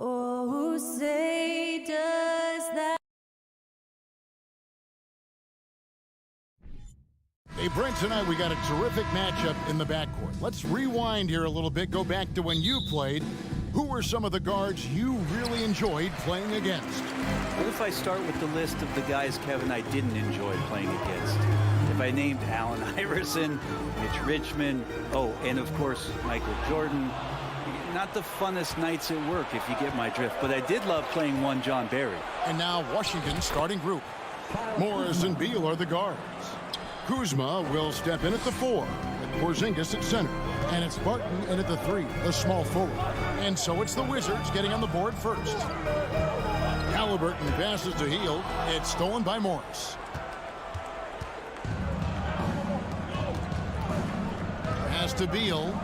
Oh, say does that. Hey, Brent, tonight we got a terrific matchup in the backcourt. Let's rewind here a little bit, go back to when you played. Who were some of the guards you really enjoyed playing against? What if I start with the list of the guys, Kevin, I didn't enjoy playing against? If I named Allen Iverson, Mitch Richmond, and of course, Michael Jordan. Not the funnest nights at work, if you get my drift, but I did love playing one John Barry. And now Washington's starting group. Morris and Beal are the guards. Kuzma will step in at the 4, with Porzingis at center. And it's Barton in at the 3, the small forward. And so it's the Wizards getting on the board first. Halliburton passes to Hield. It's stolen by Morris. Pass to Beal.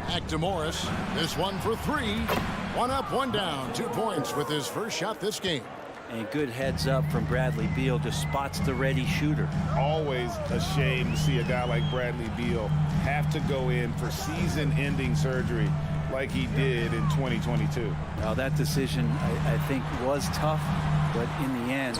Back to Morris. This one for 3. 1 up, 1 down. 2 points with his first shot this game. And good heads up from Bradley Beal, just spots the ready shooter. Always a shame to see a guy like Bradley Beal have to go in for season-ending surgery like he did in 2022. Now that decision, I think, was tough, but in the end,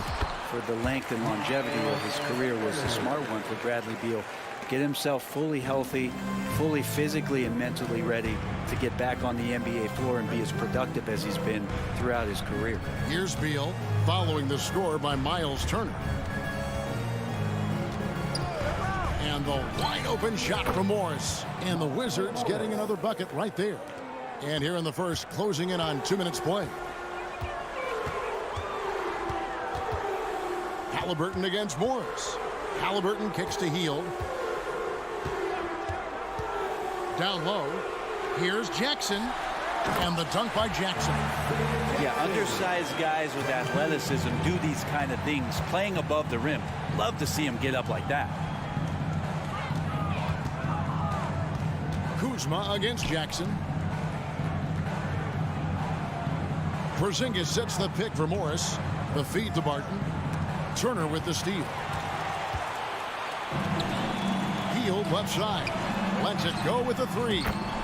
for the length and longevity of his career, was the smart one for Bradley Beal. Get himself fully healthy, fully physically and mentally ready to get back on the NBA floor and be as productive as he's been throughout his career. Here's Beal following the score by Miles Turner. And the wide open shot from Morris. And the Wizards getting another bucket right there. And here in the first, closing in on 2 minutes play. Halliburton against Morris. Halliburton kicks to Hield. Down low. Here's Jackson. And the dunk by Jackson. Yeah, undersized guys with athleticism do these kind of things, playing above the rim. Love to see him get up like that. Kuzma against Jackson. Porzingis sets the pick for Morris. The feed to Barton. Turner with the steal. Hield left side. Lets it go with the 3.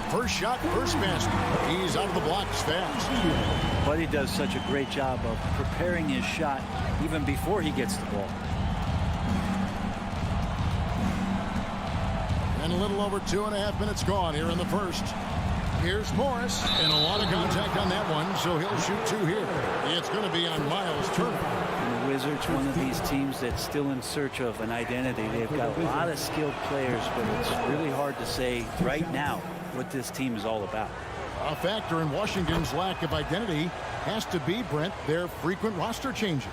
First shot, first basket. He's out of the blocks fast. But he does such a great job of preparing his shot even before he gets the ball. And a little over 2.5 minutes gone here in the first. Here's Morris, and a lot of contact on that one, so he'll shoot 2 here. It's going to be on Miles Turner. And the Wizards, one of these teams that's still in search of an identity. They've got a lot of skilled players, but it's really hard to say right now what this team is all about. A factor in Washington's lack of identity has to be, Brent, their frequent roster changes.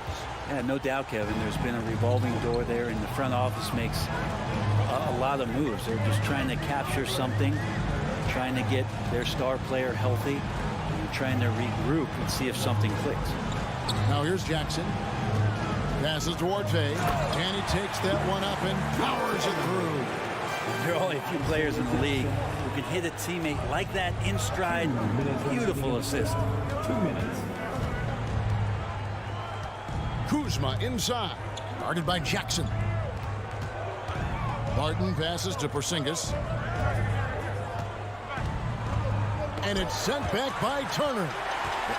Yeah, no doubt, Kevin. There's been a revolving door there, and the front office makes a lot of moves. They're just trying to capture something, trying to get their star player healthy, and trying to regroup and see if something clicks. Now here's Jackson. Passes to Orte. Danny takes that one up and powers it through. There are only a few players in the league who can hit a teammate like that in stride. Beautiful assist. 2 minutes. Kuzma inside. Guarded by Jackson. Barton passes to Porzingis. And it's sent back by Turner.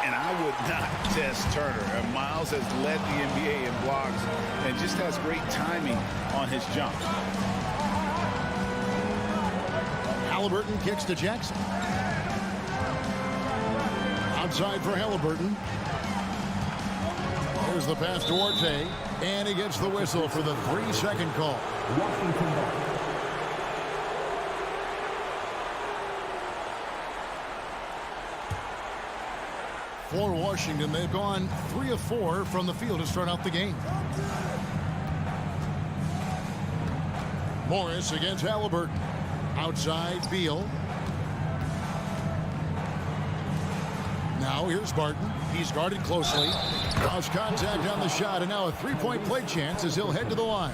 And I would not test Turner. And Miles has led the NBA in blocks and just has great timing on his jump. Halliburton kicks to Jackson. Outside for Halliburton. Here's the pass to Orte. And he gets the whistle for the 3-second call. Washington. For Washington, they've gone 3 of 4 from the field to start out the game. Morris against Halliburton. Outside, Beal. Now here's Barton. He's guarded closely. Lost contact on the shot, and now a three-point play chance as he'll head to the line.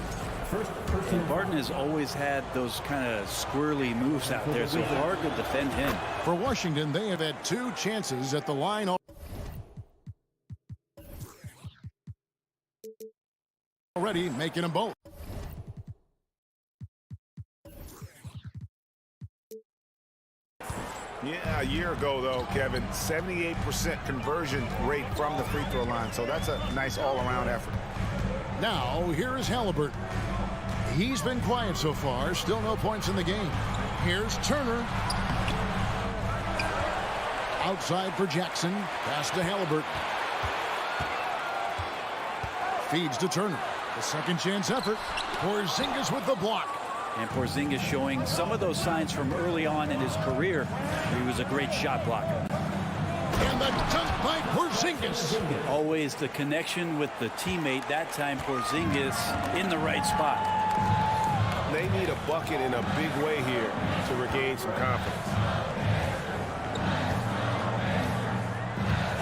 Barton has always had those kind of squirrely moves out there, so hard to defend him. For Washington, they have had 2 chances at the line already, making them both. Yeah, a year ago, though, Kevin, 78% conversion rate from the free throw line. So that's a nice all-around effort. Now, here is Halliburton. He's been quiet so far. Still no points in the game. Here's Turner. Outside for Jackson. Pass to Halliburton. Feeds to Turner. The second chance effort. Porzingis with the block. And Porzingis showing some of those signs from early on in his career. He was a great shot blocker. And the dunk by Porzingis. Always the connection with the teammate. That time Porzingis in the right spot. They need a bucket in a big way here to regain some confidence.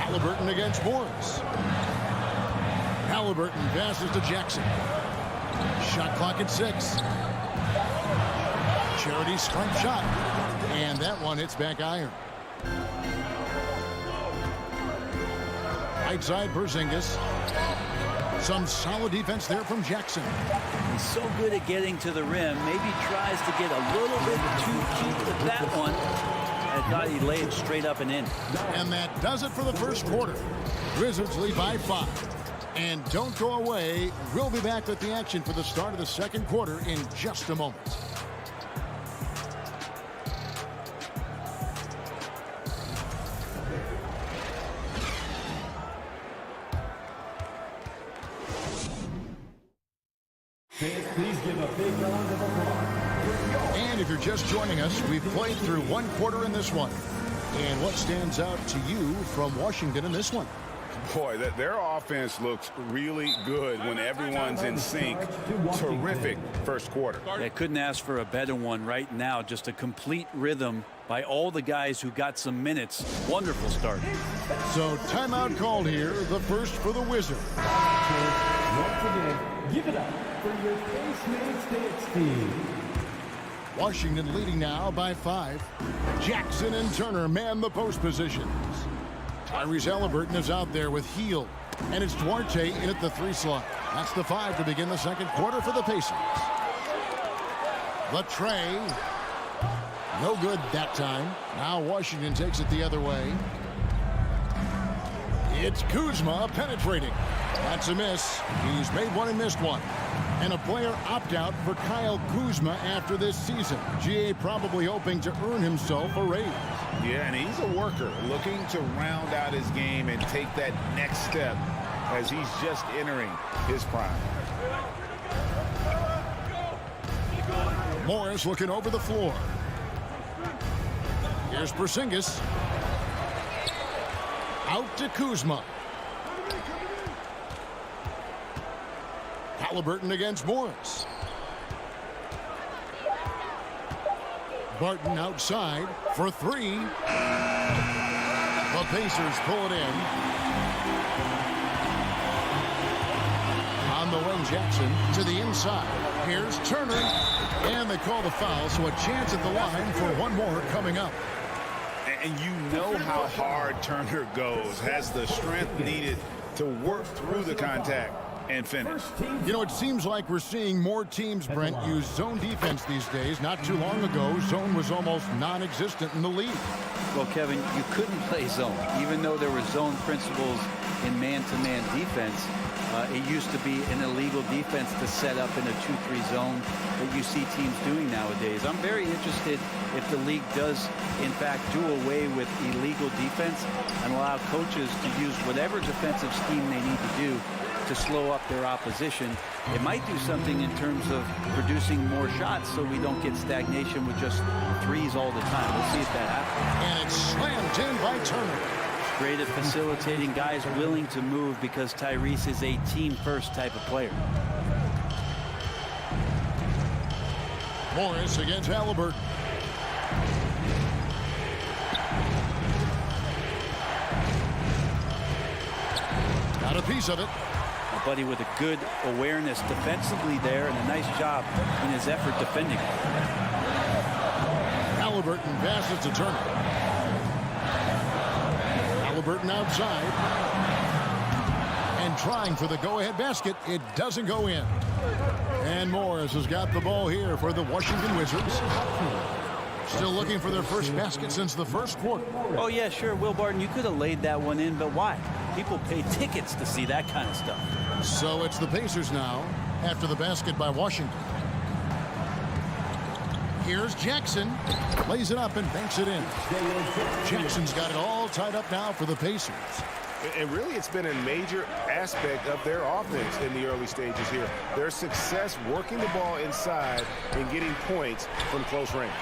Halliburton against Morris. Halliburton passes to Jackson. Shot clock at 6. Charity scrump shot. And that one hits back iron. Right side Porzingis. Some solid defense there from Jackson. He's so good at getting to the rim. Maybe tries to get a little bit too cute with that one. I thought he'd lay it straight up and in. And that does it for the first quarter. Wizards lead by 5. And don't go away. We'll be back with the action for the start of the second quarter in just a moment. Please give a big round of applause. And if you're just joining us, we've played through one quarter in this one. And what stands out to you from Washington in this one? Boy, their offense looks really good when everyone's in sync. Terrific first quarter. I couldn't ask for a better one right now. Just a complete rhythm by all the guys who got some minutes. Wonderful start. So timeout called here, the first for the Wizards. Once again, give it up for your Space Knicks team. Washington leading now by 5. Jackson and Turner man the post positions. Tyrese Halliburton is out there with Heel. And it's Duarte in at the 3 slot. That's the 5 to begin the second quarter for the Pacers. The tray. No good that time. Now Washington takes it the other way. It's Kuzma penetrating. That's a miss. He's made one and missed one. And a player opt-out for Kyle Kuzma after this season. GA probably hoping to earn himself a raise. Yeah, and he's a worker looking to round out his game and take that next step as he's just entering his prime. Morris looking over the floor. Here's Porzingis. Out to Kuzma. Halliburton against Morris. Barton outside for 3. The Pacers pull it in. On the wing, Jackson to the inside. Here's Turner. And they call the foul, so a chance at the line for one more coming up. And you know how hard Turner goes, has the strength needed to work through the contact and finish. You know, it seems like we're seeing more teams, Brent, use zone defense these days. Not too long ago, zone was almost non-existent in the league. Well, Kevin, you couldn't play zone. Even though there were zone principles in man-to-man defense, it used to be an illegal defense to set up in a 2-3 zone that you see teams doing nowadays. I'm very interested if the league does, in fact, do away with illegal defense and allow coaches to use whatever defensive scheme they need to do to slow up their opposition. It might do something in terms of producing more shots so we don't get stagnation with just threes all the time. We'll see if that happens. And it's slammed in by Turner. Great at facilitating guys willing to move because Tyrese is a team-first type of player. Morris against Halliburton. Got a piece of it. A buddy with a good awareness defensively there and a nice job in his effort defending. Halliburton passes to Turner. Halliburton outside. And trying for the go-ahead basket. It doesn't go in. And Morris has got the ball here for the Washington Wizards. Still looking for their first basket since the first quarter. Oh, yeah, sure, Will Barton, you could have laid that one in, but why? People pay tickets to see that kind of stuff. So it's the Pacers now after the basket by Washington. Here's Jackson. Lays it up and banks it in. Jackson's got it all tied up now for the Pacers. And really, it's been a major aspect of their offense in the early stages here. Their success working the ball inside and getting points from close range.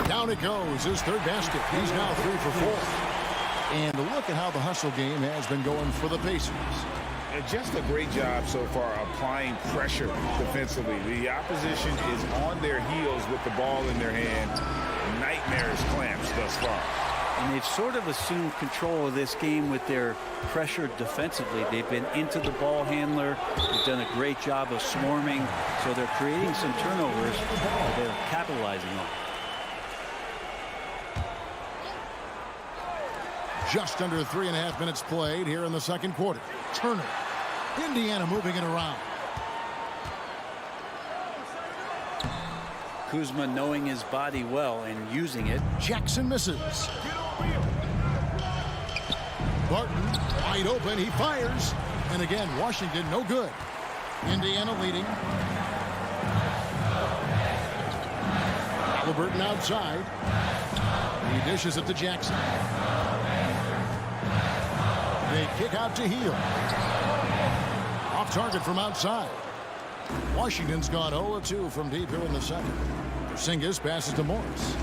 Down it goes, his third basket. He's now 3 for 4. And look at how the hustle game has been going for the Pacers. And just a great job so far applying pressure defensively. The opposition is on their heels with the ball in their hand. Nightmares clamps thus far. And they've sort of assumed control of this game with their pressure defensively. They've been into the ball handler. They've done a great job of swarming. So they're creating some turnovers that they're capitalizing on. Just under 3.5 minutes played here in the second quarter. Turner. Indiana moving it around. Kuzma knowing his body well and using it. Jackson misses. Barton wide open. He fires. And again, Washington no good. Indiana leading. Halliburton outside. He dishes it to Jackson. They kick out to Heel. Off target from outside. Washington's gone 0-2 from deep here in the second. Porzingis passes to Morris.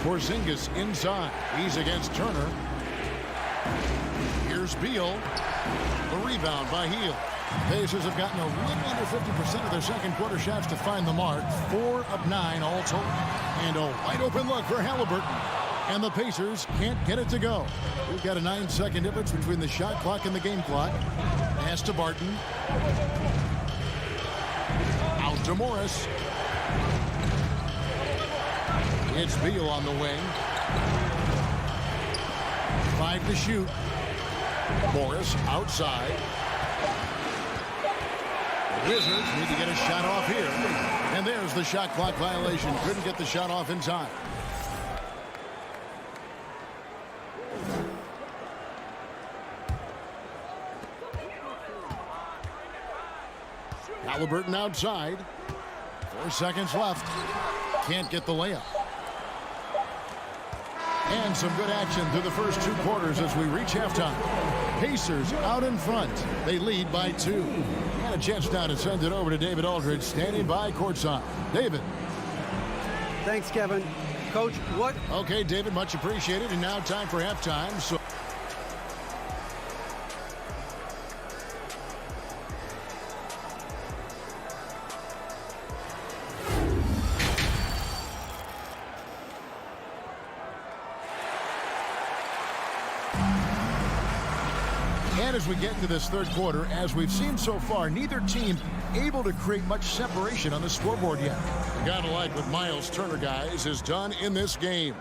Porzingis inside. He's against Turner. Here's Beal. The rebound by Heel. Pacers have gotten a little under 50% of their second quarter shots to find the mark. 4 of 9 all told. And a wide open look for Halliburton. And the Pacers can't get it to go. We've got a 9-second difference between the shot clock and the game clock. Pass to Barton. Out to Morris. It's Beal on the wing. 5 to shoot. Morris outside. The Wizards need to get a shot off here. And there's the shot clock violation. Couldn't get the shot off in time. Halliburton outside. 4 seconds left. Can't get the layup. And some good action through the first 2 quarters as we reach halftime. Pacers out in front. They lead by 2. And a chance now to send it over to David Aldridge, standing by courtside. David. Thanks, Kevin. Coach, what? Okay, David, much appreciated. And now time for halftime. So and as we get into this third quarter, as we've seen so far, neither team able to create much separation on the scoreboard yet. You gotta like what Miles Turner, guys, has done in this game.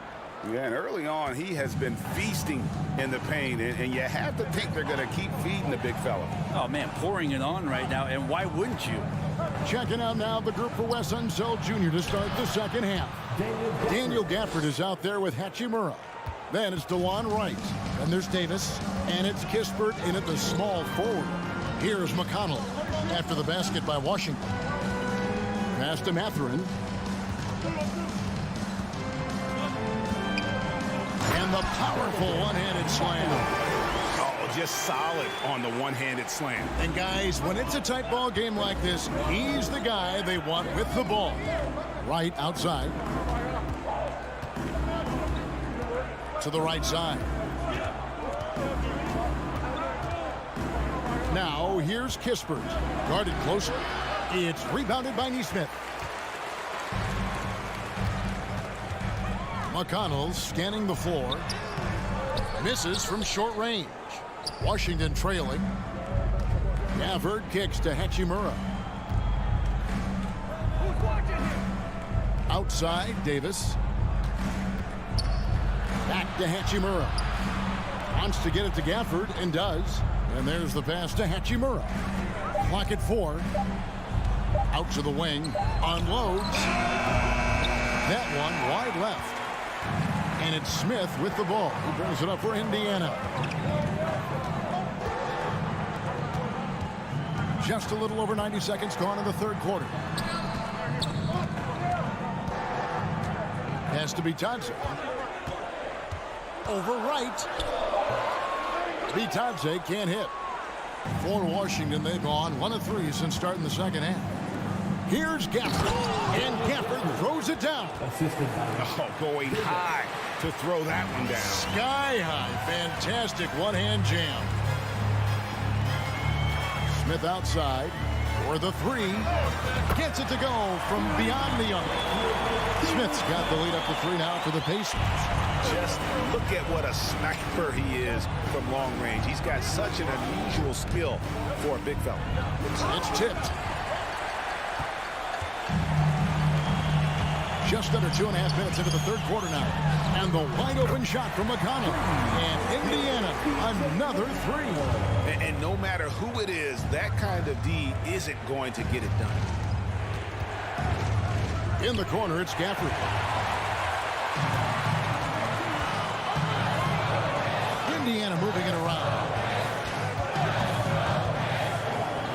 Yeah, and early on, he has been feasting in the paint, and you have to think they're going to keep feeding the big fella. Oh, man, pouring it on right now, and why wouldn't you? Checking out now the group for Wes Unseld Jr. to start the second half. Daniel Gafford is out there with Hachimura. Then it's DeLon Wright. Then there's Davis. And it's Kispert in at the small forward. Here's McConnell after the basket by Washington. Pass to Mathurin. And the powerful one-handed slam. Oh, just solid on the one-handed slam. And guys, when it's a tight ball game like this, he's the guy they want with the ball. Right outside. To the right side. Now, here's Kispert. Guarded closer. It's rebounded by Nesmith. McConnell scanning the floor. Misses from short range. Washington trailing. Gafford kicks to Hachimura. Outside, Davis. Back to Hachimura. Wants to get it to Gafford and does. And there's the pass to Hachimura. Clock at 4. Out to the wing. Unloads. That one wide left. And it's Smith with the ball. He brings it up for Indiana. Just a little over 90 seconds gone in the third quarter. Has to be Bitadze. Over right. Bitadze can't hit. For Washington, they've gone 1 of 3 since starting the second half. Here's Gafford, and Gafford throws it down. Oh, going high to throw that one down. Sky high, fantastic one-hand jam. Smith outside for the 3. Gets it to go from beyond the arc. Smith's got the lead up to 3 now for the Pacers. Just look at what a sniper he is from long range. He's got such an unusual skill for a big fella. It's tipped. Just under 2.5 minutes into the third quarter now. And the wide open shot from McConnell. And Indiana, another 3. And no matter who it is, that kind of D isn't going to get it done. In the corner, it's Gafford. Indiana moving it around.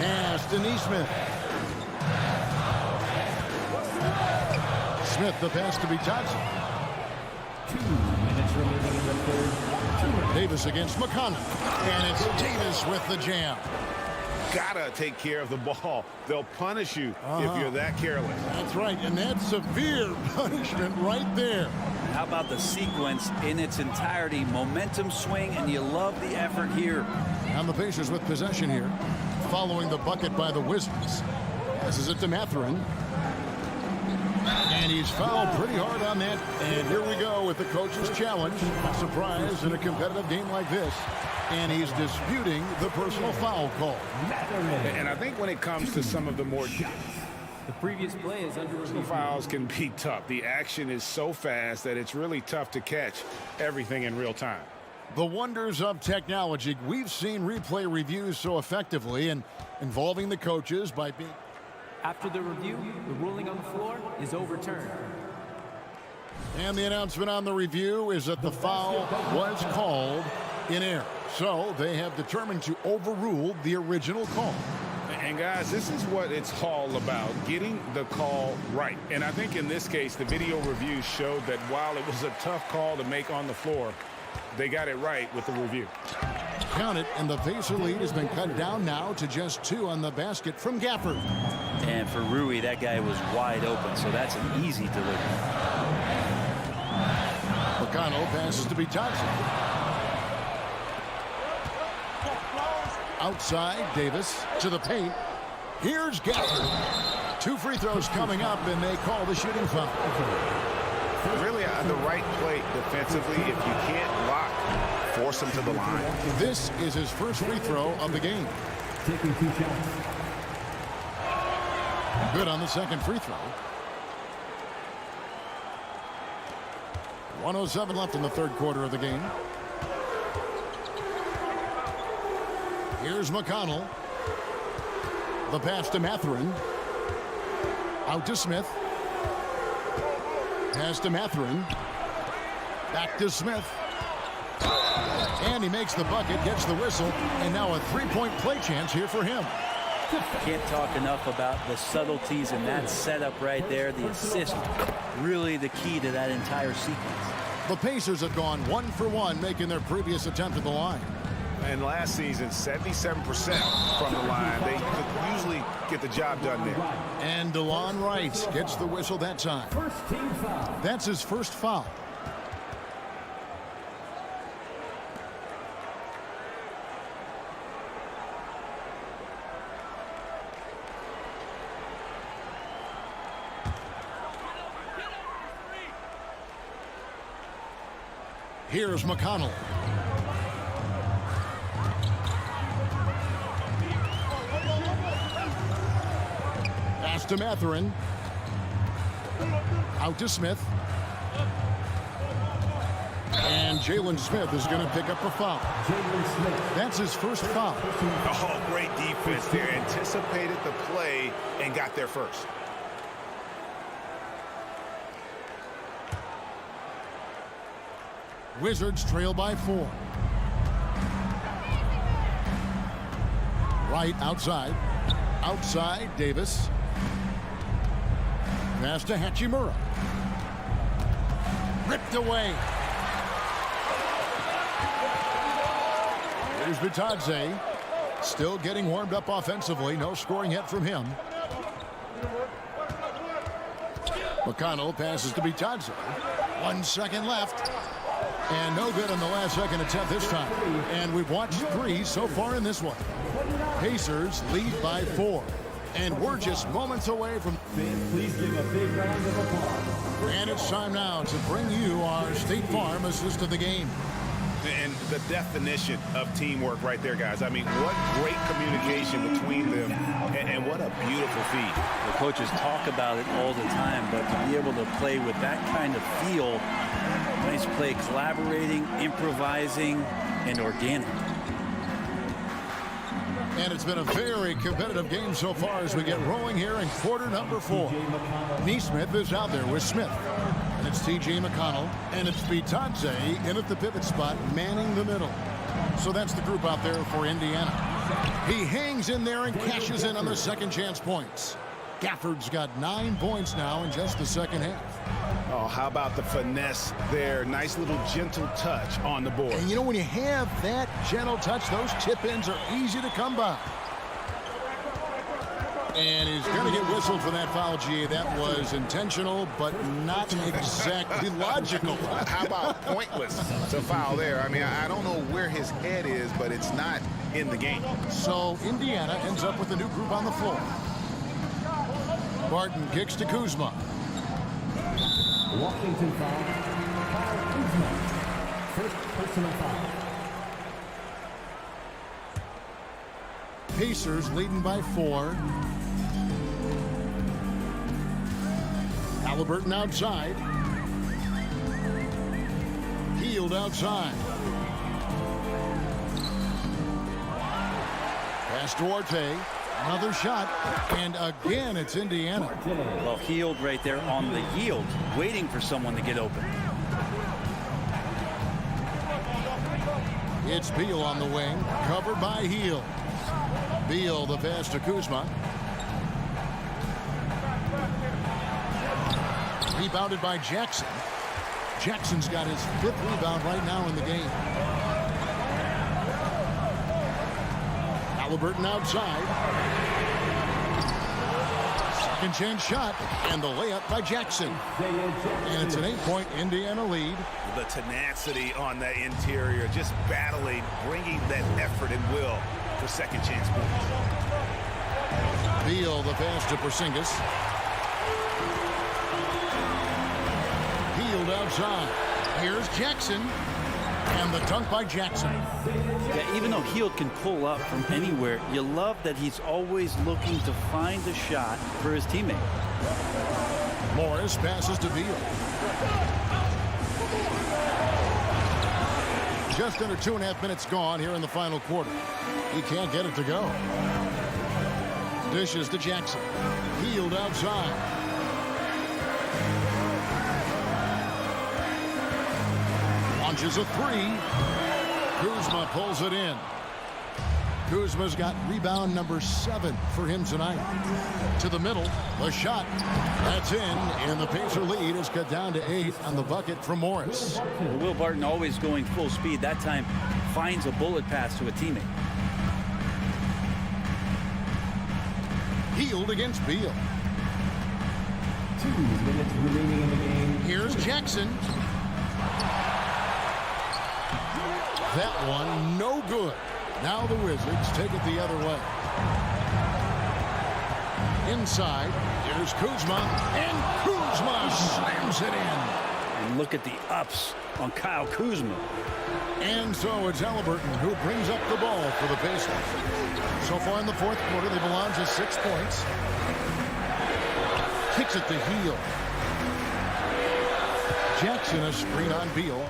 Pass to Neesmith. Smith, the pass to Bitadze. 2 minutes remaining in the third. Davis against McConnell. And it's Davis with the jam. Gotta take care of the ball. They'll punish you if you're that careless. That's right, and that's severe punishment right there. How about the sequence in its entirety? Momentum swing, and you love the effort here. And the Pacers with possession here. Following the bucket by the Wizards. This is it to Mathurin. And he's fouled pretty hard on that. And here we go with the coach's challenge. A surprise in a competitive game like this. And he's disputing the personal foul call. And I think when it comes to some of the more The previous play is under review. fouls can be tough. The action is so fast that it's really tough to catch everything in real time. The wonders of technology. We've seen replay reviews so effectively and involving the coaches by being... After the review, the ruling on the floor is overturned. And the announcement on the review is that the foul was called in error. So they have determined to overrule the original call. And guys, this is what it's all about, getting the call right. And I think in this case, the video review showed that while it was a tough call to make on the floor, they got it right with the review. Count it, and the Pacer lead has been cut down now to just 2 on the basket from Gafford. And for Rui, that guy was wide open, so that's an easy delivery. McConnell passes to Bitadze. Outside, Davis to the paint. Here's Gafford. 2 free throws coming up, and they call the shooting foul. Really on the right play defensively. If you can't block, force him to the line. This is his first free throw of the game. Taking 2 shots. Good on the second free throw. 1:07 left in the third quarter of the game. Here's McConnell. The pass to Mathurin. Out to Smith. Pass to Mathurin. Back to Smith. And he makes the bucket, gets the whistle, and now a 3-point play chance here for him. Can't talk enough about the subtleties in that setup right there. The assist, really the key to that entire sequence. The Pacers have gone 1 for 1, making their previous attempt at the line. And last season, 77% from the line. They could usually get the job done there. And DeLon Wright gets the whistle that time. First team foul. That's his first foul. Here's McConnell. Pass to Matherin. Out to Smith. And Jalen Smith is going to pick up a foul. That's his first foul. Oh, great defense there. Anticipated the play and got there first. Wizards trail by 4. Right outside. Outside, Davis. Pass to Hachimura. Ripped away. Here's Bitadze. Still getting warmed up offensively. No scoring yet from him. McConnell passes to Bitadze. 1 second left. And no good on the last second attempt this time. And we've watched 3 so far in this one. Pacers lead by 4. And we're just moments away from... Please give a big round of applause. And it's time now to bring you our State Farm assist of the game. And the definition of teamwork right there, guys. I mean, what great communication between them, and what a beautiful feed. The coaches talk about it all the time, but to be able to play with that kind of feel, nice play, collaborating, improvising, and organic. And it's been a very competitive game so far as we get rolling here in quarter number 4. Neesmith is out there with Smith. And it's T.J. McConnell. And it's Bitadze in at the pivot spot, manning the middle. So that's the group out there for Indiana. He hangs in there and cashes in on the second chance points. Gafford's got 9 points now in just the second half. Oh, how about the finesse there? Nice little gentle touch on the board. And you know, when you have that gentle touch, those tip-ins are easy to come by. And he's going to get whistled for that foul, G. That was intentional, but not exactly logical. How about pointless to foul there? I mean, I don't know where his head is, but it's not in the game. So Indiana ends up with a new group on the floor. Barton kicks to Kuzma. Washington foul. Kuzma. First personal foul. Pacers leading by 4. Halliburton outside. Hield outside. Pass to Arte. Another shot. And again, it's Indiana. Well, Hield right there on the yield, waiting for someone to get open. It's Beal on the wing, covered by Hield. Beal the pass to Kuzma. Rebounded by Jackson. Jackson's got his 5th rebound right now in the game. Halliburton outside. Second chance shot, and the layup by Jackson. And it's an 8-point Indiana lead. The tenacity on that interior, just battling, bringing that effort and will for second chance points. Beal the pass to Porzingis. Hield outside. Here's Jackson. And the dunk by Jackson. Yeah, even though Hield can pull up from anywhere, you love that he's always looking to find a shot for his teammate. Morris passes to Beal. Just under 2.5 minutes gone here in the final quarter. He can't get it to go. Dishes to Jackson. Hield outside. Launches a 3. Kuzma pulls it in. Kuzma's got rebound number 7 for him tonight. To the middle, the shot. That's in, and the Pacer lead is cut down to 8 on the bucket from Morris. Will Barton always going full speed. That time finds a bullet pass to a teammate. Hield against Beal. 2 minutes remaining in the game. Here's Jackson. That one, no good. Now the Wizards take it the other way. Inside, here's Kuzma, and Kuzma slams it in. And look at the ups on Kyle Kuzma. And so it's Halliburton who brings up the ball for the Pacers. So far in the fourth quarter, they belong to 6 points. Kicks at the heel. Jackson a screen on Beal.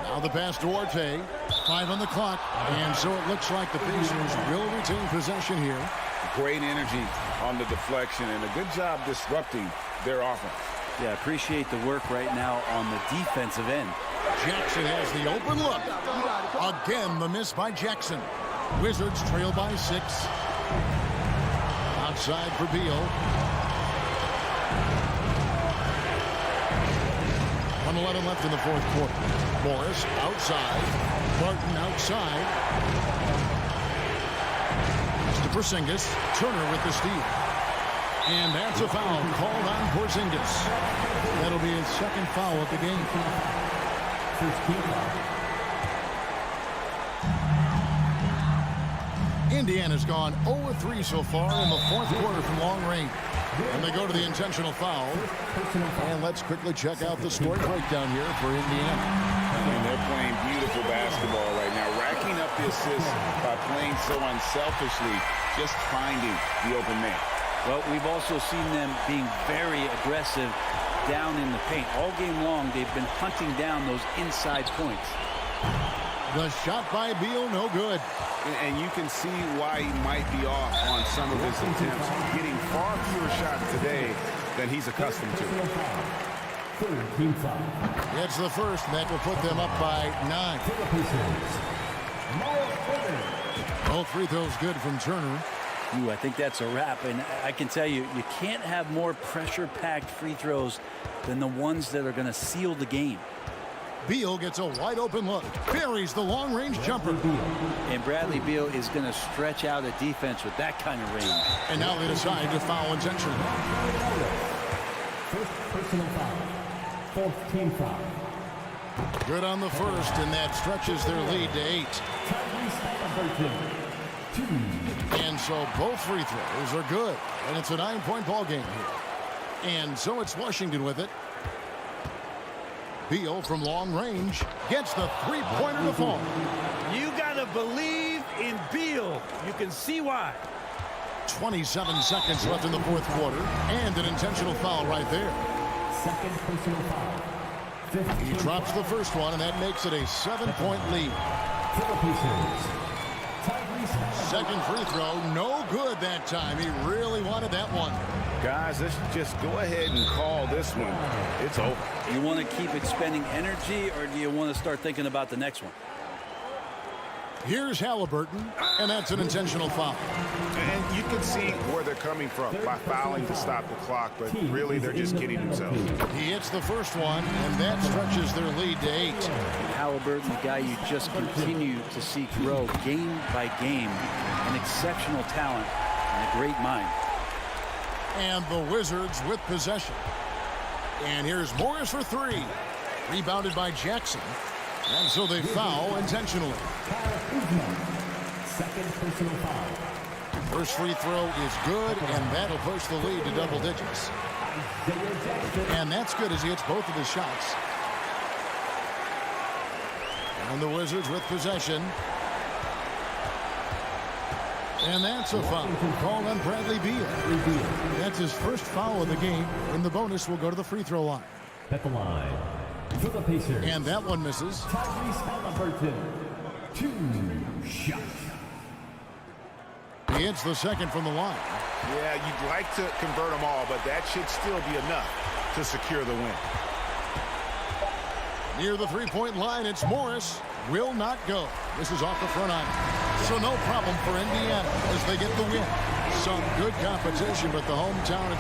Now the pass to Orte. 5 on the clock. And so it looks like the Pacers will retain possession here. Great energy on the deflection and a good job disrupting their offense. Yeah, appreciate the work right now on the defensive end. Jackson has the open look. Again, the miss by Jackson. Wizards trail by 6. Outside for Beal. 1:11 left in the fourth quarter. Morris outside. Barton outside. It's to Porzingis. Turner with the steal. And that's a foul called on Porzingis. That'll be his second foul of the game. Indiana's gone 0-3 so far in the fourth quarter from long range. And they go to the intentional foul. And let's quickly check out the score breakdown here for Indiana. And they're playing beautiful basketball right now, racking up the assists by playing so unselfishly, just finding the open man. Well, we've also seen them being very aggressive down in the paint. All game long, they've been hunting down those inside points. The shot by Beal, no good. And you can see why he might be off on some of his attempts, getting far fewer shots today than he's accustomed to. It's the first, and that will put them up by 9. Both free throws good from Turner. Ooh, I think that's a wrap, and I can tell you, you can't have more pressure-packed free throws than the ones that are going to seal the game. Beal gets a wide-open look. Buries the long-range jumper. And Bradley Beal is going to stretch out a defense with that kind of range. And now they decide to foul intentionally. First personal foul. Fourth team foul. Good on the first, and that stretches their lead to 8. And so both free throws are good. And it's a 9-point ball game here. And so it's Washington with it. Beal from long range gets the three-pointer to fall. You got to believe in Beal. You can see why. 27 seconds left in the fourth quarter. And an intentional foul right there. Second personal foul. He drops the first one, and that makes it a 7-point lead. Second free throw, no good that time. He really wanted that one. Guys, let's just go ahead and call this one. It's over. You want to keep expending energy, or do you want to start thinking about the next one? Here's Halliburton, and that's an intentional foul. And you can see where they're coming from by fouling to stop the clock, but really they're just kidding themselves. He hits the first one, and that stretches their lead to 8. Halliburton, the guy you just continue to see grow game by game, an exceptional talent and a great mind. And the Wizards with possession. And here's Morris for 3. Rebounded by Jackson. And so they foul intentionally. Second personal foul. First free throw is good, and that'll push the lead to double digits. And that's good as he hits both of his shots. And the Wizards with possession. And that's a foul called on Bradley Beal. That's his first foul of the game, and the bonus will go to the free throw line. At the line for the Pacers. And that one misses. Tyrese Halliburton. 2 shots. He hits the second from the line. Yeah, you'd like to convert them all, but that should still be enough to secure the win. Near the three-point line, it's Morris. Will not go. This is off the front iron. So no problem for Indiana as they get the win. Some good competition, but the hometown...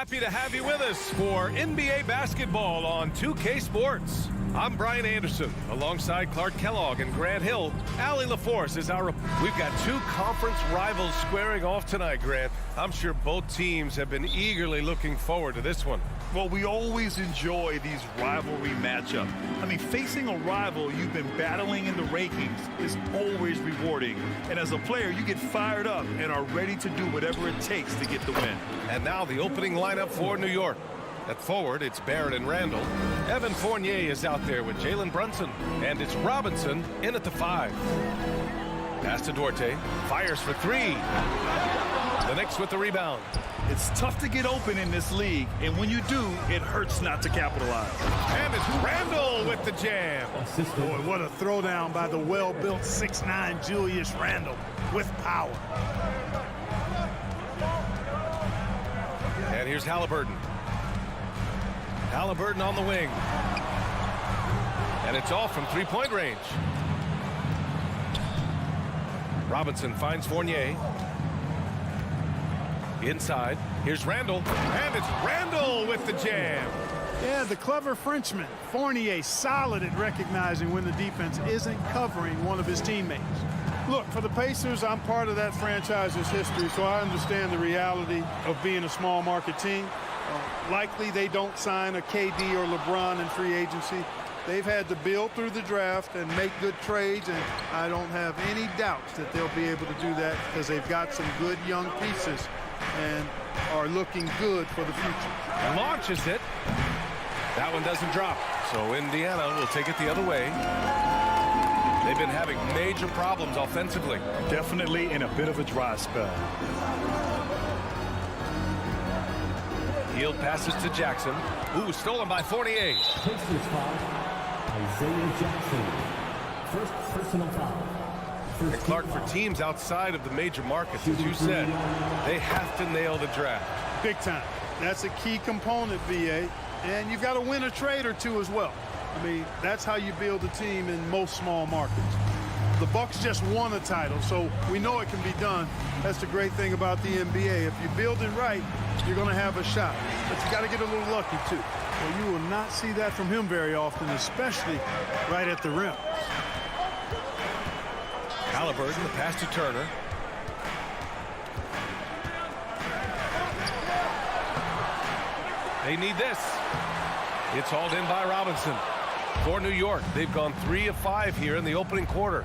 Happy to have you with us for NBA basketball on 2K Sports. I'm Brian Anderson, alongside Clark Kellogg and Grant Hill. Allie LaForce is our... We've got two conference rivals squaring off tonight, Grant. I'm sure both teams have been eagerly looking forward to this one. Well, we always enjoy these rivalry matchups. I mean, facing a rival you've been battling in the rankings is always rewarding. And as a player, you get fired up and are ready to do whatever it takes to get the win. And now the opening lineup for New York. At forward, it's Barrett and Randall. Evan Fournier is out there with Jalen Brunson. And it's Robinson in at the 5. Pass to Duarte. Fires for 3. The Knicks with the rebound. It's tough to get open in this league, and when you do, it hurts not to capitalize. And it's Randall with the jam. Boy, what a throwdown by the well-built 6'9" Julius Randle with power. And here's Halliburton. Halliburton on the wing. And it's off from three-point range. Robinson finds Fournier. Inside, here's Randall, and it's Randall with the jam. Yeah, the clever Frenchman. Fournier solid at recognizing when the defense isn't covering one of his teammates. Look, for the Pacers, I'm part of that franchise's history, so I understand the reality of being a small market team. Likely they don't sign a KD or LeBron in free agency. They've had to build through the draft and make good trades, and I don't have any doubts that they'll be able to do that because they've got some good young pieces and are looking good for the future. Launches it. That one doesn't drop. So Indiana will take it the other way. They've been having major problems offensively. Definitely in a bit of a dry spell. Hield passes to Jackson. Ooh, stolen by Fournier. Pacers foul. Isaiah Jackson. First personal foul. And Clark, for teams outside of the major markets, as you said, they have to nail the draft. Big time. That's a key component, VA. And you've got to win a trade or two as well. I mean, that's how you build a team in most small markets. The Bucks just won a title, so we know it can be done. That's the great thing about the NBA. If you build it right, you're going to have a shot. But you got to get a little lucky, too. Well, you will not see that from him very often, especially right at the rim. Halliburton, the pass to Turner. They need this. It's hauled in by Robinson. For New York, they've gone 3 of 5 here in the opening quarter.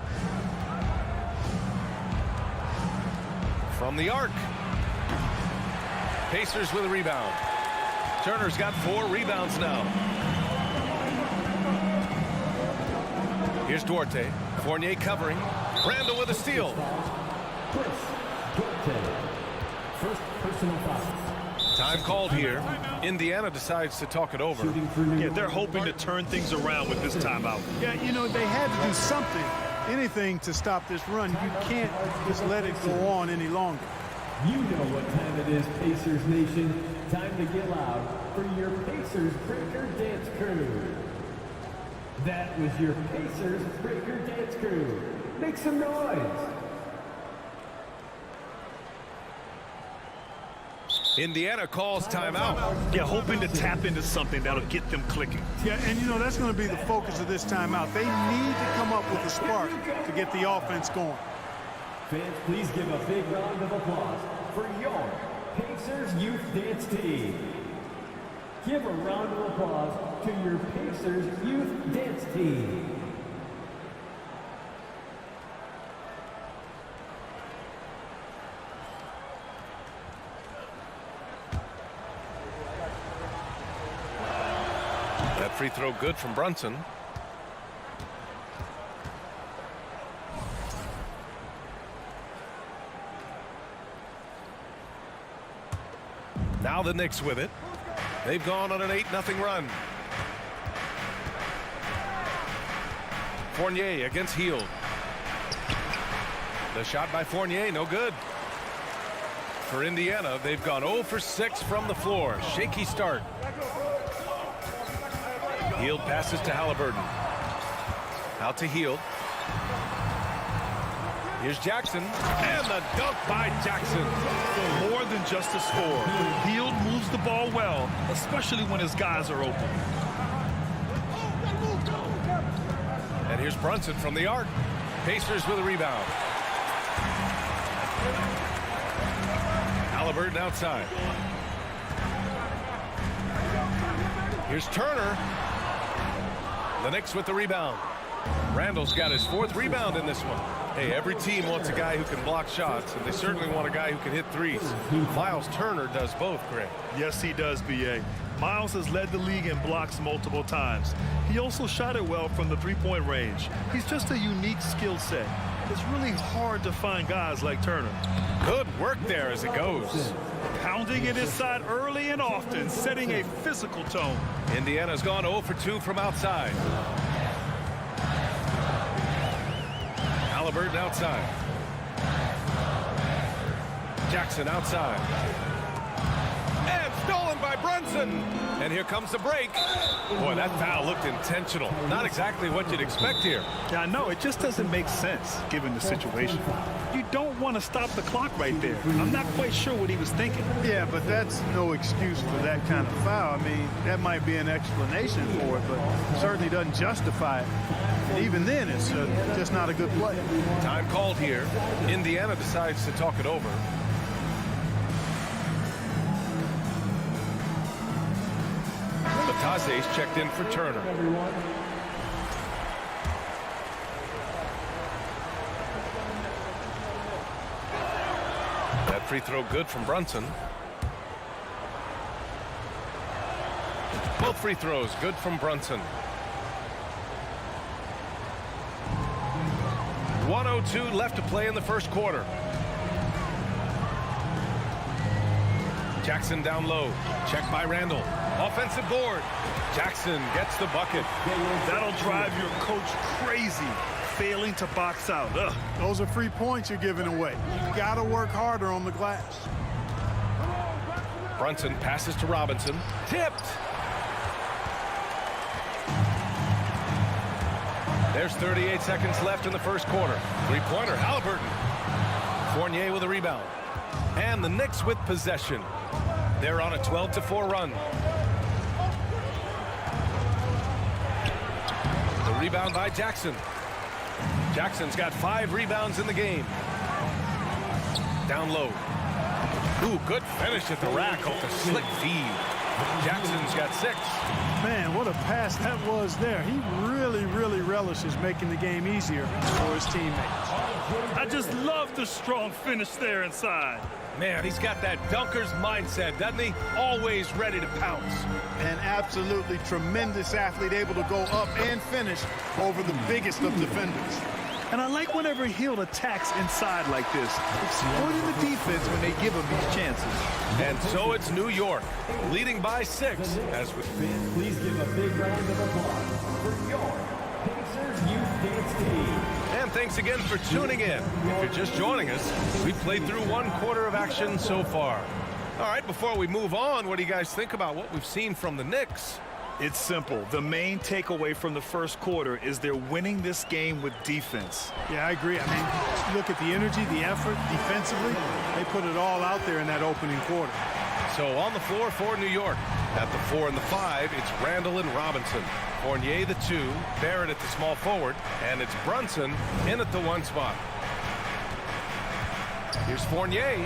From the arc. Pacers with a rebound. Turner's got 4 rebounds now. Here's Duarte. Fournier covering. Randall with a steal. First personal foul. Time called here. Indiana decides to talk it over. Yeah, they're hoping to turn things around with this timeout. Yeah, you know, they had to do something, anything to stop this run. You can't just let it go on any longer. You know what time it is, Pacers Nation. Time to get loud for your Pacers Breaker Dance Crew. That was your Pacers Breaker Dance Crew. Make some noise. Indiana calls timeout. Yeah, hoping to tap into something that'll get them clicking. Yeah, and you know, that's going to be the focus of this timeout. They need to come up with a spark to get the offense going. Fans, please give a big round of applause for your Pacers Youth Dance Team. Give a round of applause to your Pacers Youth Dance Team. That free throw good from Brunson. Now the Knicks with it. They've gone on an 8-0 run. Fournier against Hield. The shot by Fournier, no good. For Indiana, they've gone 0 for 6 from the floor. Shaky start. Hield passes to Halliburton. Out to Hield. Here's Jackson. And the dunk by Jackson. More than just a score. Hield moves the ball well, especially when his guys are open. And here's Brunson from the arc. Pacers with a rebound. Halliburton outside. Here's Turner. The Knicks with the rebound. Randall's got his 4th rebound in this one. Hey, every team wants a guy who can block shots, and they certainly want a guy who can hit threes. Miles Turner does both, Greg. Yes, he does, B.A. Miles has led the league in blocks multiple times. He also shot it well from the three-point range. He's just a unique skill set. It's really hard to find guys like Turner. Good work there as it goes. Pounding it inside early and often, setting a physical tone. Indiana's gone 0 for 2 from outside. Halliburton outside. Jackson outside. And stolen by Brunson. And here comes the break. Boy, that foul looked intentional. Not exactly what you'd expect here. Yeah, I know. It just doesn't make sense given the situation. You don't want to stop the clock right there. I'm not quite sure what he was thinking. Yeah, but that's no excuse for that kind of foul. I mean, that might be an explanation for it, but certainly doesn't justify it. And even then, it's just not a good play. Time called here. Indiana decides to talk it over. Batase's checked in for Turner. That free throw good from Brunson. Both free throws good from Brunson. 1:02 left to play in the first quarter. Jackson down low. Check by Randall. Offensive board. Jackson gets the bucket. That'll drive your coach crazy, failing to box out. Ugh. Those are free points you're giving away. You got to work harder on the glass. Brunson passes to Robinson. Tipped. There's 38 seconds left in the first quarter. Three-pointer, Halliburton. Fournier with a rebound. And the Knicks with possession. They're on a 12-4 run. The rebound by Jackson. Jackson's got 5 rebounds in the game. Down low. Ooh, good finish at the rack off the slick feed. Jackson's got 6. Man, what a pass that was there. He really relishes making the game easier for his teammates. I just love the strong finish there inside. Man, he's got that dunker's mindset, doesn't he? Always ready to pounce. An absolutely tremendous athlete, able to go up and finish over the biggest of defenders. And I like whenever Hill attacks inside like this, exploiting the defense when they give him these chances. And so it's New York, leading by 6. As we Please give a big round of applause for your Pacers Youth Dance Team. And thanks again for tuning in. If you're just joining us, we've played through 1 quarter of action so far. All right, before we move on, what do you guys think about what we've seen from the Knicks? It's simple. The main takeaway from the first quarter is they're winning this game with defense. Yeah, I agree. I mean, look at the energy, the effort, defensively. They put it all out there in that opening quarter. So on the floor for New York. At the 4 and the 5, it's Randall and Robinson. Fournier the 2, Barrett at the small forward, and it's Brunson in at the 1 spot. Here's Fournier,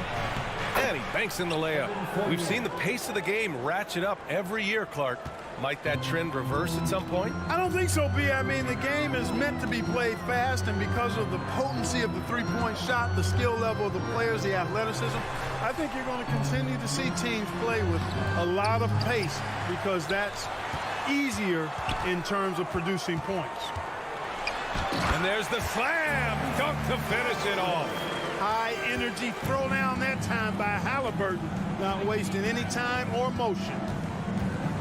and he banks in the layup. We've seen the pace of the game ratchet up every year, Clark. Might that trend reverse at some point? I don't think so, B. I mean, the game is meant to be played fast, and because of the potency of the three-point shot, the skill level of the players, the athleticism, I think you're going to continue to see teams play with a lot of pace because that's easier in terms of producing points. And there's the slam dunk to finish it off. High energy throw down that time by Halliburton, not wasting any time or motion.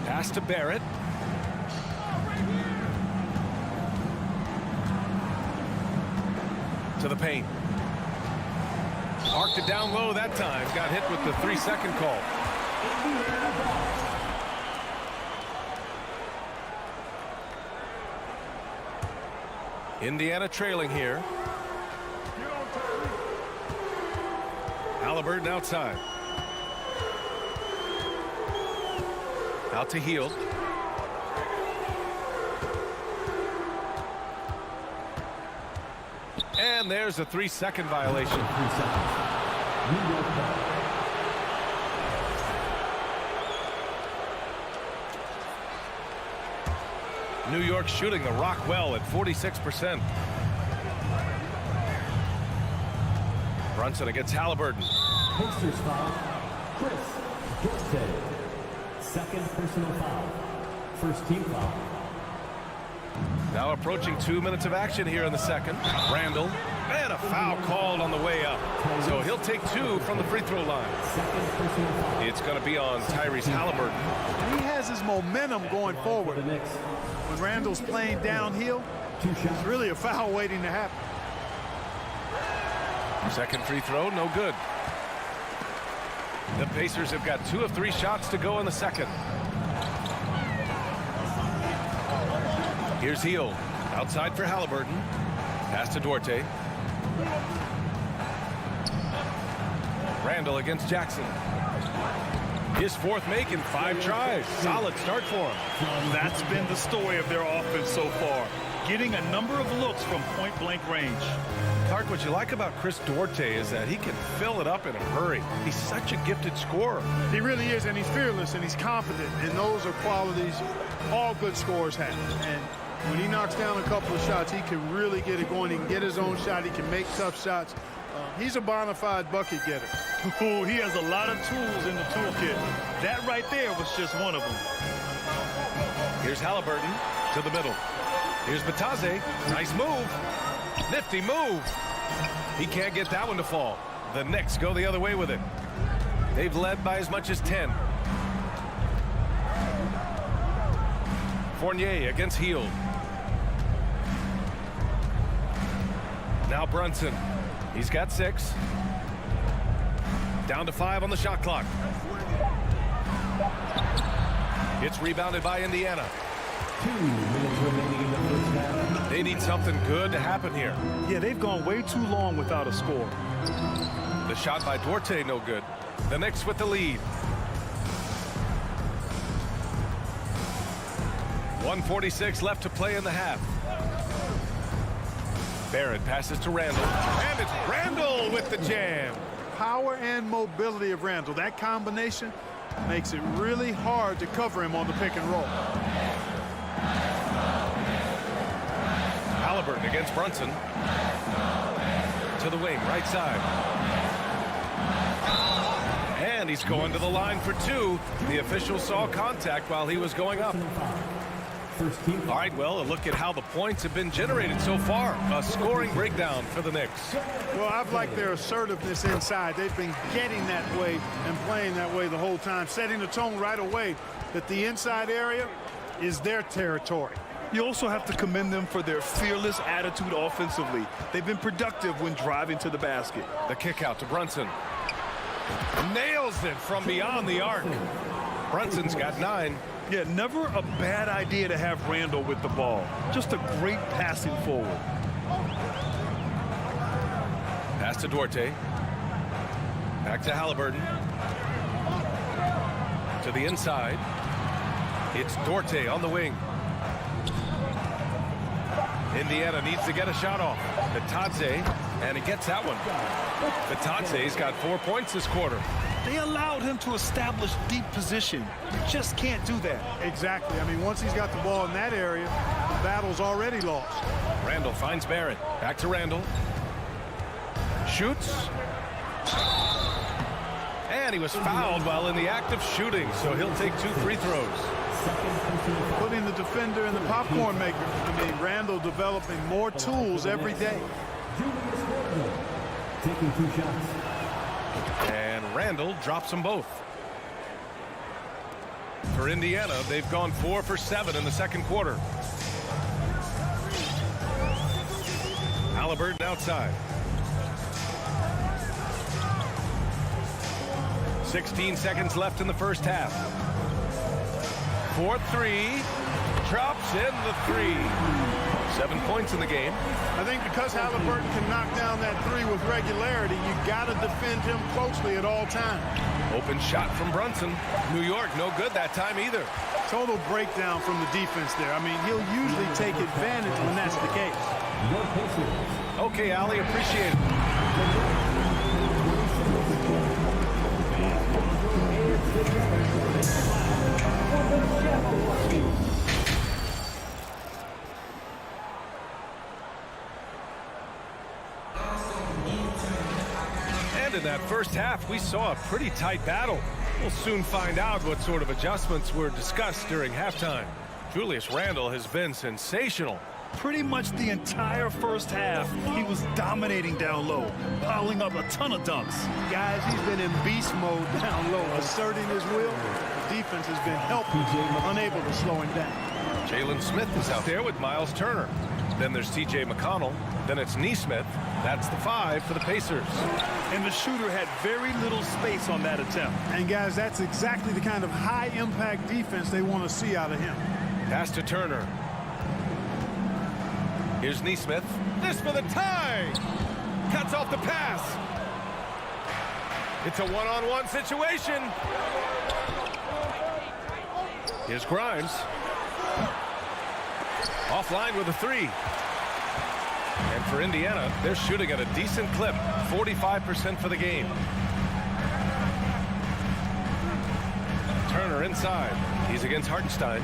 Pass to Barrett. To the paint. Arced it down low that time. Got hit with the 3-second call. Indiana trailing here. Halliburton outside. Out to Hield. And there's a 3-second violation. New York shooting the rock well at 46%. Brunson against Halliburton. Pacers foul, Chris Duarte. Second personal foul. First team foul. Now approaching 2 minutes of action here in the second. Randall, and a foul called on the way up. So he'll take 2 from the free throw line. Second personal foul. It's going to be on Tyrese Halliburton. He has his momentum going forward. When Randall's playing downhill, it's really a foul waiting to happen. Second free throw, no good. The Pacers have got 2 of 3 shots to go in the second. Here's Hield. Outside for Halliburton. Pass to Duarte. Randall against Jackson. His 4th make in 5 tries. Solid start for him. That's been the story of their offense so far. getting a number of looks from point-blank range. Clark, what you like about Chris Duarte is that he can fill it up in a hurry. He's such a gifted scorer. He really is, and he's fearless, and he's confident, and those are qualities all good scorers have. And when he knocks down a couple of shots, he can really get it going. He can get his own shot. He can make tough shots. He's a bona fide bucket getter. Ooh, he has a lot of tools in the toolkit. That right there was just one of them. Here's Halliburton to the middle. Here's Batadze. Nice move. Nifty move. He can't get that one to fall. The Knicks go the other way with it. They've led by as much as 10. Fournier against Hield. Now Brunson. He's got 6. Down to 5 on the shot clock. It's rebounded by Indiana. 2 minutes remaining in the first half. They need something good to happen here. Yeah, they've gone way too long without a score. The shot by Duarte, no good. The Knicks with the lead. 1:46 left to play in the half. Barrett passes to Randall. And it's Randall with the jam. Power and mobility of Randall. That combination makes it really hard to cover him on the pick and roll. Halliburton against Brunson. To the wing, right side. And he's going to the line for 2. The official saw contact while he was going up. All right, well, a look at how the points have been generated so far. A scoring breakdown for the Knicks. Well, I've liked their assertiveness inside. They've been getting that way and playing that way the whole time, setting the tone right away that the inside area is their territory. You also have to commend them for their fearless attitude offensively. They've been productive when driving to the basket. The kick out to Brunson. Nails it from beyond the arc. Brunson's got 9. Yeah, never a bad idea to have Randall with the ball. Just a great passing forward. Pass to Duarte. Back to Halliburton. To the inside. It's Duarte on the wing. Indiana needs to get a shot off. Batadze, and he gets that one. Batadze's got 4 points this quarter. They allowed him to establish deep position. You just can't do that. Exactly. I mean, once he's got the ball in that area, the battle's already lost. Randall finds Barrett. Back to Randall. Shoots. And he was fouled while in the act of shooting, so he'll take 2 free throws. Putting the defender in the popcorn maker. I mean, Randall developing more tools every day. Taking 2 shots. And Randall drops them both. For Indiana, they've gone 4 for 7 in the second quarter. Halliburton outside. 16 seconds left in the first half. 4-3. Drops in the 3. 7 points in the game. I think because Halliburton can knock down that 3 with regularity, you got to defend him closely at all times. Open shot from Brunson. New York, no good that time either. Total breakdown from the defense there. I mean, he'll usually take advantage when that's the case. Okay, Ali, appreciate it. And in that first half, we saw a pretty tight battle. We'll soon find out what sort of adjustments were discussed during halftime. Julius Randle has been sensational. Pretty much the entire first half, he was dominating down low, piling up a ton of dunks. Guys, he's been in beast mode down low, asserting his will. The defense has been helping, unable to slow him down. Jalen Smith is out there with Miles Turner. Then there's T.J. McConnell. Then it's Nesmith. That's the 5 for the Pacers. And the shooter had very little space on that attempt. And guys, that's exactly the kind of high-impact defense they want to see out of him. Pass to Turner. Here's Nesmith. This for the tie. Cuts off the pass. It's a one-on-one situation. Here's Grimes. Offline with a three. And for Indiana, they're shooting at a decent clip, 45% for the game. Turner inside. He's against Hartenstein.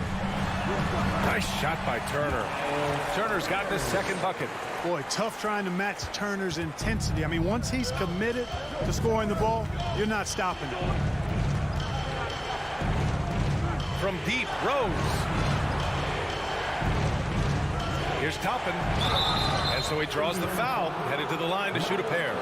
Nice shot by Turner. Turner's got his second bucket. Boy, tough trying to match Turner's intensity. I mean, once he's committed to scoring the ball, you're not stopping him. From deep, Rose. Here's Toppin. And so he draws the foul, headed to the line to shoot a pair.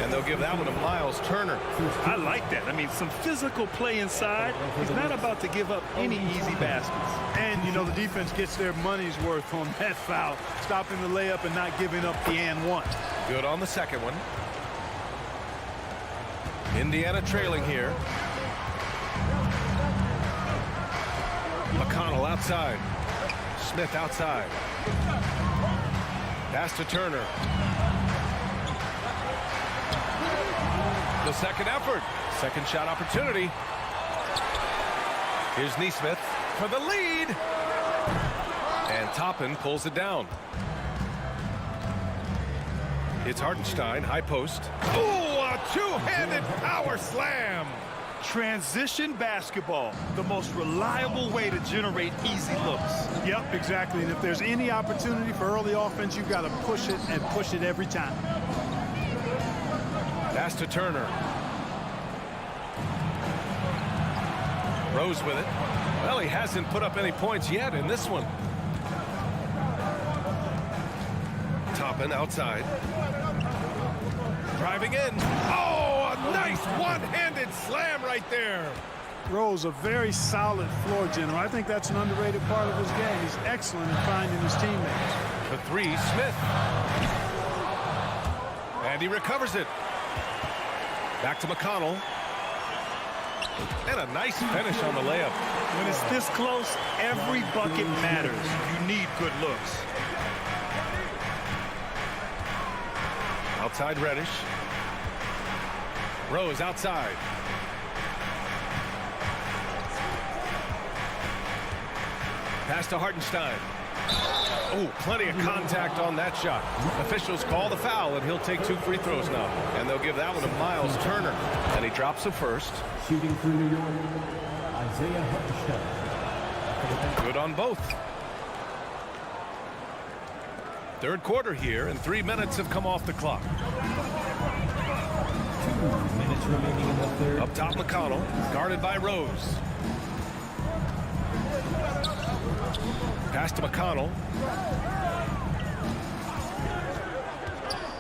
And they'll give that one to Miles Turner. I like that. I mean, some physical play inside. He's not about to give up any easy baskets. And, you know, the defense gets their money's worth on that foul, stopping the layup and not giving up the and one. Good on the second one. Indiana trailing here. McConnell outside. Smith outside. Pass to Turner. The second effort. Second shot opportunity. Here's Nesmith for the lead. And Toppin pulls it down. It's Hartenstein, high post. Oh, a two-handed power slam. Transition basketball, the most reliable way to generate easy looks. Yep, exactly. And if there's any opportunity for early offense, you've got to push it and push it every time. Pass to Turner. Rose with it. Well, he hasn't put up any points yet in this one. Toppin outside. Driving in. Oh, a nice one-handed slam right there. Rose, a very solid floor general. I think that's an underrated part of his game. He's excellent in finding his teammates. The three, Smith. And he recovers it. Back to McConnell. And a nice finish on the layup. When it's this close, every bucket matters. You need good looks. Outside Reddish. Rose outside. Pass to Hartenstein. Oh, plenty of contact on that shot. Officials call the foul, and he'll take 2 free throws now. And they'll give that one to Miles Turner. And he drops the first. Shooting for New York, Isaiah Hartenstein. Good on both. Third quarter here, and 3 minutes have come off the clock. 2 minutes remaining in the third. Up top, McConnell, guarded by Rose. Pass to McConnell.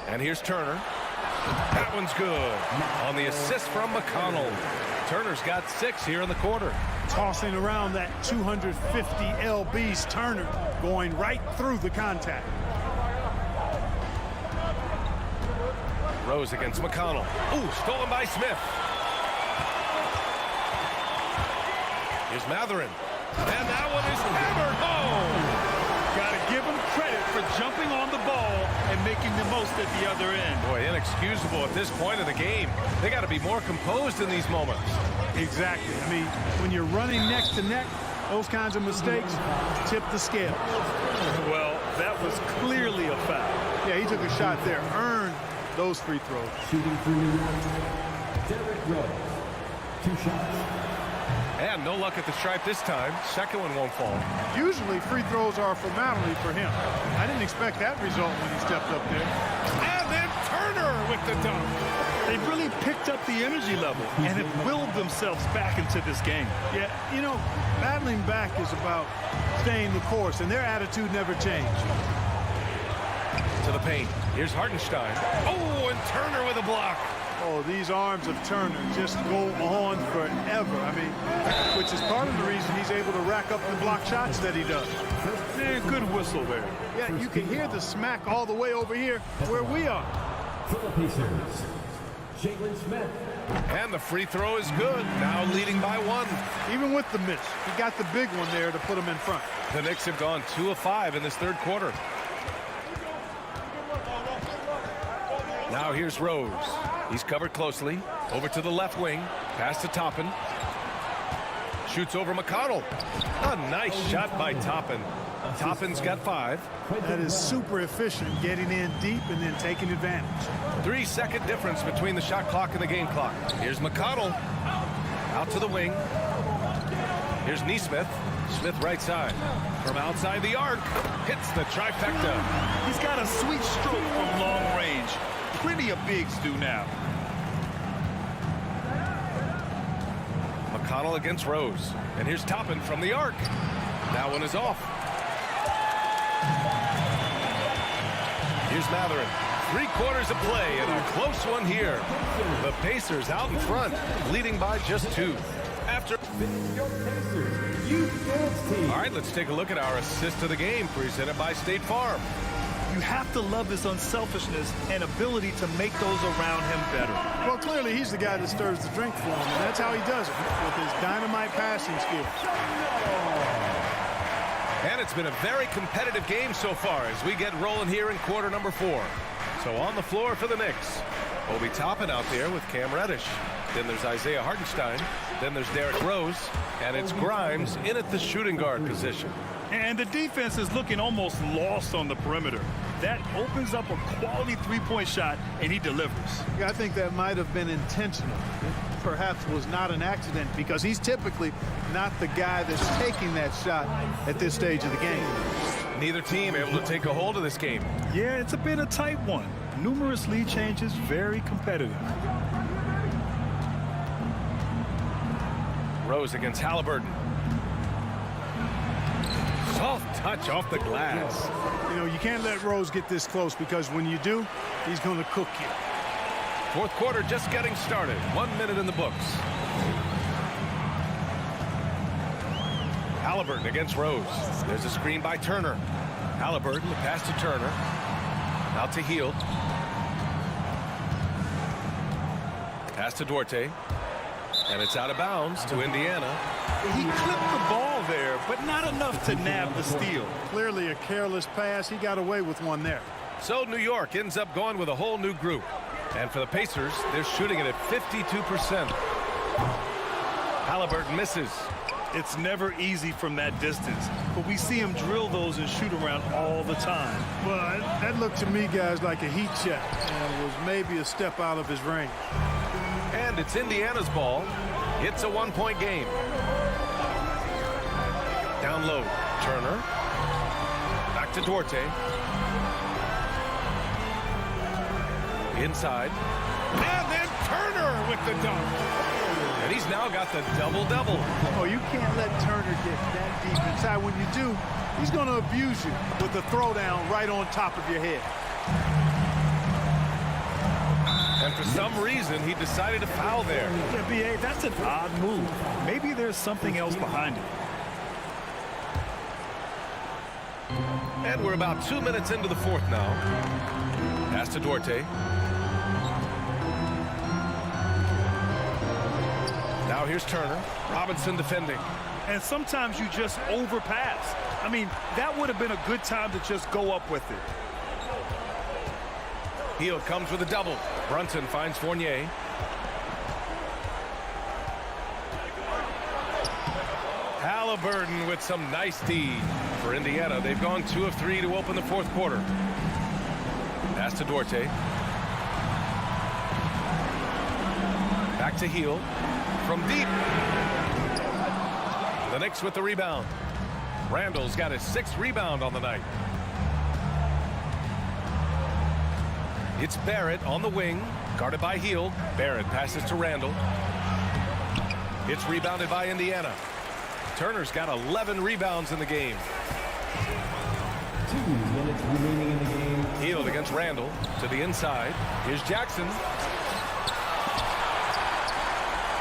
And here's Turner. That one's good. On the assist from McConnell. Turner's got 6 here in the quarter. Tossing around that 250 lbs, Turner going right through the contact. Rose against McConnell. Ooh, stolen by Smith. Here's Matherin. And that one is hammered home. Got to give him credit for jumping on the ball and making the most at the other end. Boy, inexcusable at this point of the game. They got to be more composed in these moments. Exactly. I mean, when you're running neck to neck, those kinds of mistakes tip the scale. Well, that was clearly a foul. Yeah, he took a shot there, earned those free throws. Shooting for New York, Derrick Rose. 2 shots. And no luck at the stripe this time. Second one won't fall. Usually free throws are a formality for him. I didn't expect that result when he stepped up there. And then Turner with the dunk. They've really picked up the energy level and have willed themselves back into this game. Yeah, you know, battling back is about staying the course, and their attitude never changed. To the paint. Here's Hartenstein. Oh, and Turner with a block. Oh, these arms of Turner just go on forever. I mean, which is part of the reason he's able to rack up the block shots that he does. Good whistle there. Yeah, you can hear the smack all the way over here where we are. For the Pacers, Jalen Smith. And the free throw is good. Now leading by 1. Even with the miss, he got the big one there to put him in front. The Knicks have gone 2 of 5 in this third quarter. Now here's Rose. He's covered closely. Over to the left wing. Pass to Toppin. Shoots over McConnell. A nice shot by Toppin. Toppin's got 5. That is super efficient, getting in deep and then taking advantage. 3-second difference between the shot clock and the game clock. Here's McConnell. Out to the wing. Here's Neesmith. Smith right side. From outside the arc. Hits the trifecta. He's got a sweet stroke from long range. Plenty of bigs do now. McConnell against Rose. And here's Toppin from the arc. That one is off. Here's Matherin. 3/4 of play and a close one here. The Pacers out in front, leading by just 2. After. Your Pacers Youth Dance Team. All right, let's take a look at our assist of the game presented by State Farm. You have to love his unselfishness and ability to make those around him better. Well, clearly he's the guy that stirs the drink for him, and that's how he does it, with his dynamite passing skills. And it's been a very competitive game so far as we get rolling here in quarter number 4. So on the floor for the Knicks, Obi Toppin out there with Cam Reddish. Then there's Isaiah Hartenstein. Then there's Derrick Rose. And it's Grimes in at the shooting guard position. And the defense is looking almost lost on the perimeter. That opens up a quality three-point shot, and he delivers. I think that might have been intentional. It perhaps was not an accident, because he's typically not the guy that's taking that shot at this stage of the game. Neither team able to take a hold of this game. Yeah, it's a bit a tight one. Numerous lead changes, very competitive. Rose against Halliburton. Soft touch off the glass. You know, you can't let Rose get this close, because when you do, he's going to cook you. 4th quarter just getting started. 1 minute in the books. Halliburton against Rose. There's a screen by Turner. Halliburton, the pass to Turner. Out to Hield. Pass to Duarte. And it's out of bounds to Indiana. He clipped the ball there, but not enough to nab the steal. Clearly a careless pass. He got away with one there. So New York ends up going with a whole new group. And for the Pacers, they're shooting it at 52%. Halliburton misses. It's never easy from that distance, but we see him drill those and shoot around all the time. Well, that looked to me, guys, like a heat check, and was maybe a step out of his range. And it's Indiana's ball. It's a 1-point game. Down low, Turner. Back to Duarte. Inside. And then Turner with the dunk. And he's now got the double-double. Oh, you can't let Turner get that deep inside. When you do, he's going to abuse you with the throwdown right on top of your head. And for some reason, he decided to foul there. Yeah, B.A., that's an odd move. Maybe there's something else behind it. And we're about 2 minutes into the 4th now. Pass to Duarte. Now here's Turner. Robinson defending. And sometimes you just overpass. I mean, that would have been a good time to just go up with it. Hield comes with a double. Brunson finds Fournier. Halliburton with some nice D for Indiana. They've gone 2 of 3 to open the 4th quarter. Pass to Duarte. Back to Hield. From deep. The Knicks with the rebound. Randall's got his 6th rebound on the night. It's Barrett on the wing, guarded by Hield. Barrett passes to Randall. It's rebounded by Indiana. Turner's got 11 rebounds in the game. 2 minutes remaining in the game. Hield against Randall to the inside. Here's Jackson.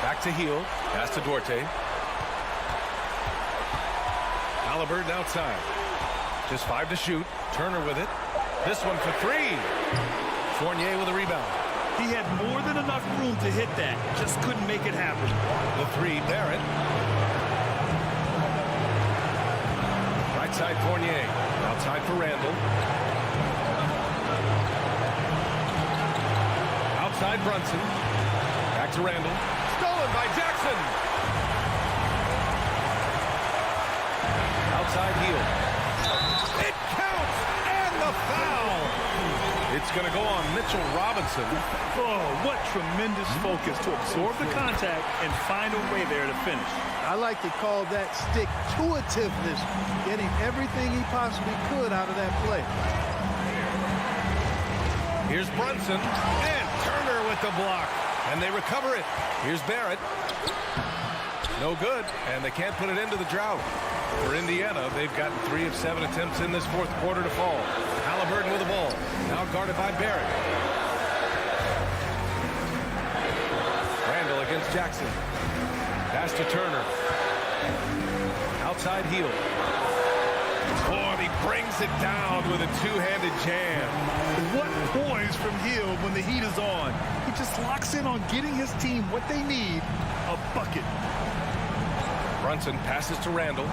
Back to Hield. Pass to Duarte. Halliburton outside. Just 5 to shoot. Turner with it. This one for 3. Fournier with a rebound. He had more than enough room to hit that. Just couldn't make it happen. The 3, Barrett. Right side, Fournier. Outside for Randall. Outside, Brunson. Back to Randall. Stolen by Jackson. Outside, Hield. It counts, and the foul. It's going to go on Mitchell Robinson. Oh, what tremendous focus to absorb the contact and find a way there to finish. I like to call that stick-to-itiveness, getting everything he possibly could out of that play. Here's Brunson, and Turner with the block. And they recover it. Here's Barrett. No good, and they can't put it into the drought. For Indiana, they've gotten 3 of 7 attempts in this fourth quarter to fall. Halliburton with the ball, now guarded by Barrett. Randall against Jackson. Pass to Turner. Outside heel. Oh, and he brings it down with a two-handed jam. What poise from Hill when the heat is on. He just locks in on getting his team what they need, a bucket. Brunson passes to Randall.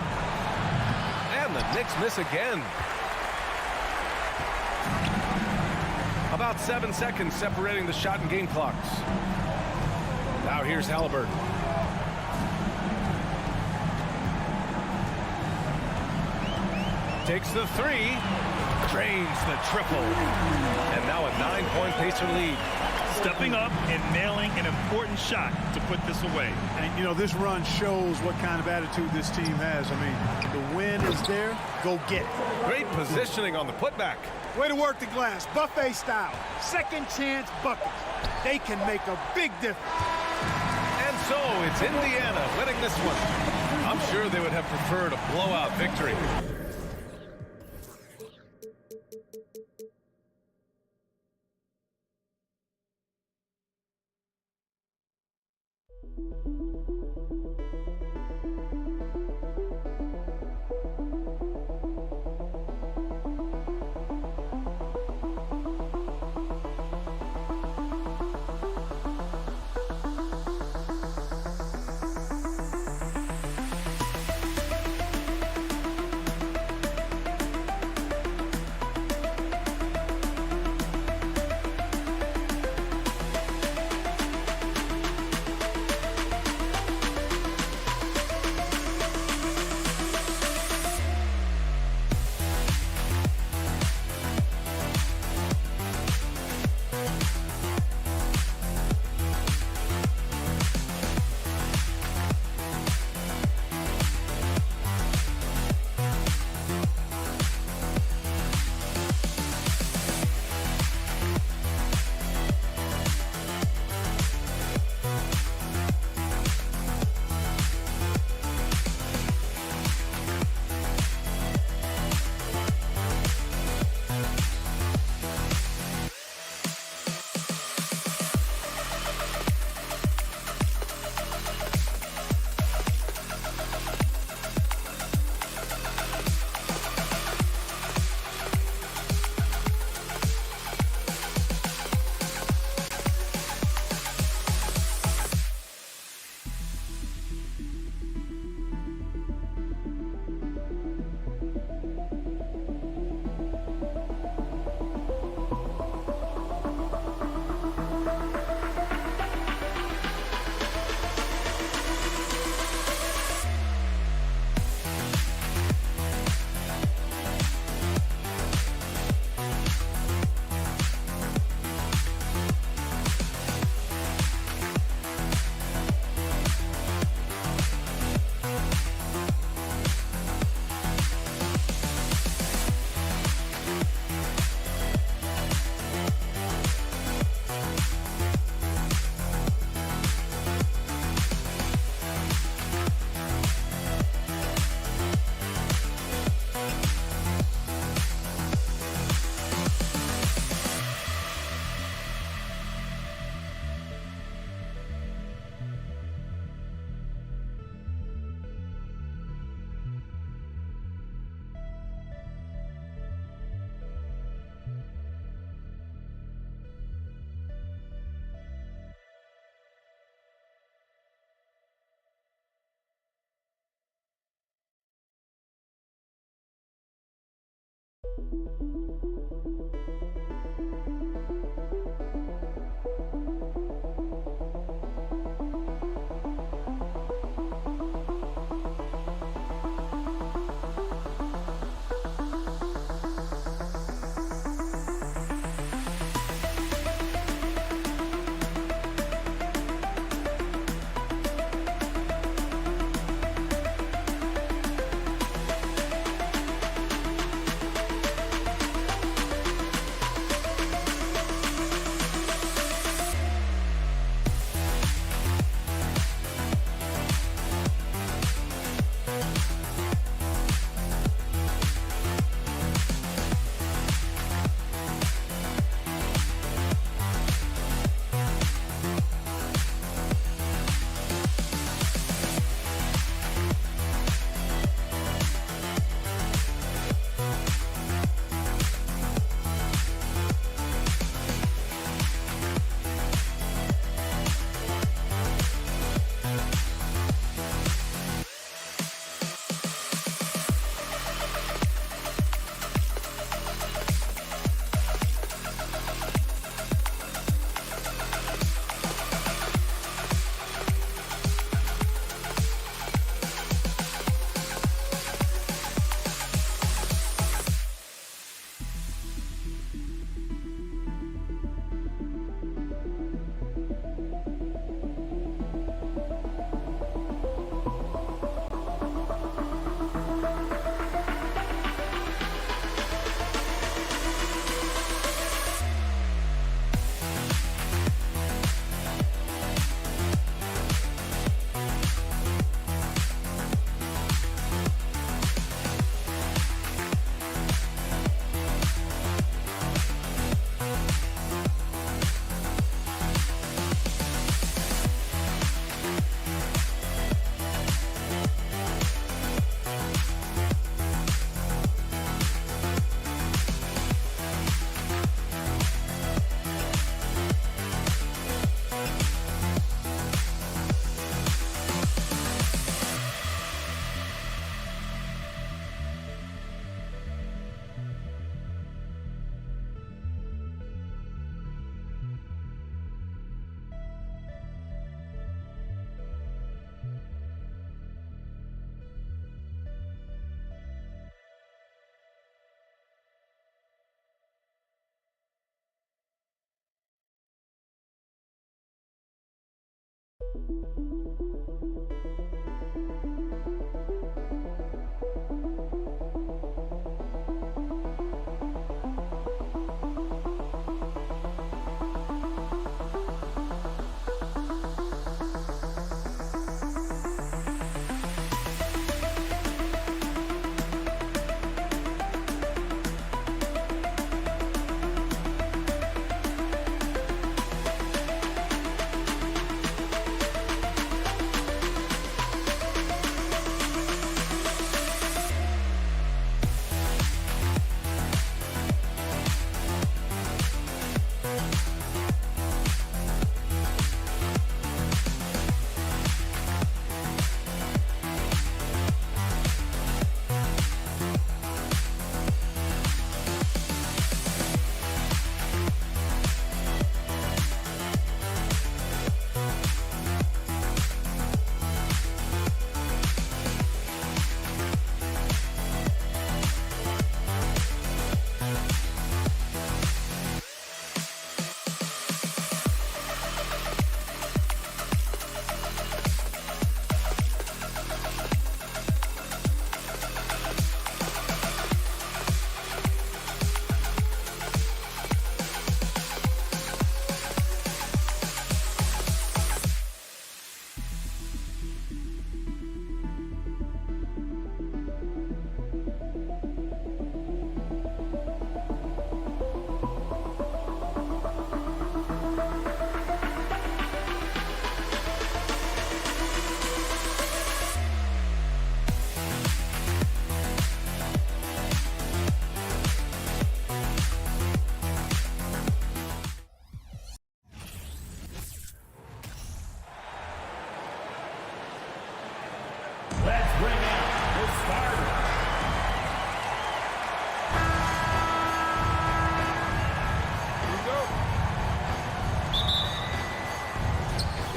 And the Knicks miss again. About 7 seconds separating the shot and game clocks. Now here's Halliburton. Takes the 3. Drains the triple. And now a 9-point Pacer lead. Stepping up and nailing an important shot to put this away. And, you know, this run shows what kind of attitude this team has. I mean, the win is there. Go get it. Great positioning on the putback. Way to work the glass. Buffet style. Second chance buckets. They can make a big difference. And so it's Indiana winning this one. I'm sure they would have preferred a blowout victory.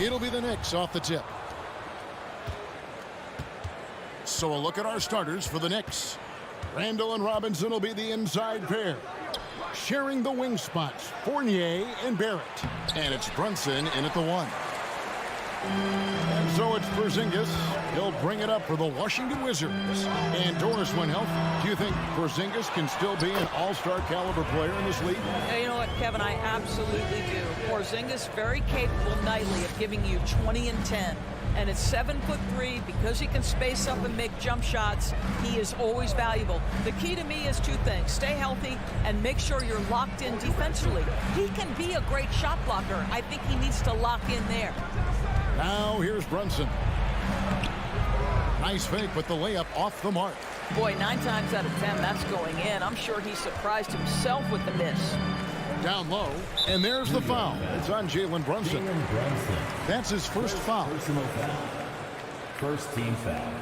It'll be the Knicks off the tip. So a look at our starters for the Knicks. Randall and Robinson will be the inside pair. Sharing the wing spots, Fournier and Barrett. And it's Brunson in at the 1. And so it's Porzingis. He'll bring it up for the Washington Wizards. And Doris Winhealth, do you think Porzingis can still be an all-star caliber player in this league? You know what, Kevin, I absolutely do. Porzingis very capable nightly of giving you 20 and 10. And at 7'3", because he can space up and make jump shots, he is always valuable. The key to me is 2 things. Stay healthy and make sure you're locked in defensively. He can be a great shot blocker. I think he needs to lock in there. Now here's Brunson. Nice fake, but the layup off the mark. Boy, 9 times out of 10, that's going in. I'm sure he surprised himself with the miss. Down low, and there's the foul. It's on Jalen Brunson. That's his first foul. Personal foul. First team foul.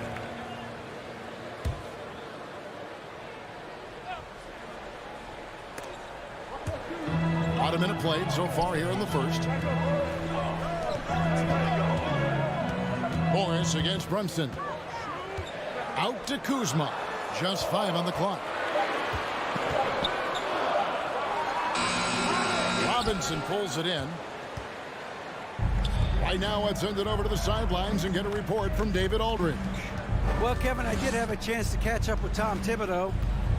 About a minute played so far here in the first. Morris against Brunson. Out to Kuzma. Just 5 on the clock. Robinson pulls it in. Right now, let's send it over to the sidelines and get a report from David Aldridge. Well, Kevin, I did have a chance to catch up with Tom Thibodeau.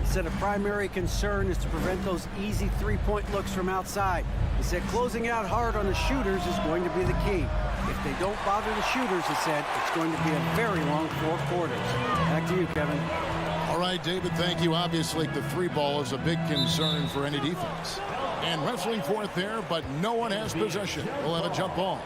He said a primary concern is to prevent those easy three-point looks from outside. He said closing out hard on the shooters is going to be the key. If they don't bother the shooters, he said, it's going to be a very long 4 quarters. Back to you, Kevin. All right, David, thank you. Obviously, the 3-ball is a big concern for any defense. And wrestling for it there, but no one has possession. We'll have a jump ball.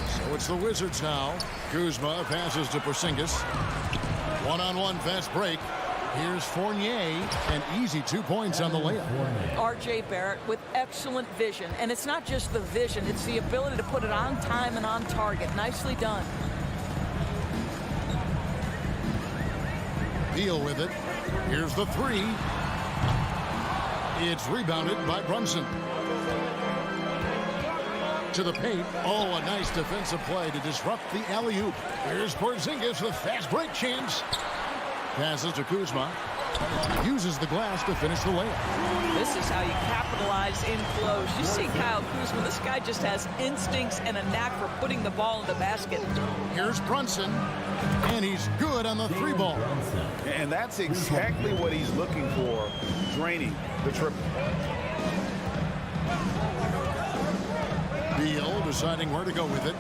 So it's the Wizards now. Kuzma passes to Porzingis. One-on-one fast break. Here's Fournier, and easy 2 points on the layup. R.J. Barrett with excellent vision. And it's not just the vision, it's the ability to put it on time and on target. Nicely done. Beal with it. Here's the 3. It's rebounded by Brunson. To the paint. Oh, a nice defensive play to disrupt the alley-oop. Here's Porzingis with fast break chance. Passes to Kuzma. Uses the glass to finish the layup. This is how you capitalize in flows. You see Kyle Kuzma. This guy just has instincts and a knack for putting the ball in the basket. Here's Brunson. And he's good on the 3-ball. And that's exactly what he's looking for, draining the triple. Beal deciding where to go with it.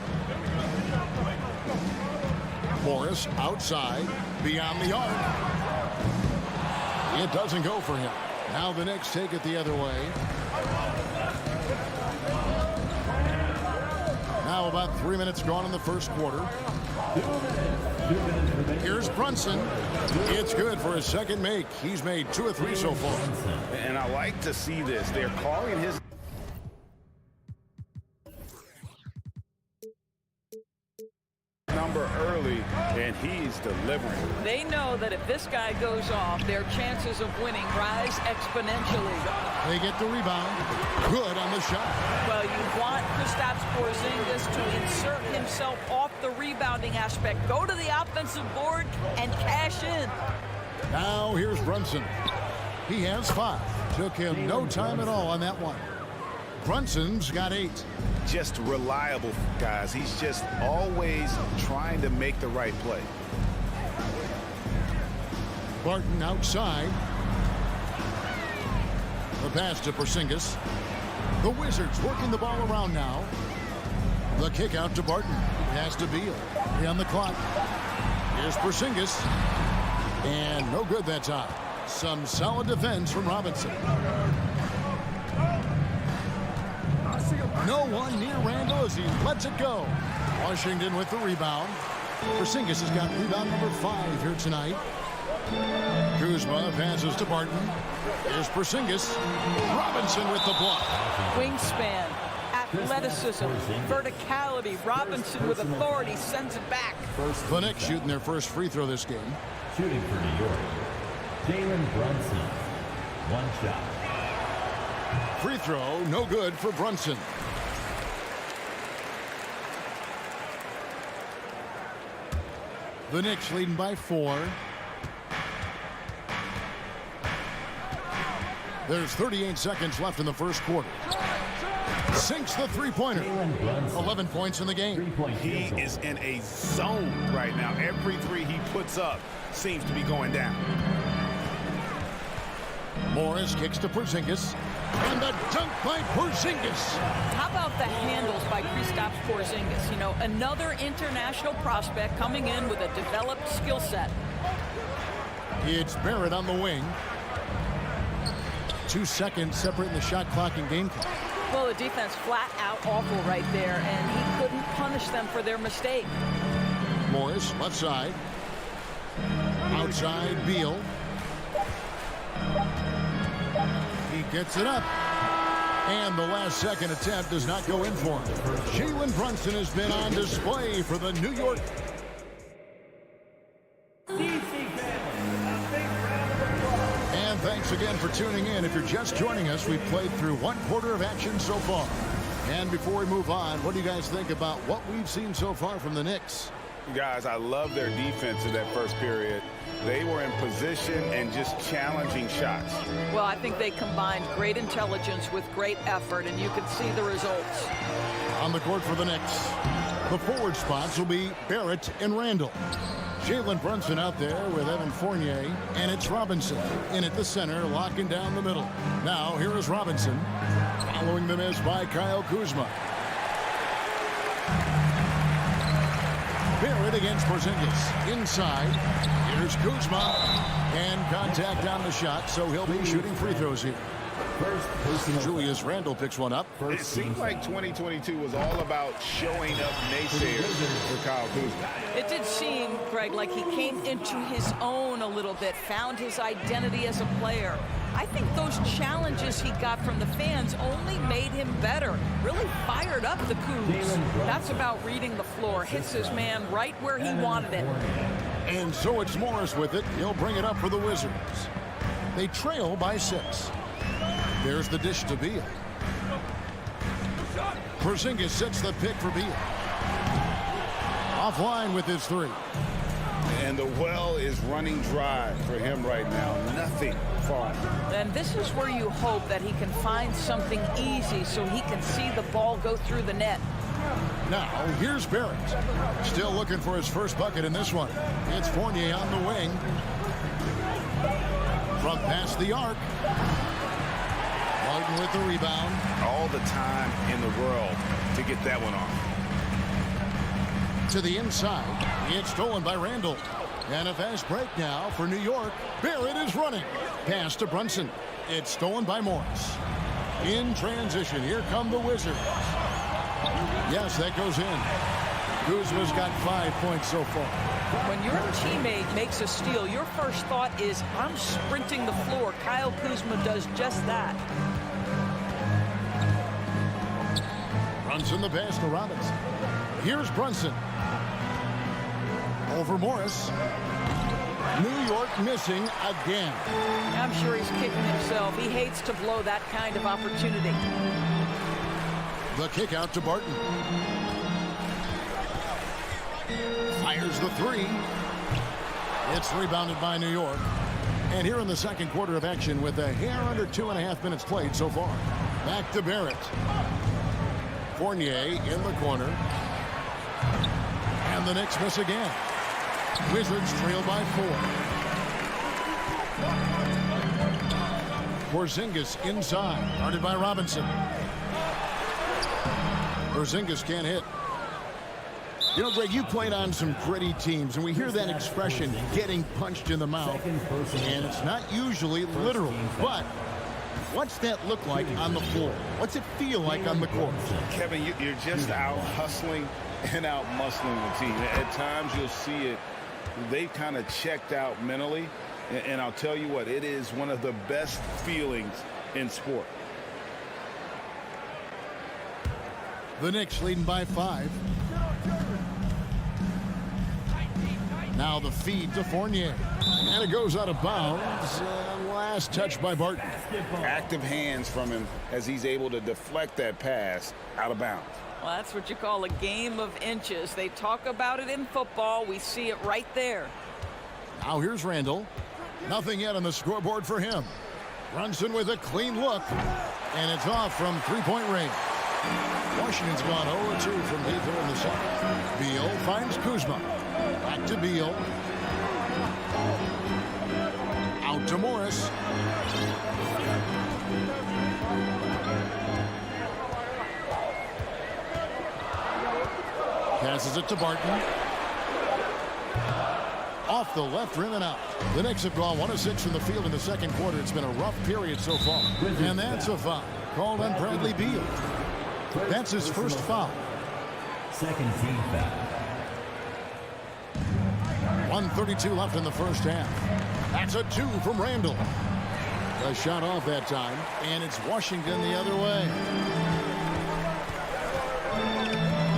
Morris outside, beyond the arc. It doesn't go for him. Now the Knicks take it the other way. Now about 3 minutes gone in the first quarter. Here's Brunson. It's good for his second make. He's made 2 of 3 so far. And I like to see this. They're calling his number early, and he's delivering. They know that if this guy goes off, their chances of winning rise exponentially. They get the rebound. Good on the shot. Well, you want Kristaps Porzingis to insert himself off the rebounding aspect. Go to the offensive board and cash in. Now here's Brunson. He has 5. Took him no time at all on that one. Brunson's got 8. Just reliable, guys. He's just always trying to make the right play. Barton outside. The pass to Porzingis. The Wizards working the ball around now. The kick out to Barton. Pass to Beal. 3 on the clock. Here's Porzingis. And no good that time. Some solid defense from Robinson. No one near Randall as he lets it go. Washington with the rebound. Porzingis has got rebound number 5 here tonight. Kuzma passes to Barton. Here's Porzingis. Robinson with the block. Wingspan, athleticism, verticality. Robinson with authority sends it back. The Knicks shooting their first free throw this game. Shooting for New York, Jalen Brunson. 1 shot. Free throw, no good for Brunson. The Knicks leading by 4. There's 38 seconds left in the first quarter. Sinks the three-pointer. 11 points in the game. He is in a zone right now. Every three he puts up seems to be going down. Morris kicks to Porzingis. And the dunk by Porzingis. How about the handles by Kristaps Porzingis? You know, another international prospect coming in with a developed skill set. It's Barrett on the wing. 2 seconds separating the shot clock and game clock. Well, the defense flat out awful right there, and he couldn't punish them for their mistake. Morris, left side. Outside, Beal. He gets it up. And the last second attempt does not go in for him. Jalen Brunson has been on display for the New York. And thanks again for tuning in. If you're just joining us, we've played through 1 quarter of action so far. And before we move on, what do you guys think about what we've seen so far from the Knicks? Guys, I love their defense in that first period. They were in position and just challenging shots. Well, I think they combined great intelligence with great effort, and you can see the results. On the court for the Knicks, the forward spots will be Barrett and Randall. Jalen Brunson out there with Evan Fournier, and it's Robinson in at the center, locking down the middle. Now, here is Robinson, following the miss by Kyle Kuzma. Barrett against Porzingis. Inside, here's Kuzma, and contact on the shot, so he'll be shooting free throws here. Julius Randle picks one up. It seems like 2022 was all about showing up naysayers for Kyle Kuzma. It did seem, Greg, like he came into his own a little bit, found his identity as a player. I think those challenges he got from the fans only made him better, really fired up the Kuz. That's about reading the floor, hits his man right where he wanted it. And so it's Morris with it. He'll bring it up for the Wizards. They trail by 6. There's the dish to Beal. Porzingis sets the pick for Beal. Offline with his 3. And the well is running dry for him right now. Nothing falling. And this is where you hope that he can find something easy so he can see the ball go through the net. Now, here's Barrett. Still looking for his first bucket in this one. It's Fournier on the wing. From past the arc. Martin with the rebound. All the time in the world to get that one off. To the inside. It's stolen by Randall. And a fast break now for New York. Barrett is running. Pass to Brunson. It's stolen by Morris. In transition, here come the Wizards. Yes, that goes in. Kuzma's got 5 points so far. When your teammate makes a steal, your first thought is, I'm sprinting the floor. Kyle Kuzma does just that. Brunson the pass to Robinson. Here's Brunson. Over Morris. New York missing again. I'm sure he's kicking himself. He hates to blow that kind of opportunity. The kick out to Barton. Fires the 3. It's rebounded by New York. And here in the second quarter of action with a hair under 2.5 minutes played so far. Back to Barrett. Fournier in the corner. And the Knicks miss again. Wizards trail by 4. Porzingis inside. Guarded by Robinson. Porzingis can't hit. You know, Greg, you played on some gritty teams, and we hear that expression, getting punched in the mouth. And it's not usually literal, but what's that look like on the floor? What's it feel like on the court? Kevin, you're just out hustling and out muscling the team. At times you'll see it. They've kind of checked out mentally. And I'll tell you what, it is one of the best feelings in sport. The Knicks leading by 5. Now the feed to Fournier. And it goes out of bounds. Last touch by Barton. Active hands from him as he's able to deflect that pass out of bounds. Well, that's what you call a game of inches. They talk about it in football. We see it right there. Now here's Randall. Nothing yet on the scoreboard for him. Brunson with a clean look. And it's off from three-point range. Washington's gone 0-2 from deep here in the second. Beal finds Kuzma. Back to Beal. Out to Morris. Passes it to Barton. Off the left rim and out. The Knicks have gone 1 of 6 from the field in the second quarter. It's been a rough period so far. And that's a foul called on Bradley Beal. That's his first foul. Second team foul. 1:32 left in the first half. That's a 2 from Randall. A shot off that time, and it's Washington the other way.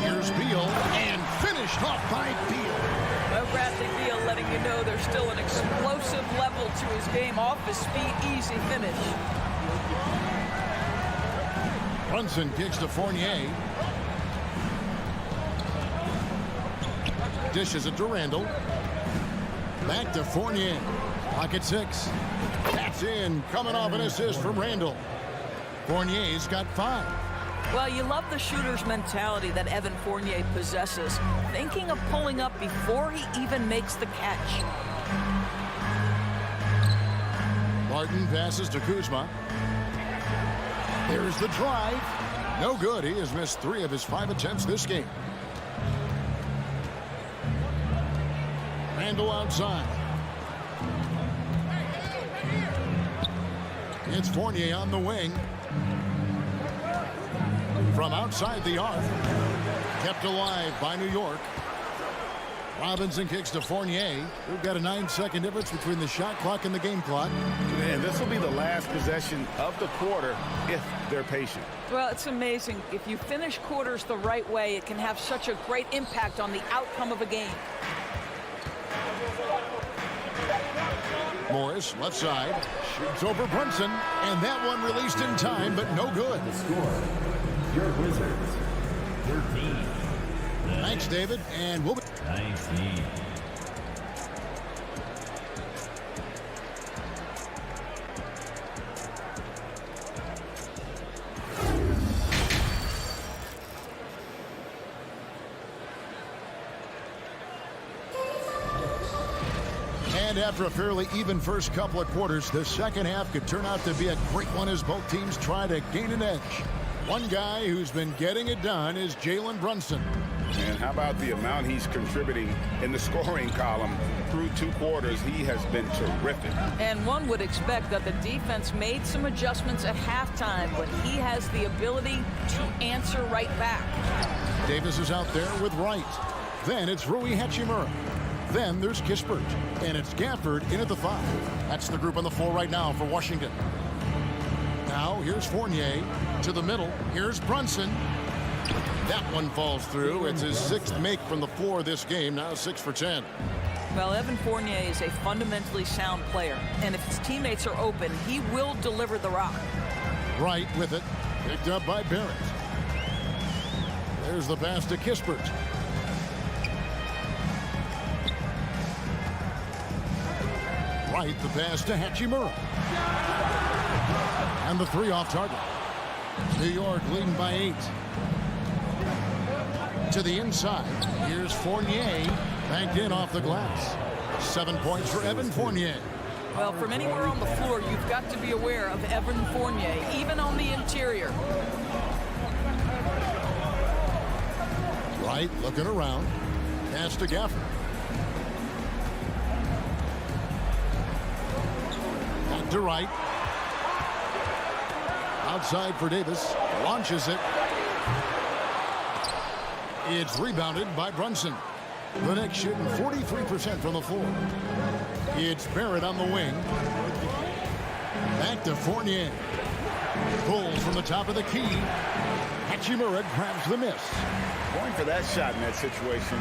Here's Beal, and finished off by Beal. Well, Bradley Beal letting you know there's still an explosive level to his game. Off his feet, easy finish. Brunson kicks to Fournier. Dishes it to Randall. Back to Fournier. Pocket 6. That's in. Coming off an assist from Randall. Fournier's got 5. Well, you love the shooter's mentality that Evan Fournier possesses. Thinking of pulling up before he even makes the catch. Barton passes to Kuzma. There's the drive. No good. He has missed 3 of his 5 attempts this game. Randall outside. It's Fournier on the wing. From outside the arc. Kept alive by New York. Robinson kicks to Fournier. We've got a 9-second difference between the shot clock and the game clock. And this will be the last possession of the quarter if they're patient. Well, it's amazing. If you finish quarters the right way, it can have such a great impact on the outcome of a game. Morris, left side, shoots over Brunson, and that one released in time, but no good. The score, your Wizards, 13. Thanks, David, and we'll be 19. And after a fairly even first couple of quarters, the second half could turn out to be a great one as both teams try to gain an edge. One guy who's been getting it done is Jalen Brunson. And how about the amount he's contributing in the scoring column through 2 quarters? He has been terrific. And one would expect that the defense made some adjustments at halftime, but he has the ability to answer right back. Davis is out there with Wright. Then it's Rui Hachimura. Then there's Kispert. And it's Gafford in at the 5. That's the group on the floor right now for Washington. Now here's Fournier to the middle. Here's Brunson. That one falls through. It's his 6th make from the floor this game. Now 6 for 10. Well, Evan Fournier is a fundamentally sound player, and if his teammates are open, he will deliver the rock. Wright with it. Picked up by Barrett. There's the pass to Kispert. Wright, the pass to Hachimura. And the 3 off target. New York leading by 8. To the inside. Here's Fournier. Banked in off the glass. 7 points for Evan Fournier. Well, from anywhere on the floor, you've got to be aware of Evan Fournier, even on the interior. Wright looking around. Pass to Gafford. Back to Wright. Outside for Davis. Launches it. It's rebounded by Brunson. The Knicks shooting 43% from the floor. It's Barrett on the wing. Back to Fournier. Pulls from the top of the key. Hachimura grabs the miss. Going for that shot in that situation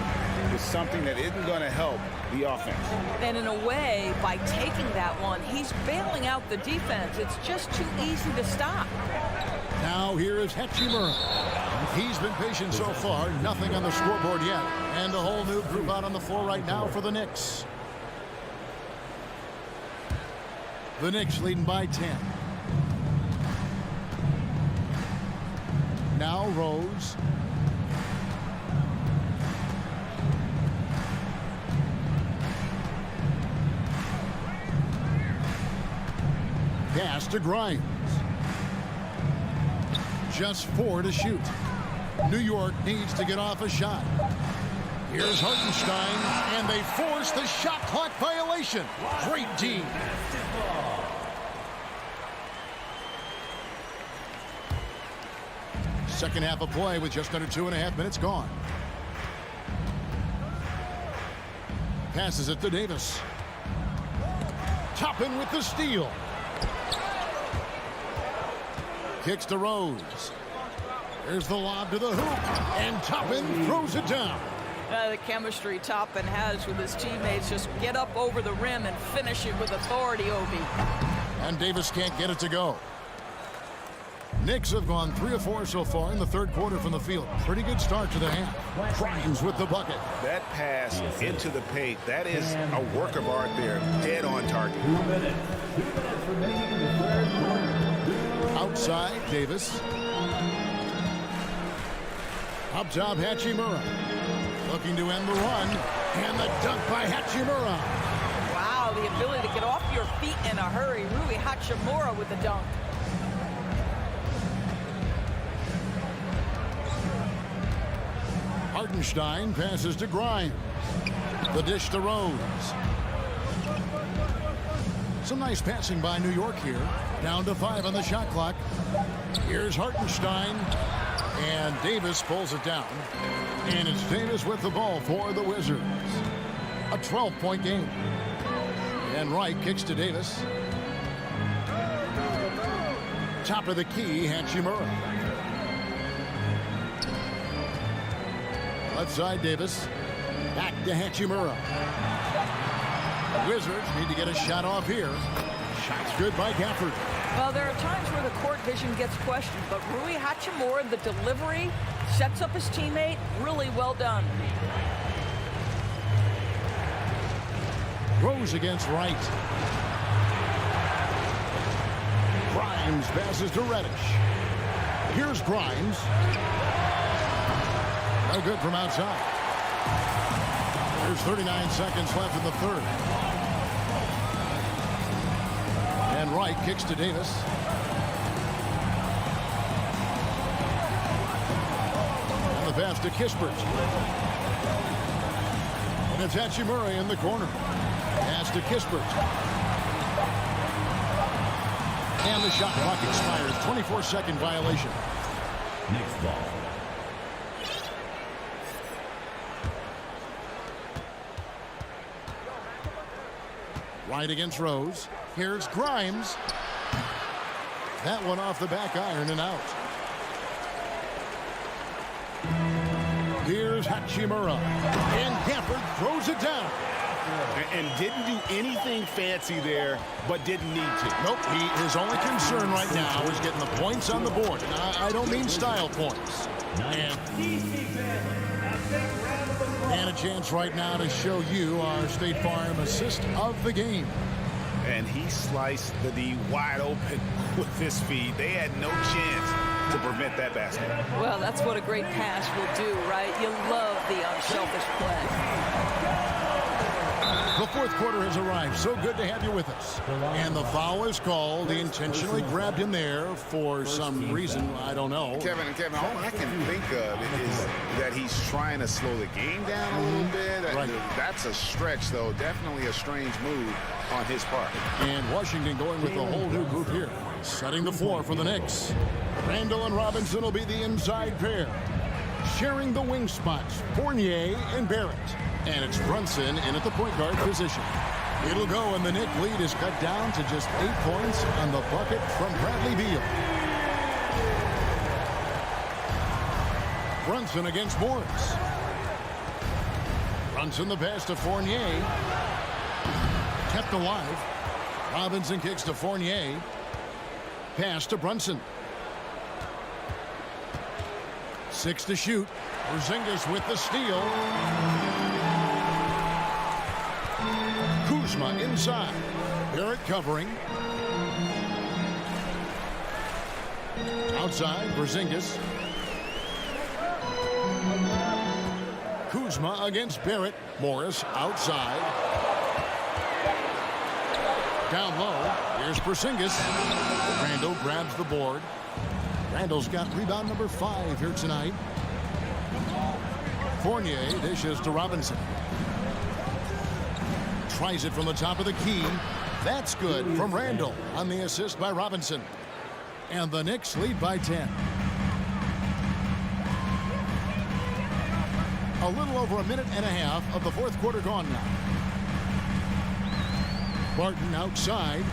is something that isn't going to help the offense. And in a way, by taking that one, he's bailing out the defense. It's just too easy to stop. Now here is Hachimura. He's been patient so far. Nothing on the scoreboard yet. And a whole new group out on the floor right now for the Knicks. The Knicks leading by 10. Now Rose. Pass to Grimes. Just 4 to shoot. New York needs to get off a shot. Here's Hartenstein, and they force the shot clock violation. Great team. Second half of play with just under 2.5 minutes gone. Passes it to Davis. Toppin with the steal. Kicks to Rose. There's the lob to the hoop, and Toppin throws it down. The chemistry Toppin has with his teammates. Just get up over the rim and finish it with authority, Obi. And Davis can't get it to go. Knicks have gone 3 of 4 so far in the third quarter from the field. Pretty good start to the half. Grimes with the bucket. That pass into the paint, that is a work of art there. Dead on target. 2 minutes. 2 minutes remaining in the third quarter. Outside, Davis. Up top, Hachimura. Looking to end the run. And the dunk by Hachimura. Wow, the ability to get off your feet in a hurry. Rui Hachimura with the dunk. Hartenstein passes to Grimes. The dish to Rose. Some nice passing by New York here. Down to 5 on the shot clock. Here's Hartenstein. And Davis pulls it down. And it's Davis with the ball for the Wizards. A 12-point game. And Wright kicks to Davis. Top of the key, Hachimura. Left side, Davis. Back to Hachimura. The Wizards need to get a shot off here. Shot's good by Gafford. Well, there are times where the court vision gets questioned, but Rui Hachimura, the delivery, sets up his teammate. Really well done. Rose against Wright. Grimes passes to Reddish. Here's Grimes. No good from outside. There's 39 seconds left in the third. And Wright kicks to Davis. And the pass to Kispert. And it's Hachimura in the corner. Pass to Kispert. And the shot clock expires. 24-second violation. Next ball. Wright against Rose. Here's Grimes. That one off the back iron and out. Here's Hachimura. And Gafford throws it down. And didn't do anything fancy there, but didn't need to. Nope. His only concern right now is getting the points on the board. And I don't mean style points. And a chance right now to show you our State Farm assist of the game. And he sliced the D wide open with his feed. They had no chance to prevent that basket. Well, that's what a great pass will do, right? You love the unselfish play. The fourth quarter has arrived. So good to have you with us. And the foul is called. They intentionally grabbed him there for some reason. I don't know. Kevin, all I can think of is that he's trying to slow the game down a little bit. Right. That's a stretch, though. Definitely a strange move on his part. And Washington going with the whole new group here. Setting the floor for the Knicks. Randall and Robinson will be the inside pair. Sharing the wing spots, Fournier and Barrett. And it's Brunson in at the point guard position. It'll go, and the Knick lead is cut down to just 8 points on the bucket from Bradley Beal. Brunson against Morris. Brunson the pass to Fournier. Kept alive. Robinson kicks to Fournier. Pass to Brunson. 6 to shoot. Porzingis with the steal. Kuzma inside. Barrett covering. Outside, Porzingis. Kuzma against Barrett. Morris outside. Down low. Here's Porzingis. Randall grabs the board. Randall's got rebound number 5 here tonight. Fournier dishes to Robinson. Tries it from the top of the key. That's good from Randall on the assist by Robinson. And the Knicks lead by 10. A little over a minute and a half of the fourth quarter gone now. Barton outside.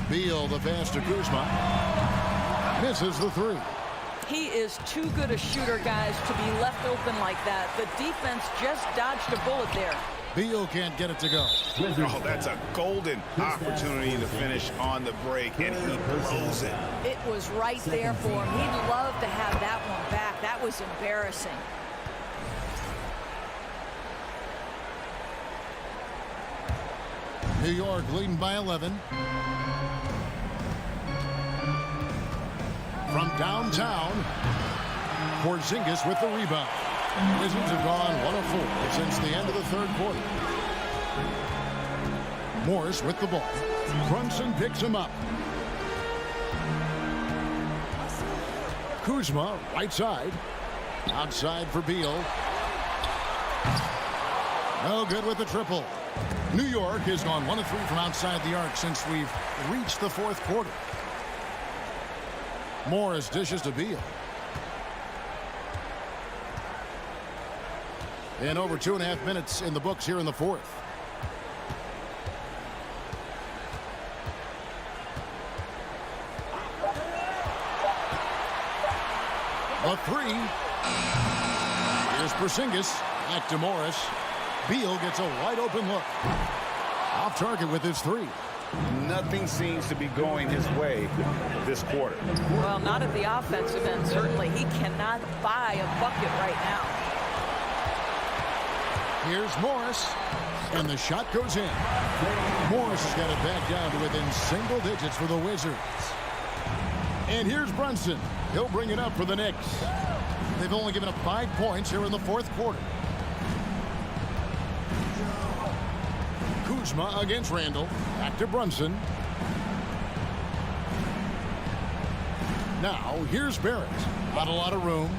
Beal the pass to Kuzma. Misses the 3. He is too good a shooter, guys, to be left open like that. The defense just dodged a bullet there. Beal can't get it to go. Oh, that's a golden opportunity to finish on the break, and he blows it. It was right there for him. He'd love to have that one back. That was embarrassing. New York leading by 11. From downtown, Porzingis with the rebound. Wizards have gone 1 of 4 since the end of the third quarter. Morris with the ball. Brunson picks him up. Kuzma, right side. Outside for Beal. No good with the triple. New York has gone 1 of 3 from outside the arc since we've reached the fourth quarter. Morris dishes to Beal. And over 2.5 minutes in the books here in the fourth. A 3. Here's Porzingis. Back to Morris. Beal gets a wide open look. Off target with his 3. Nothing seems to be going his way this quarter. Well, not at the offensive end, certainly. He cannot buy a bucket right now. Here's Morris, and the shot goes in. Morris has got it back down to within single digits for the Wizards. And here's Brunson. He'll bring it up for the Knicks. They've only given up 5 points here in the fourth quarter. Kuzma against Randall. Back to Brunson. Now, here's Barrett. Not a lot of room.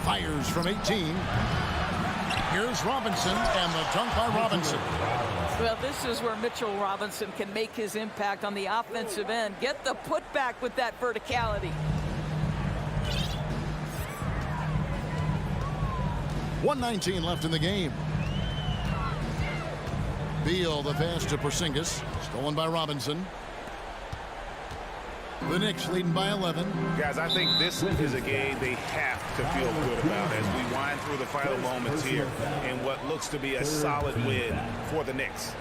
Fires from 18. Here's Robinson, and the dunk by Robinson. Well, this is where Mitchell Robinson can make his impact on the offensive end. Get the putback with that verticality. .119 left in the game. Beal the pass to Porzingis. Stolen by Robinson. The Knicks leading by 11. Guys, I think this is a game they have to feel good about as we wind through the final moments here in what looks to be a solid win for the Knicks.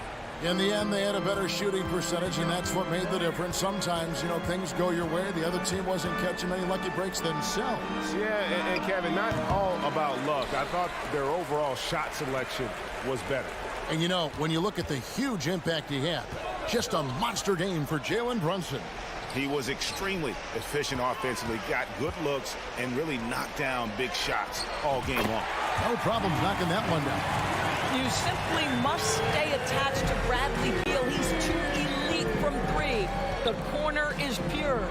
In the end, they had a better shooting percentage, and that's what made the difference. Sometimes, you know, things go your way. The other team wasn't catching many lucky breaks themselves. Yeah, and Kevin, not all about luck. I thought their overall shot selection was better. And, you know, when you look at the huge impact he had, just a monster game for Jalen Brunson. He was extremely efficient offensively, got good looks, and really knocked down big shots all game long. No problems knocking that one down. You simply must stay attached to Bradley Beal. He's too elite from 3. The corner is pure.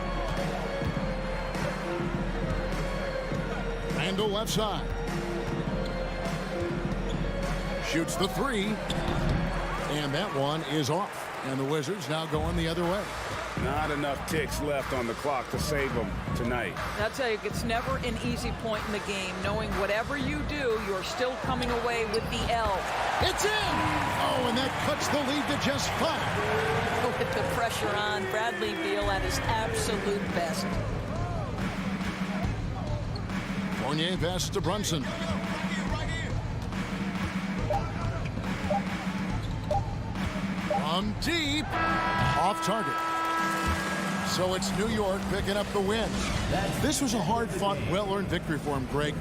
Randall left side. Shoots the 3. And that one is off. And the Wizards now going the other way. Not enough ticks left on the clock to save them tonight. I'll tell you, it's never an easy point in the game, knowing whatever you do, you're still coming away with the L. It's in! Oh, and that cuts the lead to just 5. With the pressure on, Bradley Beal at his absolute best. Fournier pass to Brunson. From deep, off target. So it's New York picking up the win. This was a hard-fought, well-earned victory for him, Greg.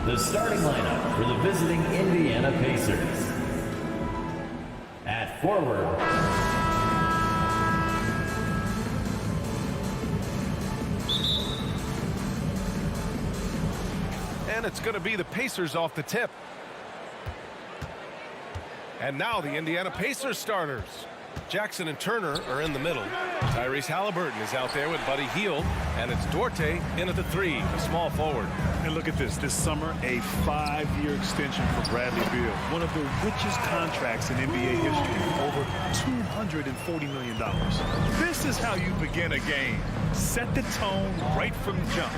The starting lineup for the visiting Indiana Pacers. At forward, And it's going to be the Pacers off the tip. And now the Indiana Pacers starters. Jackson and Turner are in the middle. Tyrese Halliburton is out there with Buddy Hield. And it's Duarte in at the 3, a small forward. And look at this. This summer, a 5-year extension for Bradley Beal. One of the richest contracts in NBA history. Over $240 million. This is how you begin a game. Set the tone right from the jump.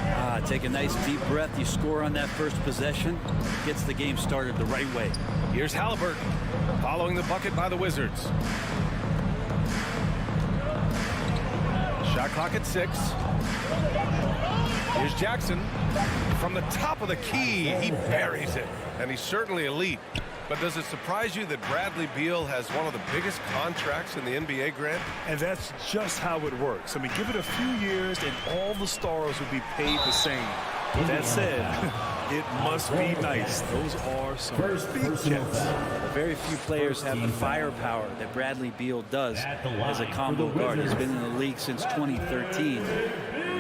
Take a nice deep breath. You score on that first possession. Gets the game started the right way. Here's Halliburton following the bucket by the Wizards. Shot clock at 6. Here's Jackson from the top of the key. He buries it, and he's certainly elite. But does it surprise you that Bradley Beal has one of the biggest contracts in the NBA, Grant? And that's just how it works. I mean, give it a few years and all the stars will be paid the same. That said, it must be nice. Those are some big checks. Very few players have the firepower that Bradley Beal does as a combo guard. He's been in the league since 2013.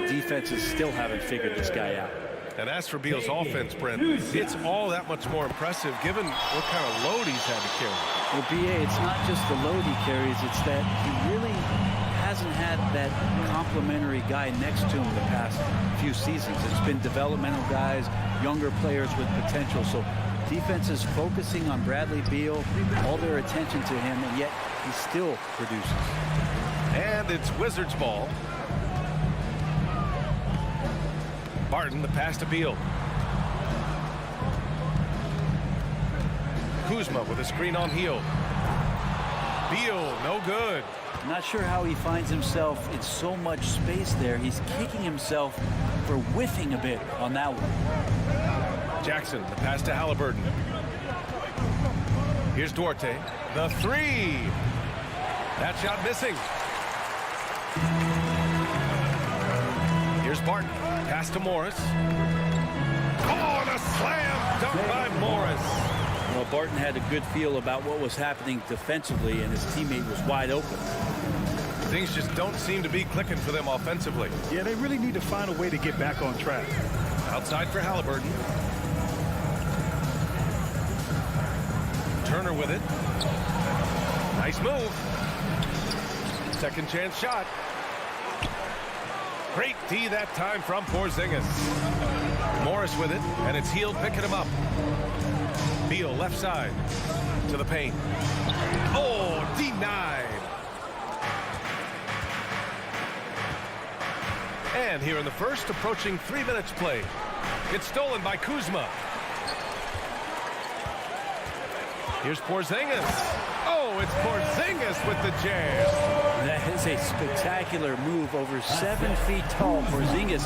Defenses still haven't figured this guy out. And as for Beal's offense, Brent, it's all that much more impressive given what kind of load he's had to carry. Well, B.A., it's not just the load he carries, it's that he really hasn't had that complimentary guy next to him the past few seasons. It's been developmental guys, younger players with potential. So defense is focusing on Bradley Beal, all their attention to him, and yet he still produces. And it's Wizards ball. Barton, the pass to Beal. Kuzma with a screen on Hield. Beal, no good. I'm not sure how he finds himself in so much space there. He's kicking himself for whiffing a bit on that one. Jackson, the pass to Halliburton. Here's Duarte. The 3. That shot missing. Here's Barton. Pass to Morris. Oh, and a slam dunk by Morris. Well, Barton had a good feel about what was happening defensively, and his teammate was wide open. Things just don't seem to be clicking for them offensively. Yeah, they really need to find a way to get back on track. Outside for Halliburton. Turner with it. Nice move. Second chance shot. Great D that time from Porzingis. Morris with it, and it's Hield picking him up. Beal left side to the paint. Oh, denied. And here in the first, approaching 3 minutes played. It's stolen by Kuzma. Here's Porzingis. Oh, it's Porzingis with the jam. That is a spectacular move. Over 7 feet tall. Porzingis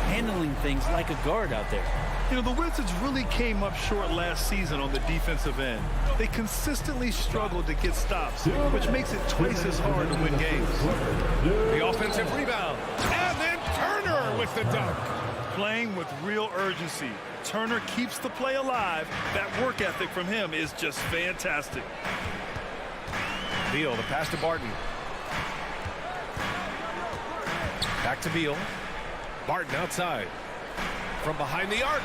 handling things like a guard out there. You know, the Wizards really came up short last season on the defensive end. They consistently struggled to get stops, which makes it twice as hard to win games. The offensive rebound. And then Turner with the dunk. Playing with real urgency. Turner keeps the play alive. That work ethic from him is just fantastic. Beal, the pass to Barton. Back to Beal. Barton outside. From behind the arc.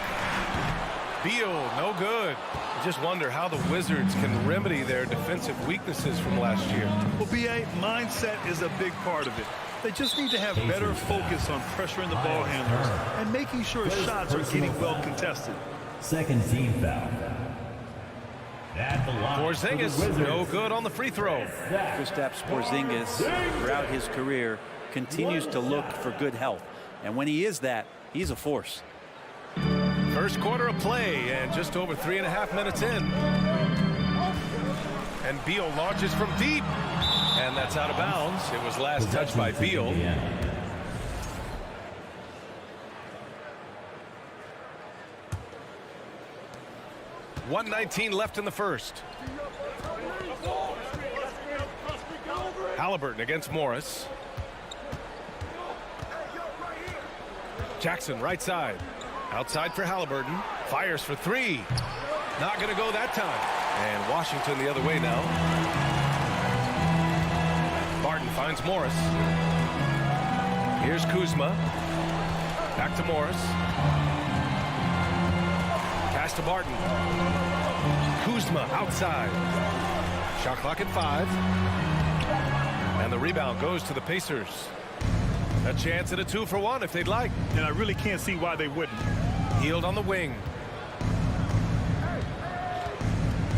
Beal, no good. I just wonder how the Wizards can remedy their defensive weaknesses from last year. Well, B.A., mindset is a big part of it. They just need to have better focus on pressuring the ball handlers and making sure shots are getting well contested. Second team foul. Porzingis, no good on the free throw. Kristaps Porzingis, throughout his career, continues to look for good health. And when he is that, he's a force. First quarter of play and just over 3.5 minutes in. And Beal launches from deep. And that's out of bounds. It was last touched by Beal. 1:19 left in the first. Halliburton against Morris. Jackson right side. Outside for Halliburton. Fires for three. Not going to go that time. And Washington the other way now. Barton finds Morris. Here's Kuzma. Back to Morris. Pass to Barton. Kuzma outside. Shot clock at 5. And the rebound goes to the Pacers. A chance at a 2-for-1 if they'd like. And I really can't see why they wouldn't. Hield on the wing.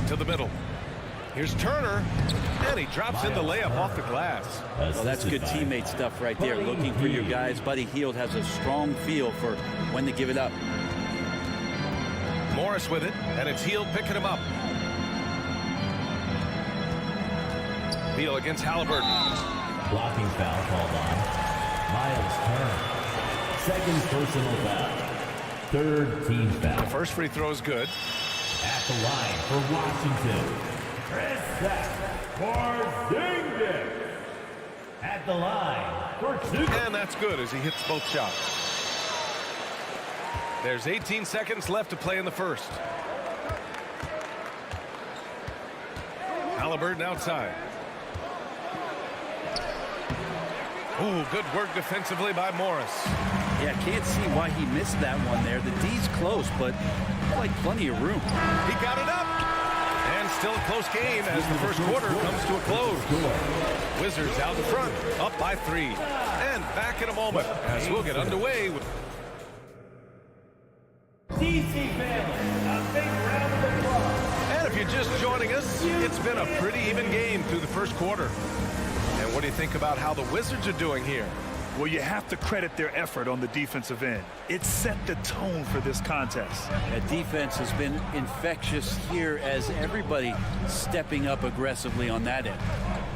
To the middle. Here's Turner. And he drops in the layup off the glass. Well, that's good teammate stuff right there. Looking for your guys. Buddy Hield has a strong feel for when to give it up. Morris with it, and it's Hield picking him up. Beal against Halliburton. Blocking foul called on Miles Turner. Second personal foul. Third team foul. The first free throw is good. At the line for Washington, Porzingis. At the line for two. And that's good as he hits both shots. There's 18 seconds left to play in the first. Halliburton outside. Ooh, good work defensively by Morris. Yeah, can't see why he missed that one there. The D's close, but like plenty of room. He got it up. And still a close game as the first quarter comes to a close. Wizards out in front, up by 3. And back in a moment as we'll get underway with DC family, a big round of applause. And if you're just joining us, it's been a pretty even game through the first quarter. And what do you think about how the Wizards are doing here? Well, you have to credit their effort on the defensive end. It set the tone for this contest. That defense has been infectious here as everybody stepping up aggressively on that end.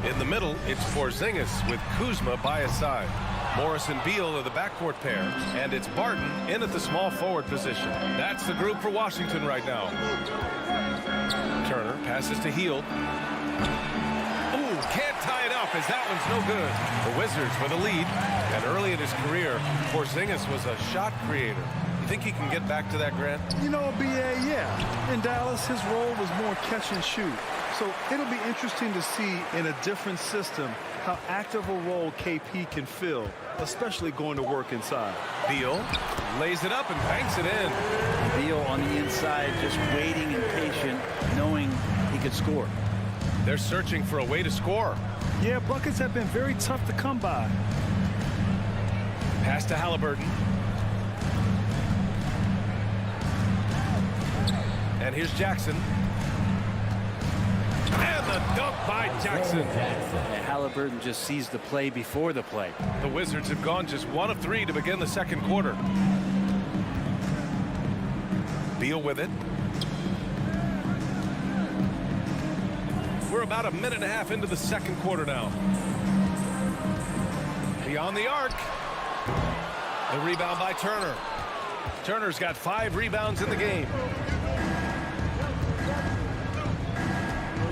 In the middle, it's Porzingis with Kuzma by his side. Morris and Beal are the backcourt pair, and it's Barton in at the small forward position. That's the group for Washington right now. Turner passes to Hield. Ooh, can't tie it up as that one's no good. The Wizards with a lead, and early in his career, Porzingis was a shot creator. You think he can get back to that, Grant? You know, B.A., yeah. In Dallas, his role was more catch and shoot. So it'll be interesting to see in a different system how active a role KP can fill, especially going to work inside. Beal lays it up and banks it in. Beal on the inside, just waiting and patient, knowing he could score. They're searching for a way to score. Yeah, buckets have been very tough to come by. Pass to Halliburton. And here's Jackson. And the dunk by Jackson. Halliburton just sees the play before the play. The Wizards have gone just 1 of 3 to begin the second quarter. Beal with it. We're about a minute and a half into the second quarter now. Beyond the arc. The rebound by Turner. Turner's got 5 rebounds in the game.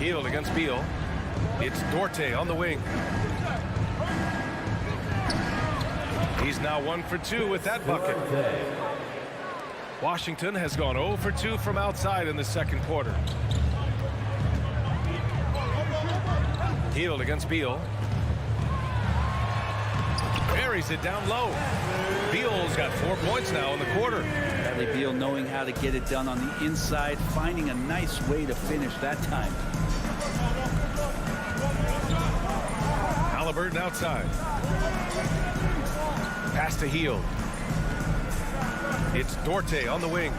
Hield against Beal. It's Dorte on the wing. He's now 1 for 2 with that bucket. Washington has gone 0 for 2 from outside in the second quarter. Hield against Beal. Buries it down low. Beal's got 4 points now in the quarter. Bradley Beal knowing how to get it done on the inside, finding a nice way to finish that time. Halliburton outside. Pass to Hield. It's Dorte on the wing.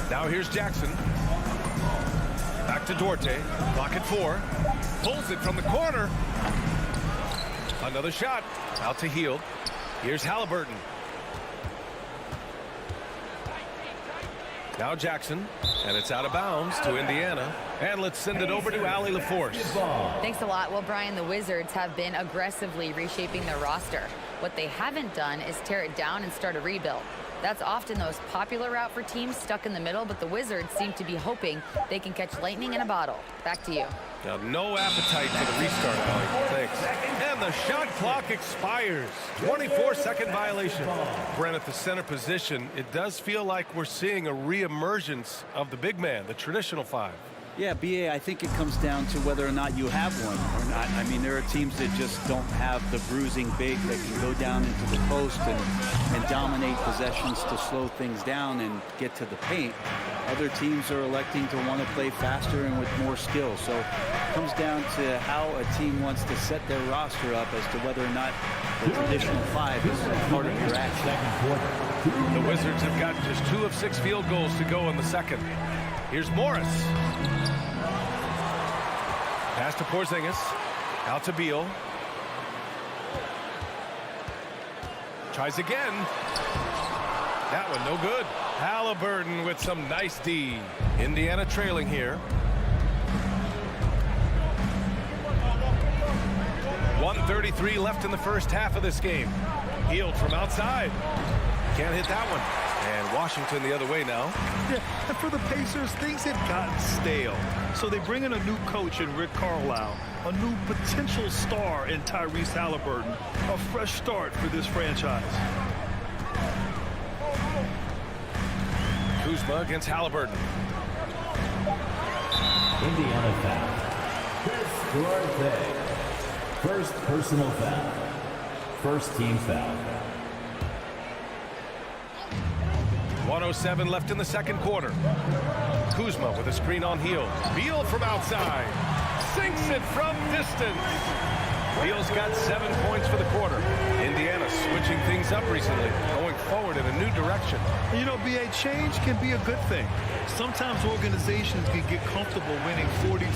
Now here's Jackson. Back to Dorte. Clock at 4. Pulls it from the corner. Another shot. Out to Hield. Here's Halliburton. Now Jackson. And it's out of bounds to Indiana. And let's send it over to Allie LaForce. Thanks a lot. Well, Brian, the Wizards have been aggressively reshaping their roster. What they haven't done is tear it down and start a rebuild. That's often the most popular route for teams stuck in the middle, but the Wizards seem to be hoping they can catch lightning in a bottle. Back to you. Now, no appetite for the restart, Allie. Thanks. And the shot clock expires. 24-second violation. Brent, at the center position, it does feel like we're seeing a reemergence of the big man, the traditional five. Yeah, BA, I think it comes down to whether or not you have one or not. I mean, there are teams that just don't have the bruising big that can go down into the post and dominate possessions to slow things down and get to the paint. Other teams are electing to want to play faster and with more skill. So it comes down to how a team wants to set their roster up as to whether or not the traditional five is part of your action. The Wizards have got just 2 of 6 field goals to go in the second. Here's Morris. Pass to Porzingis. Out to Beal. Tries again. That one no good. Halliburton with some nice D. Indiana trailing here. 1:33 left in the first half of this game. Healed from outside. Can't hit that one. And Washington the other way now. Yeah, and for the Pacers, things had gotten stale. So they bring in a new coach in Rick Carlisle, a new potential star in Tyrese Halliburton, a fresh start for this franchise. Kuzma against Halliburton. Indiana foul. Chris Duarte. First personal foul. First team foul. 1:07 left in the second quarter. Kuzma with a screen on Hield. Beal from outside. Sinks it from distance. Beal's got 7 points for the quarter. Indiana switching things up recently, going forward in a new direction. You know, BA, change can be a good thing. Sometimes organizations can get comfortable winning 42,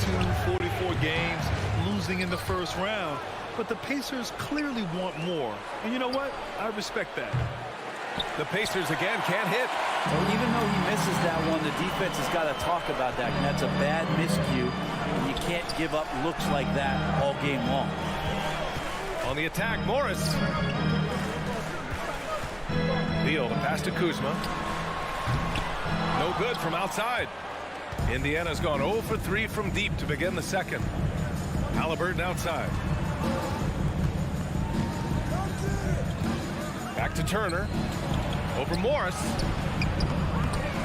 44 games, losing in the first round. But the Pacers clearly want more. And you know what? I respect that. The Pacers again can't hit. Well, even though he misses that one, the defense has got to talk about that. And that's a bad miscue. And you can't give up looks like that all game long. On the attack, Morris. Beal, the pass to Kuzma. No good from outside. Indiana's gone 0 for 3 from deep to begin the second. Halliburton outside. Back to Turner. Over Morris.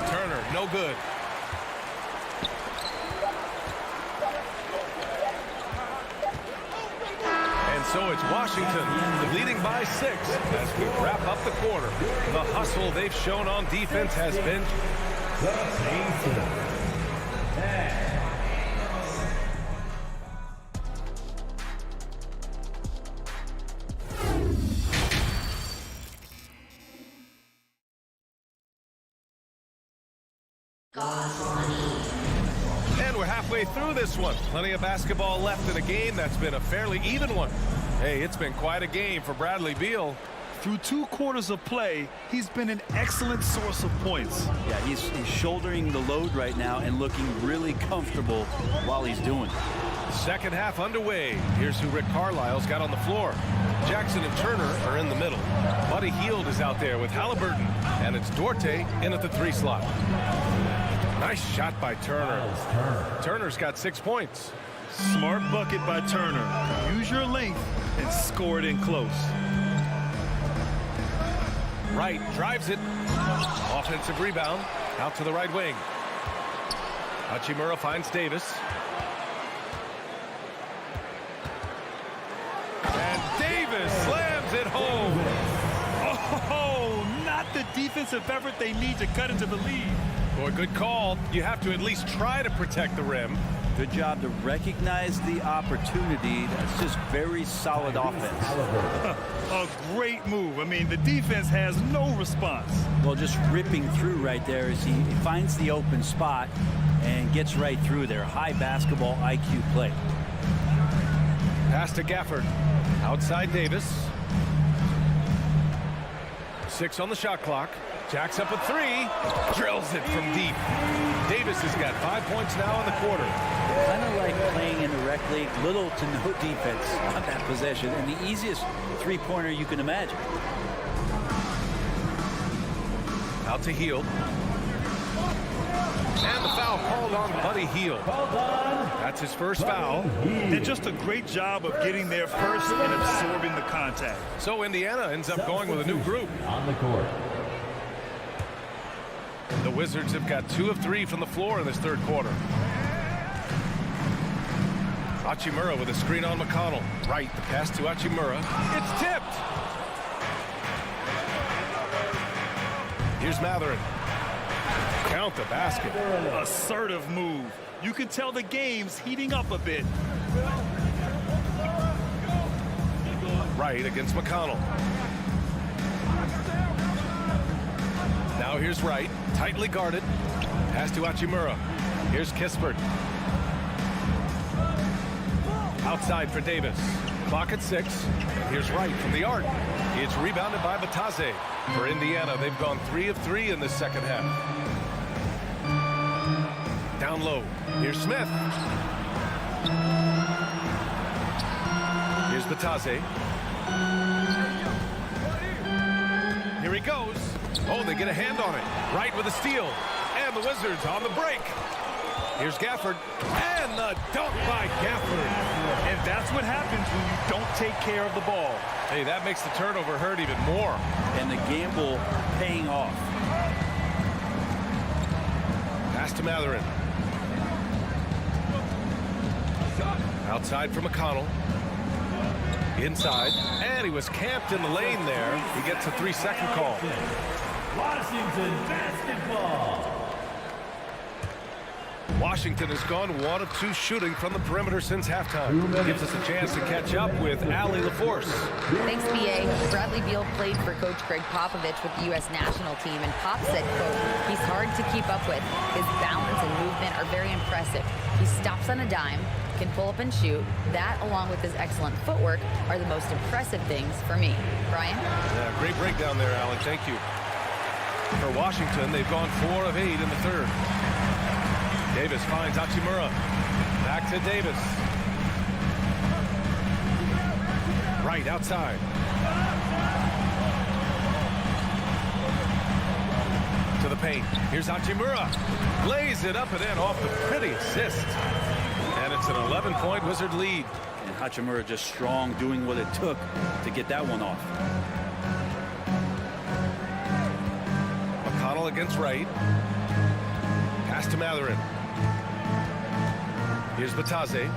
Turner, no good. And so it's Washington leading by 6 as we wrap up the quarter. The hustle they've shown on defense has been and we're halfway through this one. Plenty of basketball left in a game that's been a fairly even one. Hey, it's been quite a game for Bradley Beal. Through 2 quarters of play, he's been an excellent source of points. Yeah, he's shouldering the load right now and looking really comfortable while he's doing it. Second half underway. Here's who Rick Carlisle's got on the floor. Jackson and Turner are in the middle. Buddy Hield is out there with Halliburton. And it's Duarte in at the 3 slot. Nice shot by Turner. Turner's got 6 points. Smart bucket by Turner. Use your length and score it in close. Wright drives it. Offensive rebound. Out to the right wing. Hachimura finds Davis. And Davis slams it home. Oh, not the defensive effort they need to cut into the lead. Boy, good call. You have to at least try to protect the rim. Good job to recognize the opportunity. That's just very solid offense. A great move. I mean, the defense has no response. Well, just ripping through right there as he finds the open spot and gets right through there. High basketball IQ play. Pass to Gafford. Outside Davis. 6 on the shot clock. Jacks up a 3. Drills it from deep. Davis has got 5 points now in the quarter. Kind of like playing in the rec league. Little to no defense on that possession. And the easiest 3-pointer you can imagine. Out to Heel. And the foul called on Buddy Heel. That's his first foul. And just a great job of getting there first and absorbing the contact. So Indiana ends up going with a new group. On the court. The Wizards have got 2 of 3 from the floor in this third quarter. Hachimura with a screen on McConnell. Right, the pass to Hachimura. It's tipped. Here's Matherin. Count the basket. Assertive move. You can tell the game's heating up a bit. Right against McConnell. Now here's Wright, tightly guarded. Pass to Hachimura. Here's Kispert. Outside for Davis. Clock at 6. Here's Wright from the arc. It's rebounded by Batase. For Indiana, they've gone 3 of 3 in the second half. Down low. Here's Smith. Here's Batase. Here he goes. Oh, they get a hand on it. Right with a steal. And the Wizards on the break. Here's Gafford. And the dunk by Gafford. And that's what happens when you don't take care of the ball. Hey, that makes the turnover hurt even more. And the gamble paying off. Pass to Matherin. Outside for McConnell. Inside. And he was camped in the lane there. He gets a 3-second call. Washington basketball. Washington has gone 1 of 2 shooting from the perimeter since halftime. Gives us a chance to catch up with Allie LaForce. Thanks, B.A. Bradley Beal played for Coach Greg Popovich with the U.S. national team, and Pop said, quote, he's hard to keep up with. His balance and movement are very impressive. He stops on a dime, can pull up and shoot. That, along with his excellent footwork, are the most impressive things for me. Brian? Yeah, great breakdown there, Allie. Thank you. For Washington, they've gone 4 of 8 in the third. Davis finds Hachimura. Back to Davis. Right outside. To the paint. Here's Hachimura. Lays it up and in off the pretty assist. And it's an 11-point Wizard lead. And Hachimura just strong, doing what it took to get that one off. McConnell against Wright. Pass to Matherin. Here's Batase.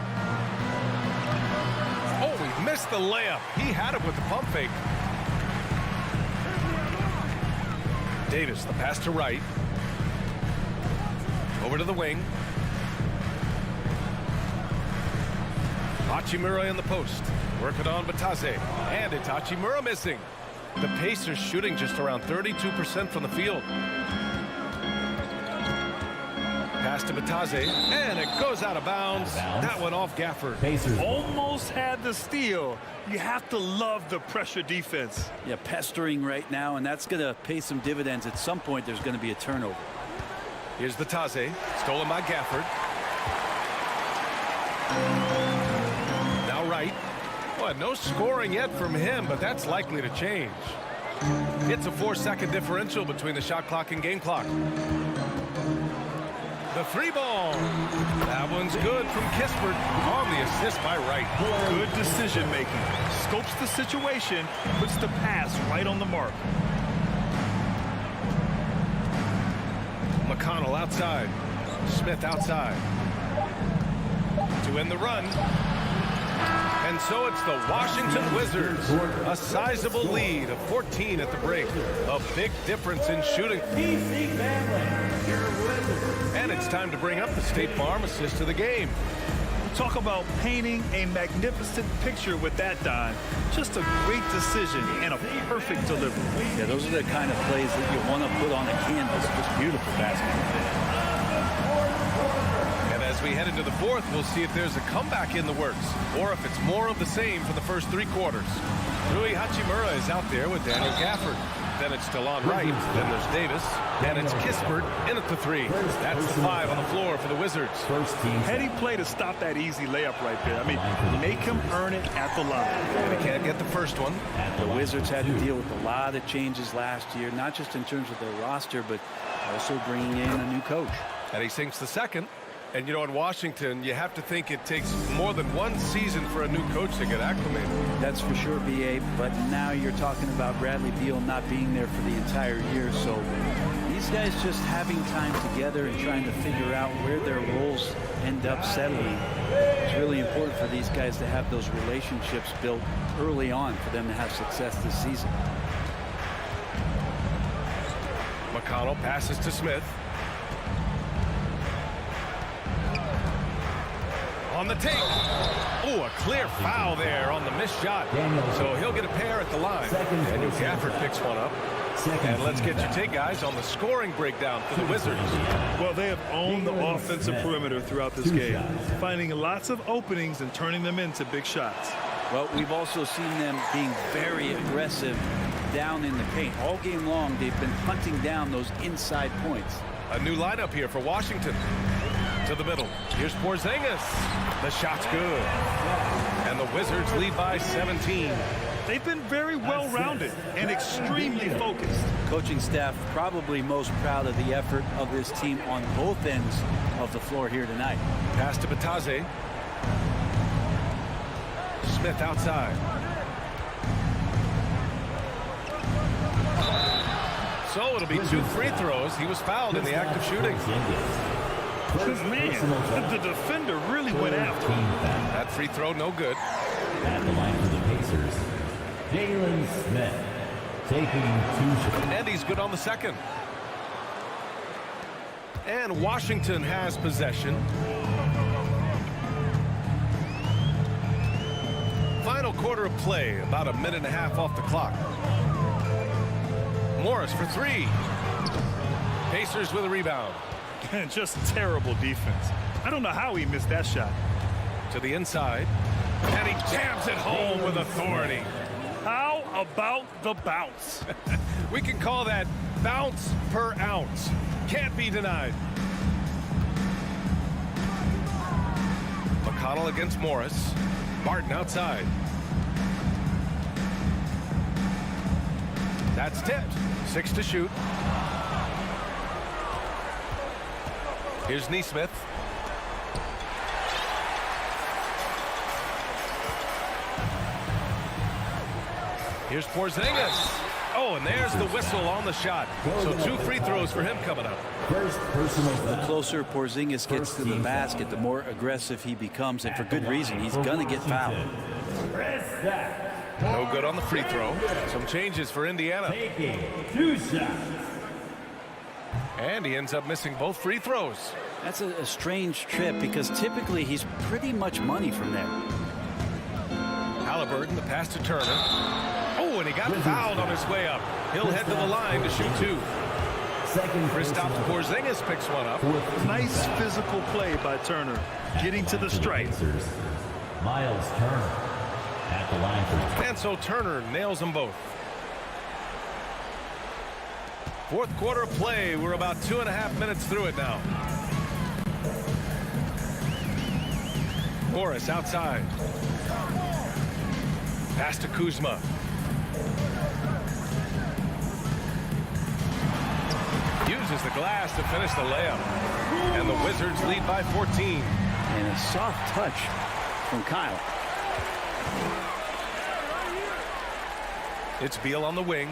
Oh, he missed the layup. He had it with the pump fake. Davis, the pass to Wright. Over to the wing. Hachimura in the post. Working on Batase. And it's Hachimura missing. The Pacers shooting just around 32% from the field. Pass to Batase, and it goes out of bounds. That one off Gafford. Pacers. Almost had the steal. You have to love the pressure defense. Yeah, pestering right now, and that's going to pay some dividends. At some point, there's going to be a turnover. Here's Batase, stolen by Gafford. Now Wright. Well, no scoring yet from him, but that's likely to change. It's a 4-second differential between the shot clock and game clock. The 3-ball. That one's good from Kispert on the assist by Wright. Good decision making. Scopes the situation, puts the pass right on the mark. McConnell outside. Smith outside. To end the run. And so it's the Washington Wizards. A sizable lead of 14 at the break. A big difference in shooting. And it's time to bring up the State Farm assist of the game. Talk about painting a magnificent picture with that dime. Just a great decision and a perfect delivery. Yeah, those are the kind of plays that you want to put on a canvas. Just beautiful basketball. And as we head into the fourth, we'll see if there's a comeback in the works or if it's more of the same for the first 3 quarters. Rui Hachimura is out there with Daniel Gafford. Then it's DeLon Wright. Then there's Davis. And it's Kispert in at the 3. That's the 5 on the floor for the Wizards. Heady play to stop that easy layup right there. I mean, make him earn it at the line. And he can't get the first one. The Wizards had to deal with a lot of changes last year, not just in terms of their roster, but also bringing in a new coach. And he sinks the second. And, you know, in Washington, you have to think it takes more than one season for a new coach to get acclimated. That's for sure, B.A., but now you're talking about Bradley Beal not being there for the entire year, so these guys just having time together and trying to figure out where their roles end up settling. It's really important for these guys to have those relationships built early on for them to have success this season. McConnell passes to Smith. On the take. Oh, a clear foul there on the missed shot. So he'll get a pair at the line. Daniel Gafford picks one up. And let's get your take, guys, on the scoring breakdown for the Wizards. Well, they have owned the offensive perimeter throughout this game, finding lots of openings and turning them into big shots. Well, we've also seen them being very aggressive down in the paint. All game long, they've been hunting down those inside points. A new lineup here for Washington. To the middle. Here's Porzingis. The shot's good. And the Wizards lead by 17. They've been very well-rounded and extremely focused. Coaching staff probably most proud of the effort of this team on both ends of the floor here tonight. Pass to Batase. Smith outside. So it'll be 2 free throws. He was fouled in the act of shooting. Man, the defender really went after him. That free throw, no good. At the line for the Pacers, Jalen Smith taking 2 shots. And he's good on the second. And Washington has possession. Final quarter of play, about a minute and a half off the clock. Morris for 3. Pacers with a rebound. Just terrible defense. I don't know how he missed that shot. To the inside. And he jams it home with authority. How about the bounce? We can call that bounce per ounce. Can't be denied. McConnell against Morris. Martin outside. That's tipped. 6 to shoot. Here's Nesmith. Here's Porzingis. Oh, and there's the whistle on the shot. So 2 free throws for him coming up. The closer Porzingis gets to the basket, the more aggressive he becomes, and for good reason. He's going to get fouled. No good on the free throw. Some changes for Indiana. 2 shots. And he ends up missing both free throws. That's a strange trip because typically he's pretty much money from there. Halliburton, the pass to Turner. Oh, and he got fouled on his way up. He'll head to the line to shoot 2. Kristaps Porzingis picks one up. Nice physical play by Turner, getting to the stripe. Miles Turner at the line for. And so Turner nails them both. Fourth quarter of play. We're about 2.5 minutes through it now. Morris outside. Pass to Kuzma. Uses the glass to finish the layup. And the Wizards lead by 14. And a soft touch from Kyle. It's Beal on the wing.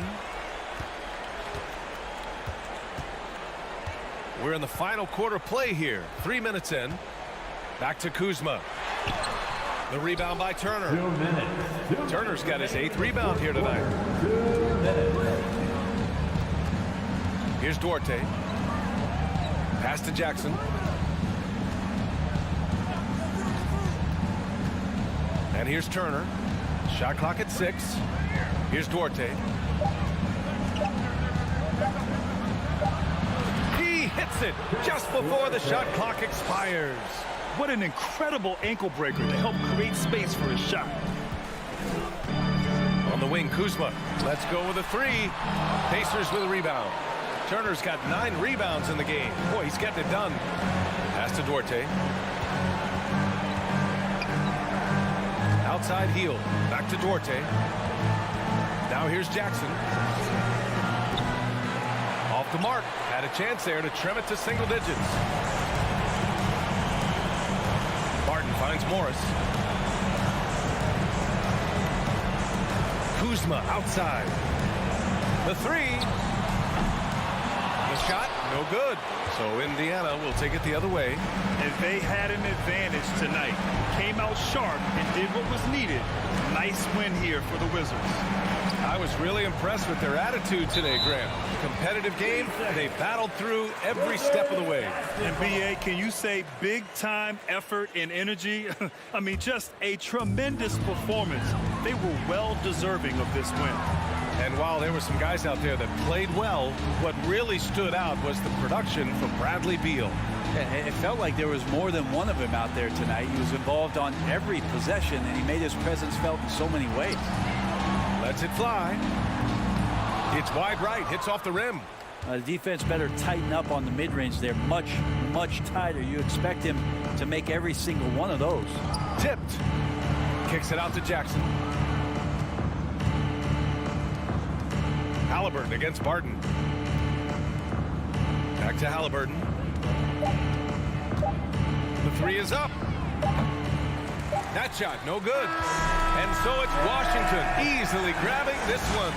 We're in the final quarter play here. 3 minutes in. Back to Kuzma. The rebound by Turner. 2 minutes. Turner's got his 8th rebound here tonight. 2 minutes. Here's Duarte. Pass to Jackson. And here's Turner. Shot clock at 6. Here's Duarte. He hits it just before the shot clock expires. What an incredible ankle breaker to help create space for his shot. On the wing, Kuzma. Let's go with a three. Pacers with a rebound. Turner's got 9 rebounds in the game. Boy, he's getting it done. Pass to Duarte. Outside heel. Back to Duarte. Now here's Jackson. Off the mark. Had a chance there to trim it to single digits. Barton finds Morris. Kuzma outside. The three. The shot, no good. So Indiana will take it the other way. And they had an advantage tonight. Came out sharp and did what was needed. Nice win here for the Wizards. I was really impressed with their attitude today, Graham. Competitive game. They battled through every step of the way. And B.A., can you say big-time effort and energy? I mean, just a tremendous performance. They were well deserving of this win. And while there were some guys out there that played well, what really stood out was the production from Bradley Beal. It felt like there was more than one of him out there tonight. He was involved on every possession, and he made his presence felt in so many ways. Lets it fly. It's wide right, hits off the rim. The defense better tighten up on the mid-range. They're much, much tighter. You expect him to make every single one of those. Tipped. Kicks it out to Jackson. Halliburton against Barton. Back to Halliburton. The three is up. That shot, no good. And so it's Washington easily grabbing this one.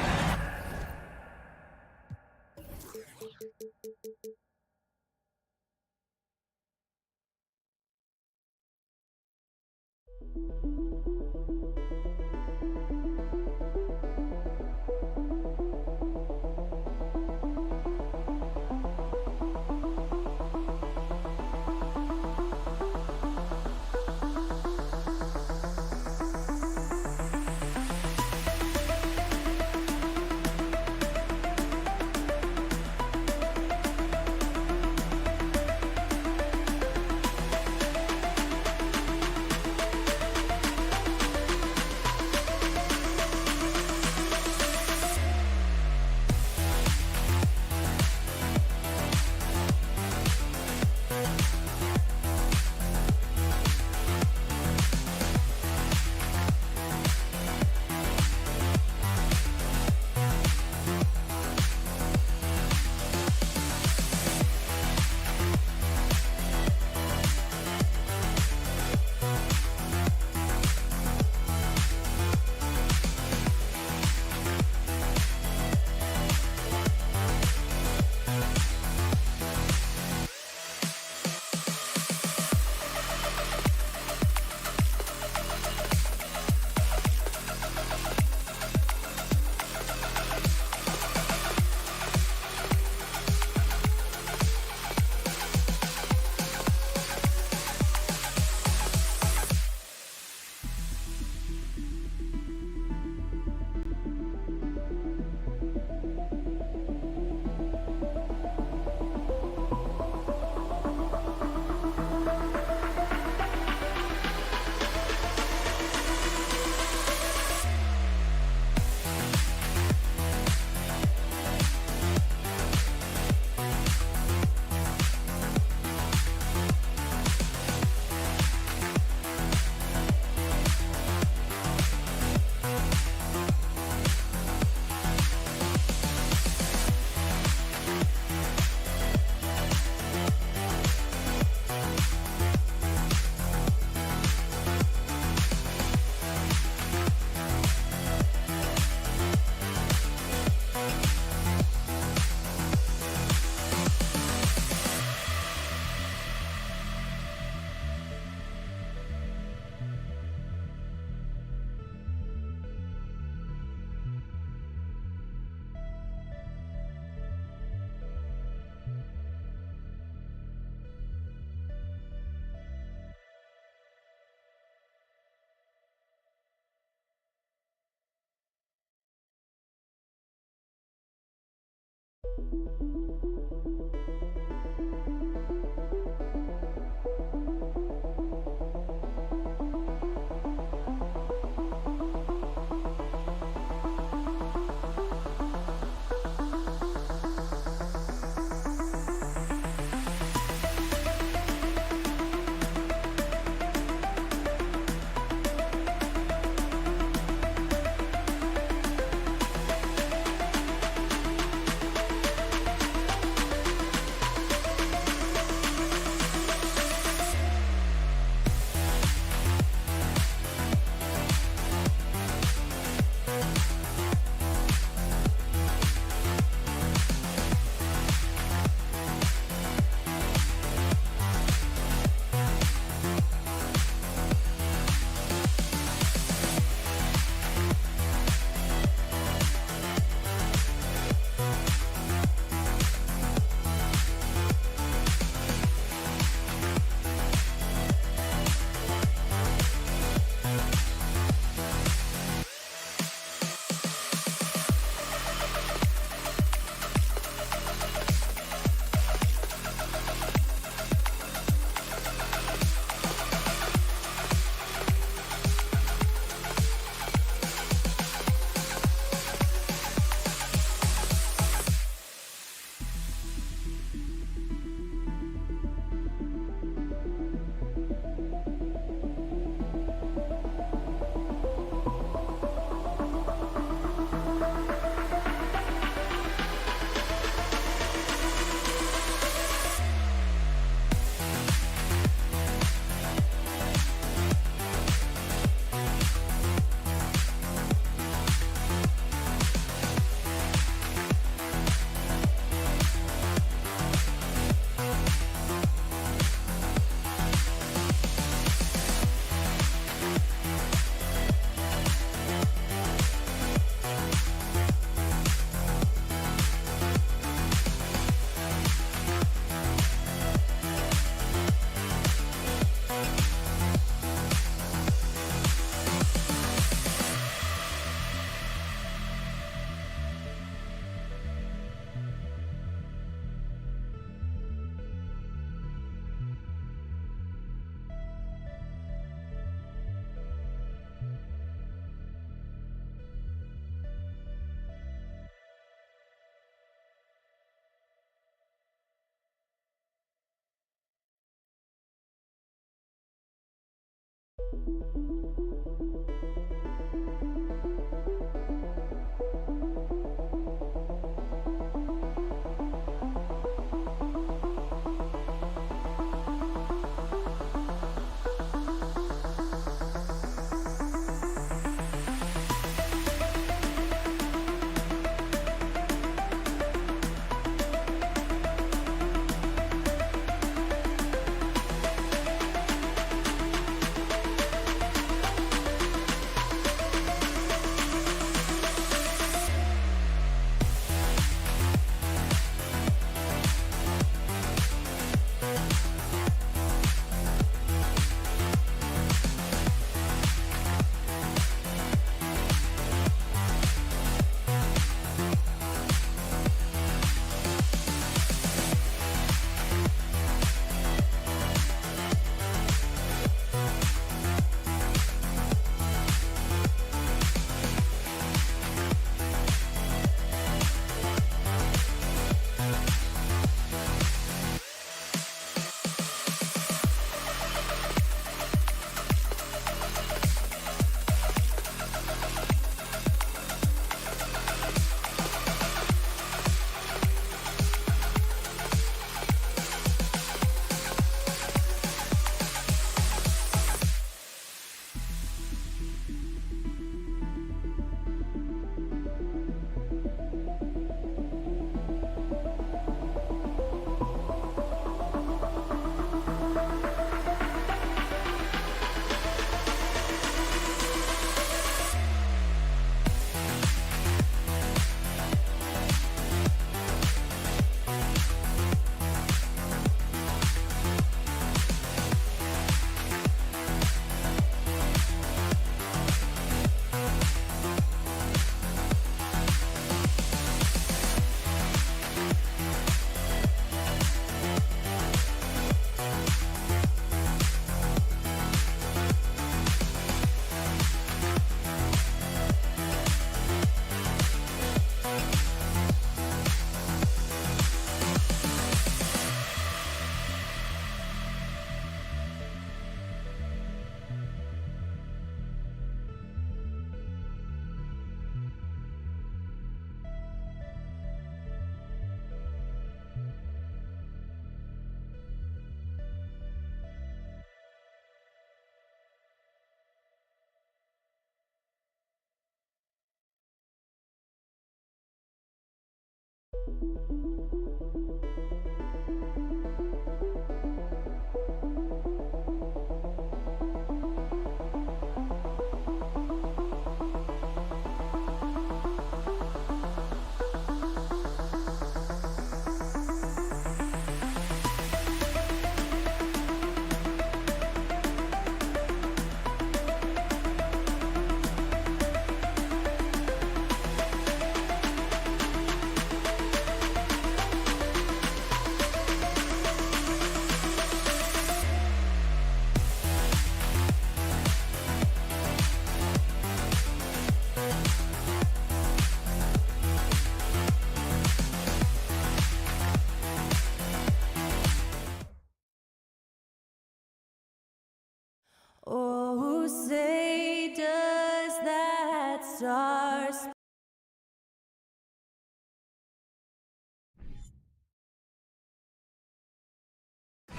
Oh, say does that star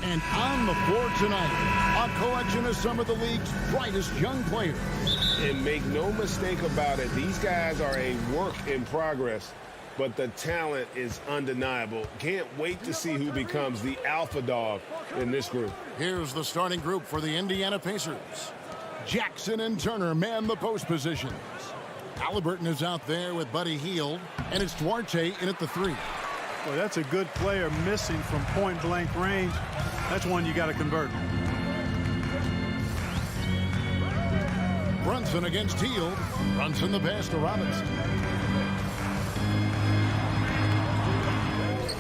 And on the floor tonight, a collection of some of the league's brightest young players. And make no mistake about it, these guys are a work in progress, but the talent is undeniable. Can't wait to see who becomes the alpha dog in this group. Here's the starting group for the Indiana Pacers. Jackson and Turner man the post positions. Halliburton is out there with Buddy Hield, and it's Duarte in at the 3. Well, that's a good player missing from point-blank range. That's one you got to convert. Brunson against Hield. Brunson the pass to Robinson.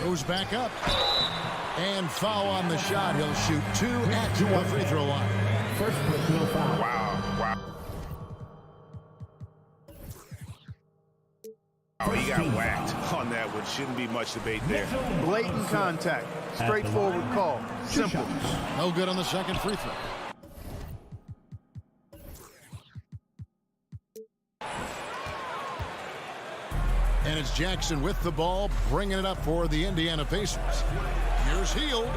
Goes back up. And foul on the shot. He'll shoot 2 at the free throw line. First personal foul. Wow. Oh, he got whacked on that one. Shouldn't be much debate there. Blatant contact. Straightforward call. Simple. No good on the second free throw. And it's Jackson with the ball, bringing it up for the Indiana Pacers. Here's Hield.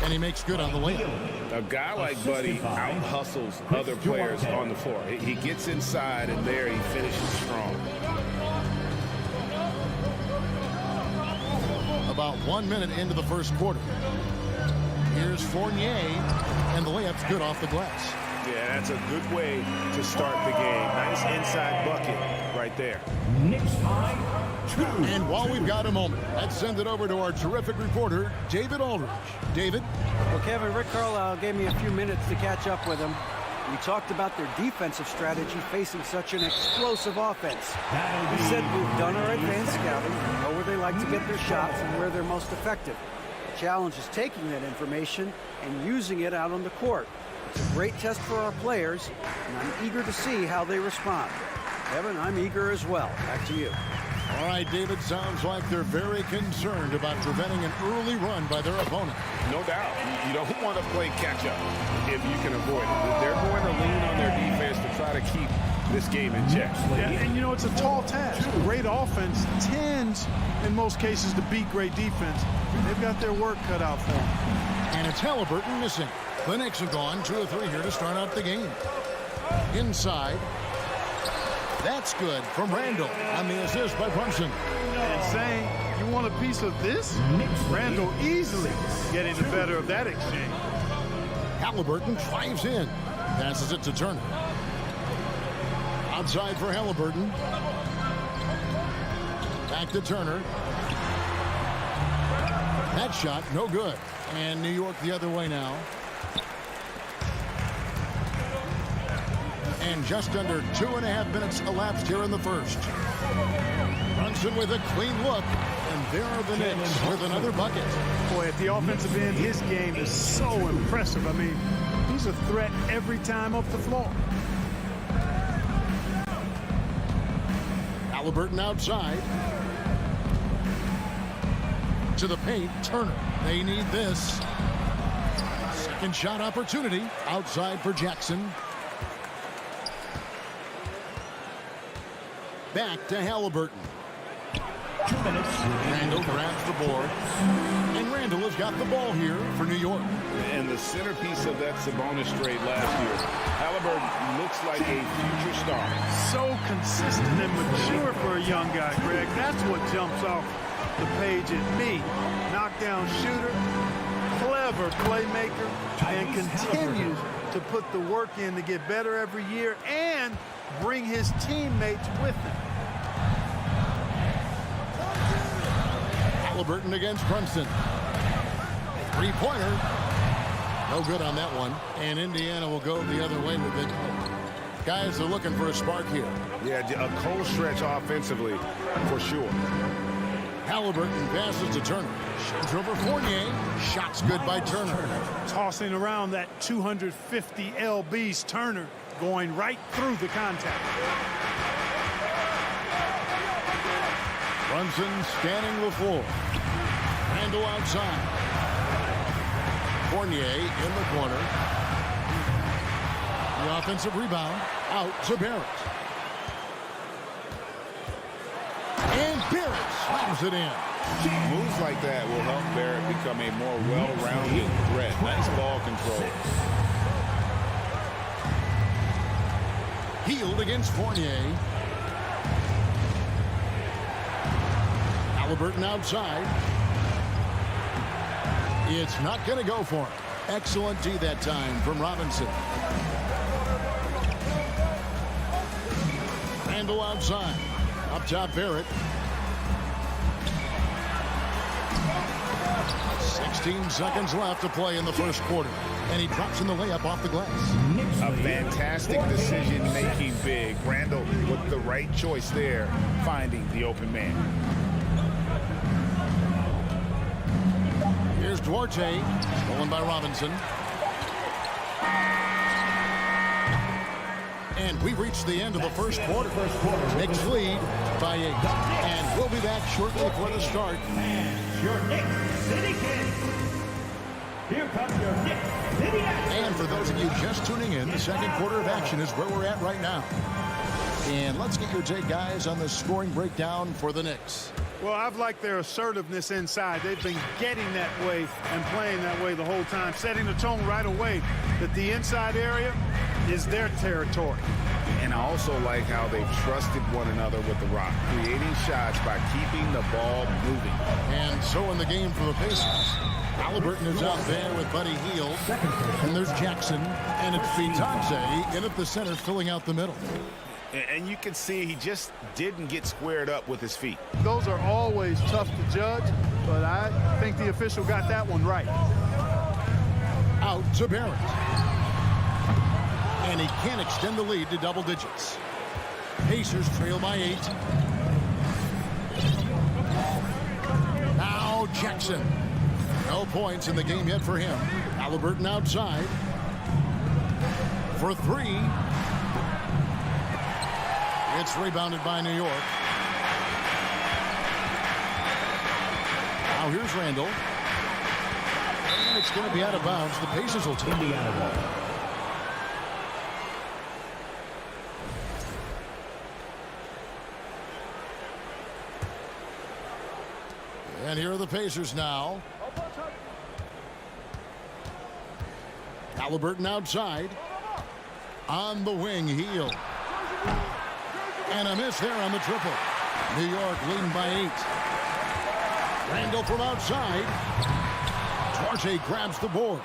And he makes good on the layup. A guy like Buddy out-hustles other players on the floor. He gets inside, and there he finishes strong. About 1 minute into the first quarter. Here's Fournier, and the layup's good off the glass. Yeah, that's a good way to start the game. Nice inside bucket right there. Knicks by 2. And while we've got a moment, let's send it over to our terrific reporter, David Aldridge. David? Well, Kevin, Rick Carlisle gave me a few minutes to catch up with him. We talked about their defensive strategy facing such an explosive offense. He said, we've done our advanced scouting, we know where they like to get their shots and where they're most effective. The challenge is taking that information and using it out on the court. It's a great test for our players, and I'm eager to see how they respond. Kevin, I'm eager as well. Back to you. All right, David, sounds like they're very concerned about preventing an early run by their opponent. No doubt. You don't want to play catch-up if you can avoid it. They're going to lean on their defense to try to keep this game in check. Yeah, and you know, it's a tall task. Great offense tends, in most cases, to beat great defense. They've got their work cut out for them. And it's Halliburton missing. The Knicks have gone 2 of 3 here to start out the game. Inside. That's good from Randall on the assist by Brunson. And saying, you want a piece of this? Randall easily getting the better of that exchange. Halliburton drives in. Passes it to Turner. Outside for Halliburton. Back to Turner. That shot, no good. And New York the other way now. And just under 2.5 minutes elapsed here in the first. Brunson with a clean look. And there are the Knicks with another bucket. Boy, at the offensive end, his game is so impressive. I mean, he's a threat every time up the floor. Halliburton outside. To the paint, Turner. They need this. Second shot opportunity. Outside for Jackson. Back to Halliburton. 2 minutes. Randall grabs the board. And Randall has got the ball here for New York. And the centerpiece of that Sabonis trade last year. Halliburton looks like a future star. So consistent and mature for a young guy, Greg. That's what jumps off the page at me. Knockdown shooter, clever playmaker, and continues to put the work in to get better every year and bring his teammates with him. Halliburton against Brunson. Three-pointer. No good on that one. And Indiana will go the other way with it. Guys are looking for a spark here. Yeah, a cold stretch offensively for sure. Halliburton passes to Turner. Shoots over Fournier. Shots good by Turner. Tossing around that 250 lbs, Turner going right through the contact. Brunson scanning the floor. Randall outside. Fournier in the corner. The offensive rebound out to Barrett. And Barrett slams it in. Moves like that will help Barrett become a more well-rounded threat. Nice ball control. Hield against Fournier. Halliburton outside. It's not going to go for him. Excellent D that time from Robinson. Randall outside. Up top, Barrett. 16 seconds left to play in the first quarter. And he drops in the layup off the glass. A fantastic decision-making big. Randall with the right choice there, finding the open man. Here's Duarte, stolen by Robinson. And we reached the end of the first quarter. Knicks lead by 8. And we'll be back shortly for the start. Your Knicks City Kings. Here comes your Knicks City Action. And for those of you just tuning in, the second quarter of action is where we're at right now. And let's get your take, guys, on the scoring breakdown for the Knicks. Well, I've liked their assertiveness inside. They've been getting that way and playing that way the whole time, setting the tone right away that the inside area is their territory. And I also like how they've trusted one another with the rock, creating shots by keeping the ball moving. And so in the game for the Pacers, Halliburton is out there with Buddy Hield. And there's Jackson. And it's Vitadze in at the center, filling out the middle. And you can see he just didn't get squared up with his feet. Those are always tough to judge, but I think the official got that one right. Out to Barrett. And he can't extend the lead to double digits. Pacers trail by 8. Now Jackson. No points in the game yet for him. Halliburton outside. For 3. It's rebounded by New York. Now here's Randall. And it's going to be out of bounds. The Pacers will take Indiana ball. And here are the Pacers now. Halliburton outside. On the wing, Hield. And a miss there on the triple. New York leading by 8. Randall from outside. Duarte grabs the board.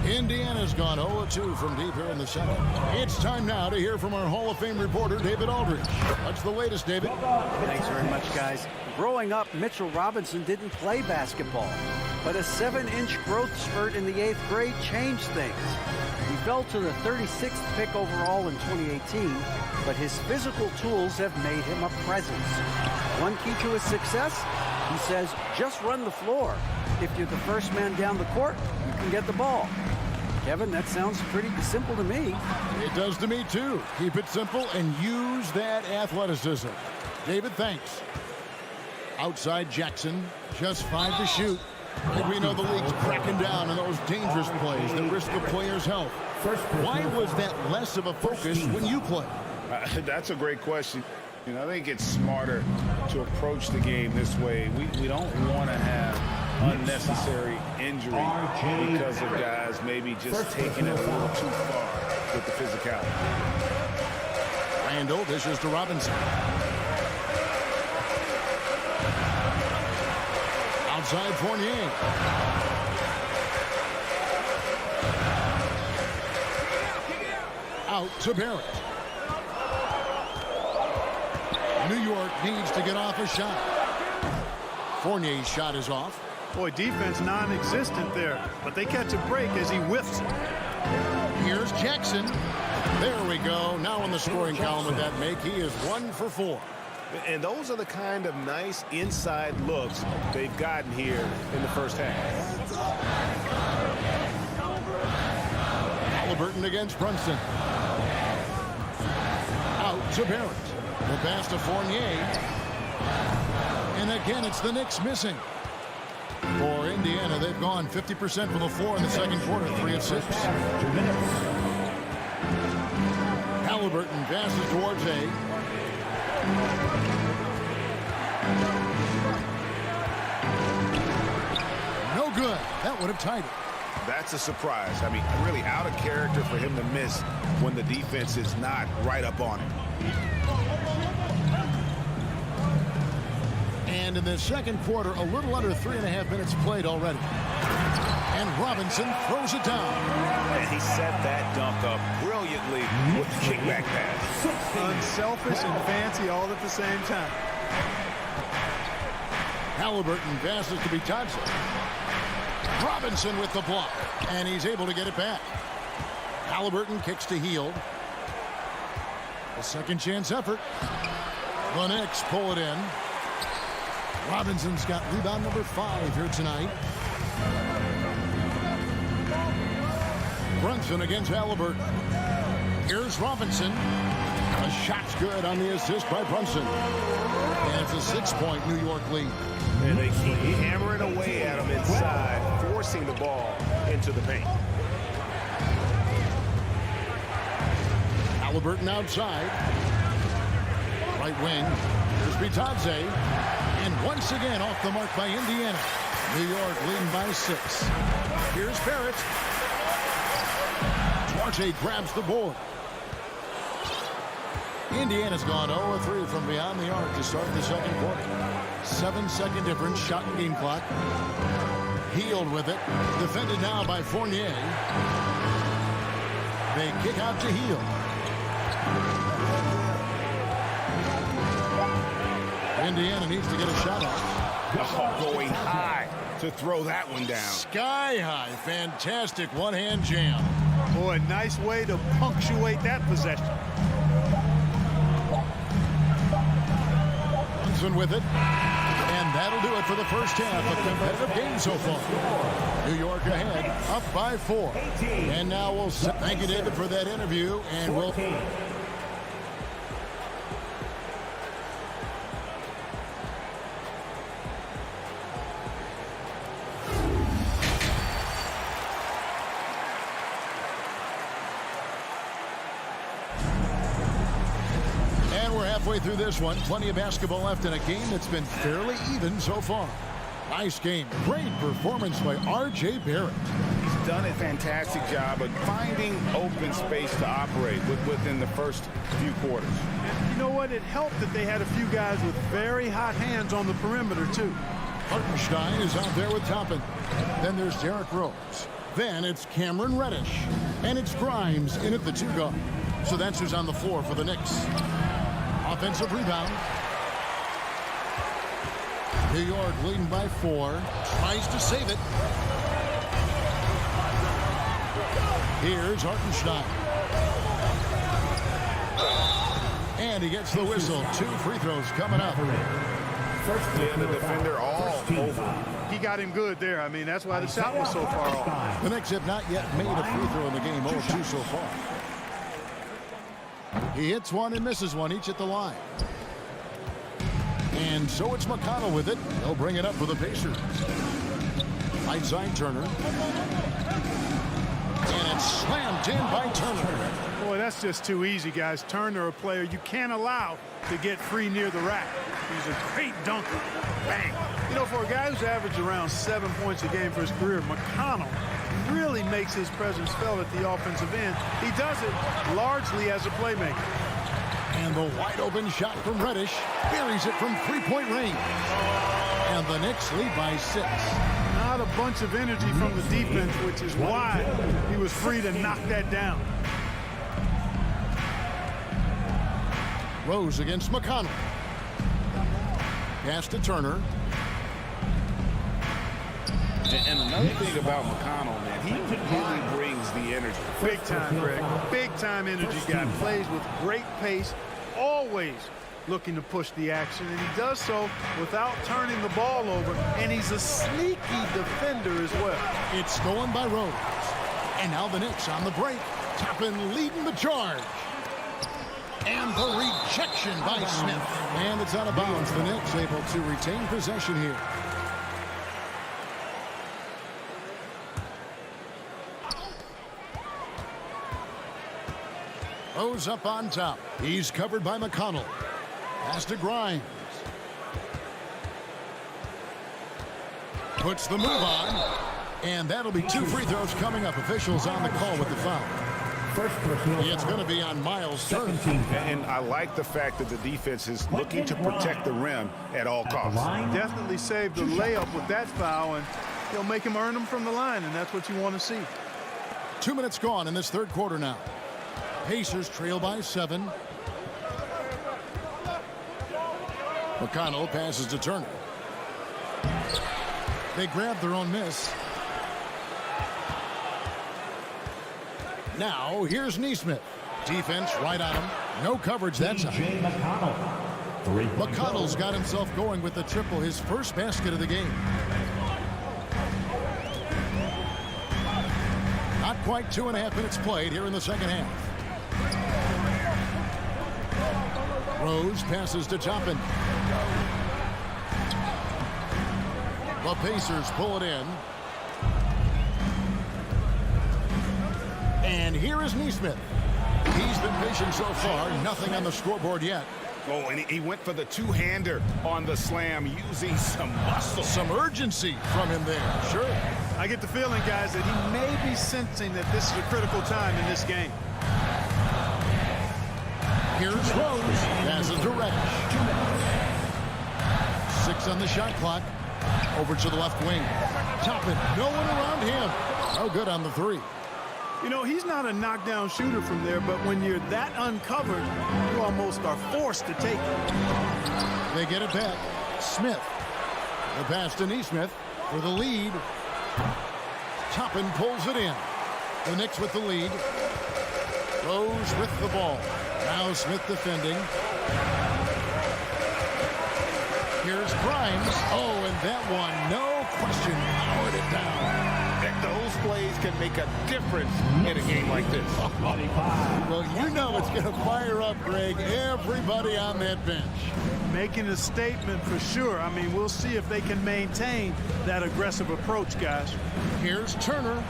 Indiana's gone 0-2 from deep here in the second. It's time now to hear from our Hall of Fame reporter, David Aldridge. What's the latest, David? Thanks very much, guys. Growing up, Mitchell Robinson didn't play basketball, but a 7-inch growth spurt in the 8th grade changed things. He fell to the 36th pick overall in 2018, but his physical tools have made him a presence. One key to his success, he says, just run the floor. If you're the first man down the court, you can get the ball. Kevin, that sounds pretty simple to me. It does to me, too. Keep it simple and use that athleticism. David, thanks. Outside Jackson, just 5 to shoot. And we know the league's cracking down on those dangerous plays that risk the player's health. Why was that less of a focus when you play? That's a great question. You know, I think it's smarter to approach the game this way. We don't want to have unnecessary injury because of guys maybe just taking it a little too far with the physicality. Randall dishes to Robinson. Outside Fournier. Out to Barrett. New York needs to get off a shot. Fournier's shot is off. Boy, defense non-existent there, but they catch a break as he whiffs it. Here's Jackson. There we go. Now in the scoring column with that make, he is 1 for 4. And those are the kind of nice inside looks they've gotten here in the first half. Halliburton against Brunson. Out to Barrett. The pass to Fournier. And again, it's the Knicks missing. For Indiana, they've gone 50% from the floor in the second quarter, 3 of 6. Halliburton passes towards A. No good. That would have tied it. That's a surprise. I mean, really out of character for him to miss when the defense is not right up on him. And in the second quarter, a little under 3.5 minutes played already. And Robinson throws it down. And he set that dunk up brilliantly with the kickback pass. Unselfish and fancy all at the same time. Halliburton passes to Vitadze. Robinson with the block. And he's able to get it back. Halliburton kicks to Hield. A second chance effort. The Knicks pull it in. Robinson's got rebound number 5 here tonight. Brunson against Halliburton. Here's Robinson. A shot's good on the assist by Brunson. And it's a 6-point New York lead. And they keep hammering away at him inside, forcing the ball into the paint. Halliburton outside. Right wing. Here's Bitadze. And once again off the mark by Indiana. New York leading by 6. Here's Barrett. Duarte grabs the board. Indiana's gone 0-3 from beyond the arc to start the second quarter. 7-second difference, shot and game clock. Healed with it. Defended now by Fournier. They kick out to Heal. Indiana needs to get a shot out. Oh, going high to throw that one down. Sky high. Fantastic one-hand jam. Boy, nice way to punctuate that possession. With it, and that'll do it for the first half. A competitive game so far. New York ahead, up by 4. And now we'll thank you, David, for that interview, and we'll. Halfway through this one, plenty of basketball left in a game that's been fairly even so far. Nice game. Great performance by R.J. Barrett. He's done a fantastic job of finding open space to operate within the first few quarters. And you know what? It helped that they had a few guys with very hot hands on the perimeter, too. Hartenstein is out there with Toppin. Then there's Derrick Rose. Then it's Cameron Reddish. And it's Grimes in at the 2 guard. So that's who's on the floor for the Knicks. Offensive rebound. New York leading by 4. Tries to save it. Here's Hartenstein. And he gets the whistle. 2 free throws coming up. Yeah, the defender all over. He got him good there. I mean, that's why the shot was so far off. The Knicks have not yet made a free throw in the game. 0-2 so far. He hits one and misses one, each at the line. And so it's McConnell with it. They'll bring it up for the Pacers. Right side Turner. And it's slammed in by Turner. Boy, that's just too easy, guys. Turner, a player you can't allow to get free near the rack. He's a great dunker. Bang. You know, for a guy who's averaged around 7 points a game for his career, McConnell really makes his presence felt at the offensive end. He does it largely as a playmaker. And the wide open shot from Reddish buries it from 3-point range. And the Knicks lead by 6. Not a bunch of energy from the defense, which is why he was free to knock that down. Rose against McConnell. Pass to Turner. And another thing about McConnell, man, he really brings the energy. Big time, Greg. Big time energy guy. Plays with great pace, always looking to push the action, and he does so without turning the ball over, and he's a sneaky defender as well. It's stolen by Rose. And now the Knicks on the break. Toppin leading the charge. And the rejection by Smith. And it's out of bounds. The Knicks able to retain possession here. Rose up on top. He's covered by McConnell. Pass to Grimes. Puts the move on. And that'll be 2 free throws coming up. Officials on the call with the foul. It's going to be on Miles Turner. And I like the fact that the defense is looking to protect the rim at all costs. Definitely saved the layup with that foul, and he'll make him earn them from the line, and that's what you want to see. 2 minutes gone in this third quarter now. Pacers trail by 7. McConnell passes to Turner. They grab their own miss. Now here's Nesmith. Defense right on him. No coverage that time. McConnell's got himself going with the triple, his first basket of the game. Not quite 2.5 minutes played here in the second half. Rose passes to Toppin. The Pacers pull it in. And here is Nesmith. He's been patient so far. Nothing on the scoreboard yet. Oh, and he went for the two-hander on the slam, using some muscle. Some urgency from him there. Sure. I get the feeling, guys, that he may be sensing that this is a critical time in this game. Here's Rose. Passes to Reddish. 6 on the shot clock. Over to the left wing. Toppin. No one around him. No good on the 3. You know, he's not a knockdown shooter from there, but when you're that uncovered, you almost are forced to take it. They get it back. Smith. The pass to Neesmith for the lead. Toppin pulls it in. The Knicks with the lead. Rose with the ball. Now Smith defending. Here's Grimes. Oh, and that one, no question, powered it down. And those plays can make a difference in a game like this. Well, you know it's going to fire up, Greg, everybody on that bench. Making a statement for sure. I mean, we'll see if they can maintain that aggressive approach, guys. Here's Turner.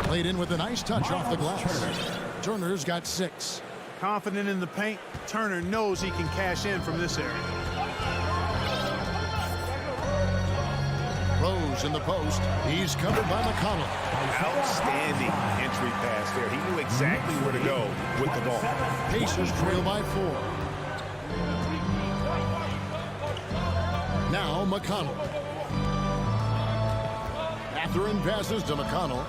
Played in with a nice touch off the glass. Turner's got 6. Confident in the paint, Turner knows he can cash in from this area. Rose in the post. He's covered by McConnell. Outstanding entry pass there. He knew exactly where to go with the ball. Pacers trail by 4. Now McConnell. Mathurin passes to McConnell.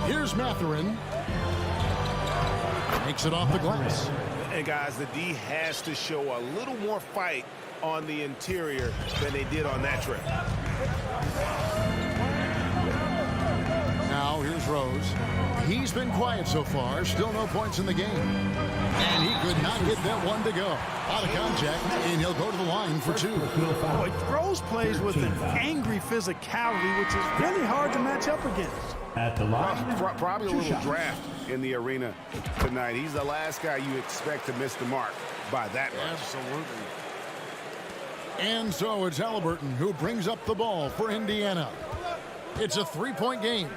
Here's Mathurin. Makes it off the glass. And guys, the D has to show a little more fight on the interior than they did on that trip. Now here's Rose. He's been quiet so far. Still no points in the game. And he could not get that one to go. Out of contact, and he'll go to the line for 2. Boy, Rose plays with an angry physicality, which is really hard to match up against. At the line, Probably a little draft in the arena tonight. He's the last guy you expect to miss the mark by that much. Absolutely. And so it's Halliburton who brings up the ball for Indiana. It's a 3-point game.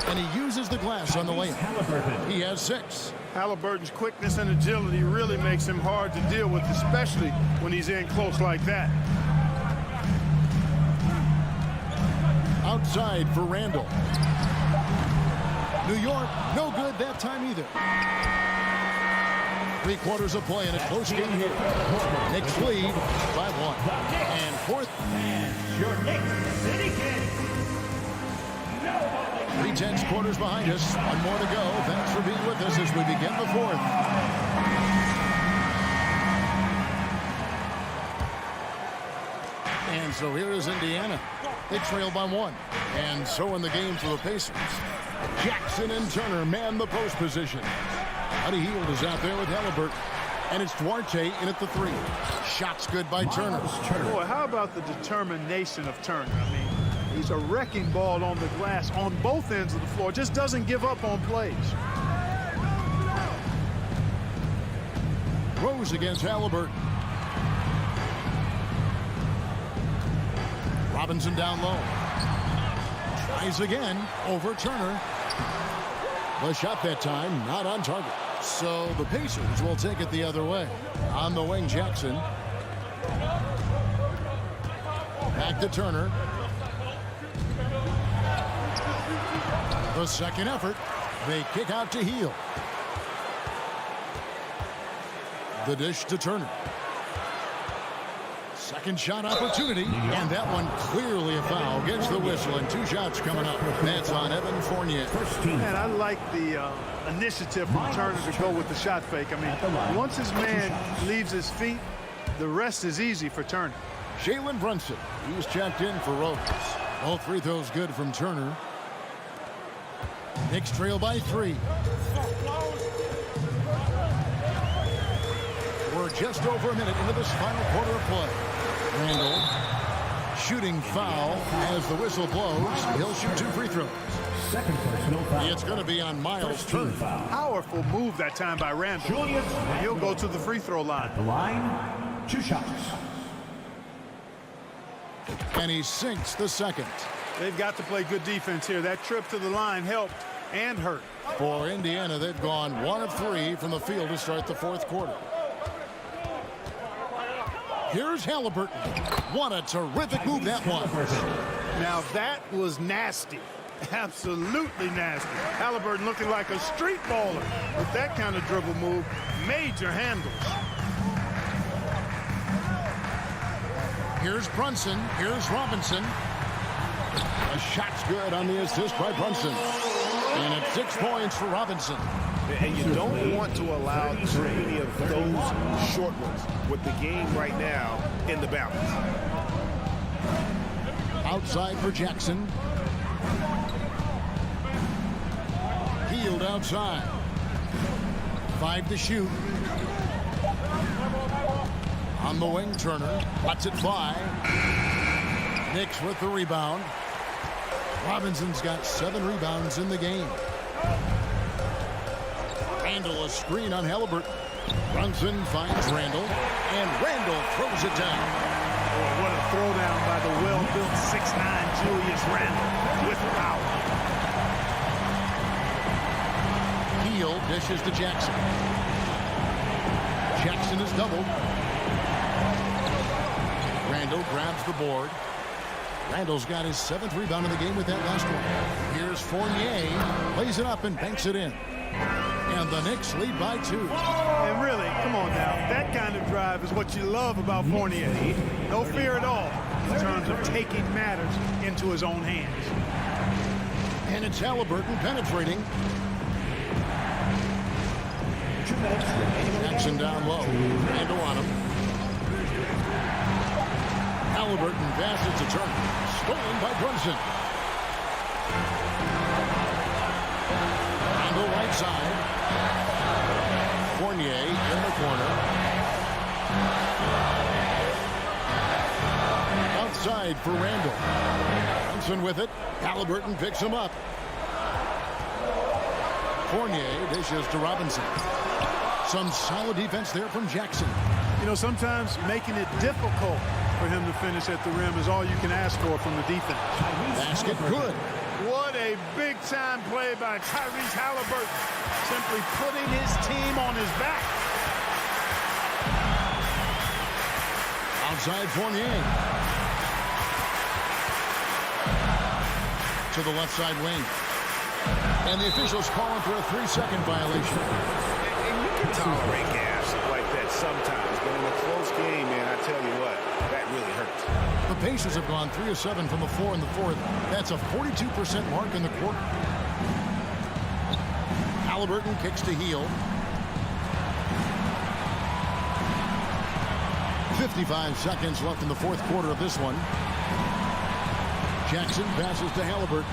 And he uses the glass on the layup. He has 6. Halliburton's quickness and agility really makes him hard to deal with, especially when he's in close like that. Outside for Randall. New York, no good that time either. 3 quarters of play in a close game here. Knicks lead by 1. And 4th. your Knicks City Kings. 3/10 quarters behind us. 1 more to go. Thanks for being with us as we begin the 4th. And so here is Indiana. They trail by 1. And so in the game for the Pacers. Jackson and Turner man the post position. Buddy Hield is out there with Halliburton. And it's Duarte in at the 3. Shots good by Turner. Boy, how about the determination of Turner? I mean, he's a wrecking ball on the glass on both ends of the floor. Just doesn't give up on plays. Rose against Halliburton. Robinson down low. Tries again over Turner. The shot that time not on target. So the Pacers will take it the other way. On the wing, Jackson. Back to Turner. The second effort. They kick out to Hield. The dish to Turner. Second shot opportunity, and that one clearly a foul. Gets the whistle, and 2 shots coming up. That's on Evan Fournier. Man, I like the initiative from Turner to go with the shot fake. I mean, once his man leaves his feet, the rest is easy for Turner. Jalen Brunson, he's checked in for Rose. All 3 throws good from Turner. Knicks trail by 3. We're just over a minute into this final quarter of play. Randall, shooting foul as the whistle blows. He'll shoot 2 free throws. Second personal foul. It's going to be on Miles Turner. Powerful move that time by Randall. And he'll go to the free throw line. The line, 2 shots. And he sinks the second. They've got to play good defense here. That trip to the line helped, and hurt. For Indiana, they've gone 1 of 3 from the field to start the fourth quarter. Here's Halliburton. What a terrific move that was. Now that was nasty. Absolutely nasty. Halliburton looking like a street baller with that kind of dribble move. Major handles. Here's Brunson. Here's Robinson. A shot's good on the assist by Brunson. And it's 6 points for Robinson. And you don't want to allow too many of those short ones with the game right now in the balance. Outside for Jackson. Healed outside. 5 to shoot. On the wing, Turner lets it fly. Knicks with the rebound. Robinson's got 7 rebounds in the game. Randall a screen on Halliburton. Brunson finds Randall, and Randall throws it down. Oh, what a throwdown by the well-built 6'9" Julius Randall with power. Hill dishes to Jackson. Jackson is doubled. Randall grabs the board. Randall's got his 7th rebound in the game with that last one. Here's Fournier. Plays it up and banks it in. And the Knicks lead by 2. And really, come on now, that kind of drive is what you love about Fournier. No fear at all in terms of taking matters into his own hands. And it's Halliburton penetrating. Jackson down low. Randall on him. Halliburton passes to Turner. Stolen by Brunson. Randall right side. Fournier in the corner. Outside for Randall. Brunson with it. Halliburton picks him up. Fournier dishes to Robinson. Some solid defense there from Jackson. You know, sometimes making it difficult for him to finish at the rim is all you can ask for from the defense. Basket good. What a big-time play by Tyrese Halliburton. Simply putting his team on his back. Outside Fournier. To the left side wing. And the officials calling for a 3-second violation. And you can tolerate gas like that sometimes, but in a close game, man, I tell you what, that really hurts. The Pacers have gone 3 of 7 from the floor in the fourth. That's a 42% mark in the quarter. Halliburton kicks to Hill. 55 seconds left in the fourth quarter of this one. Jackson passes to Halliburton.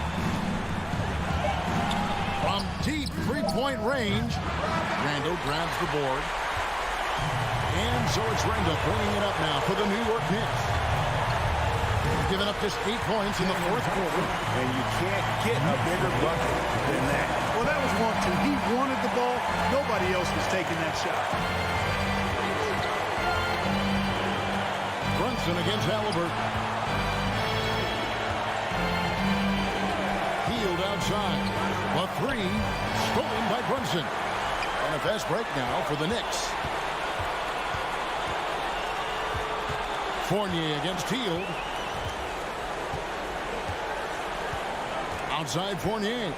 From deep 3-point range, Randall grabs the board. And so it's Randall bringing it up now for the New York Knicks. They've given up just 8 points in the fourth quarter. And you can't get a bigger bucket than that. Well, that was 1-2. He wanted the ball. Nobody else was taking that shot. Brunson against Halliburton. Healed outside. A 3 stolen by Brunson. And a fast break now for the Knicks. Fournier against Hield. Outside Fournier.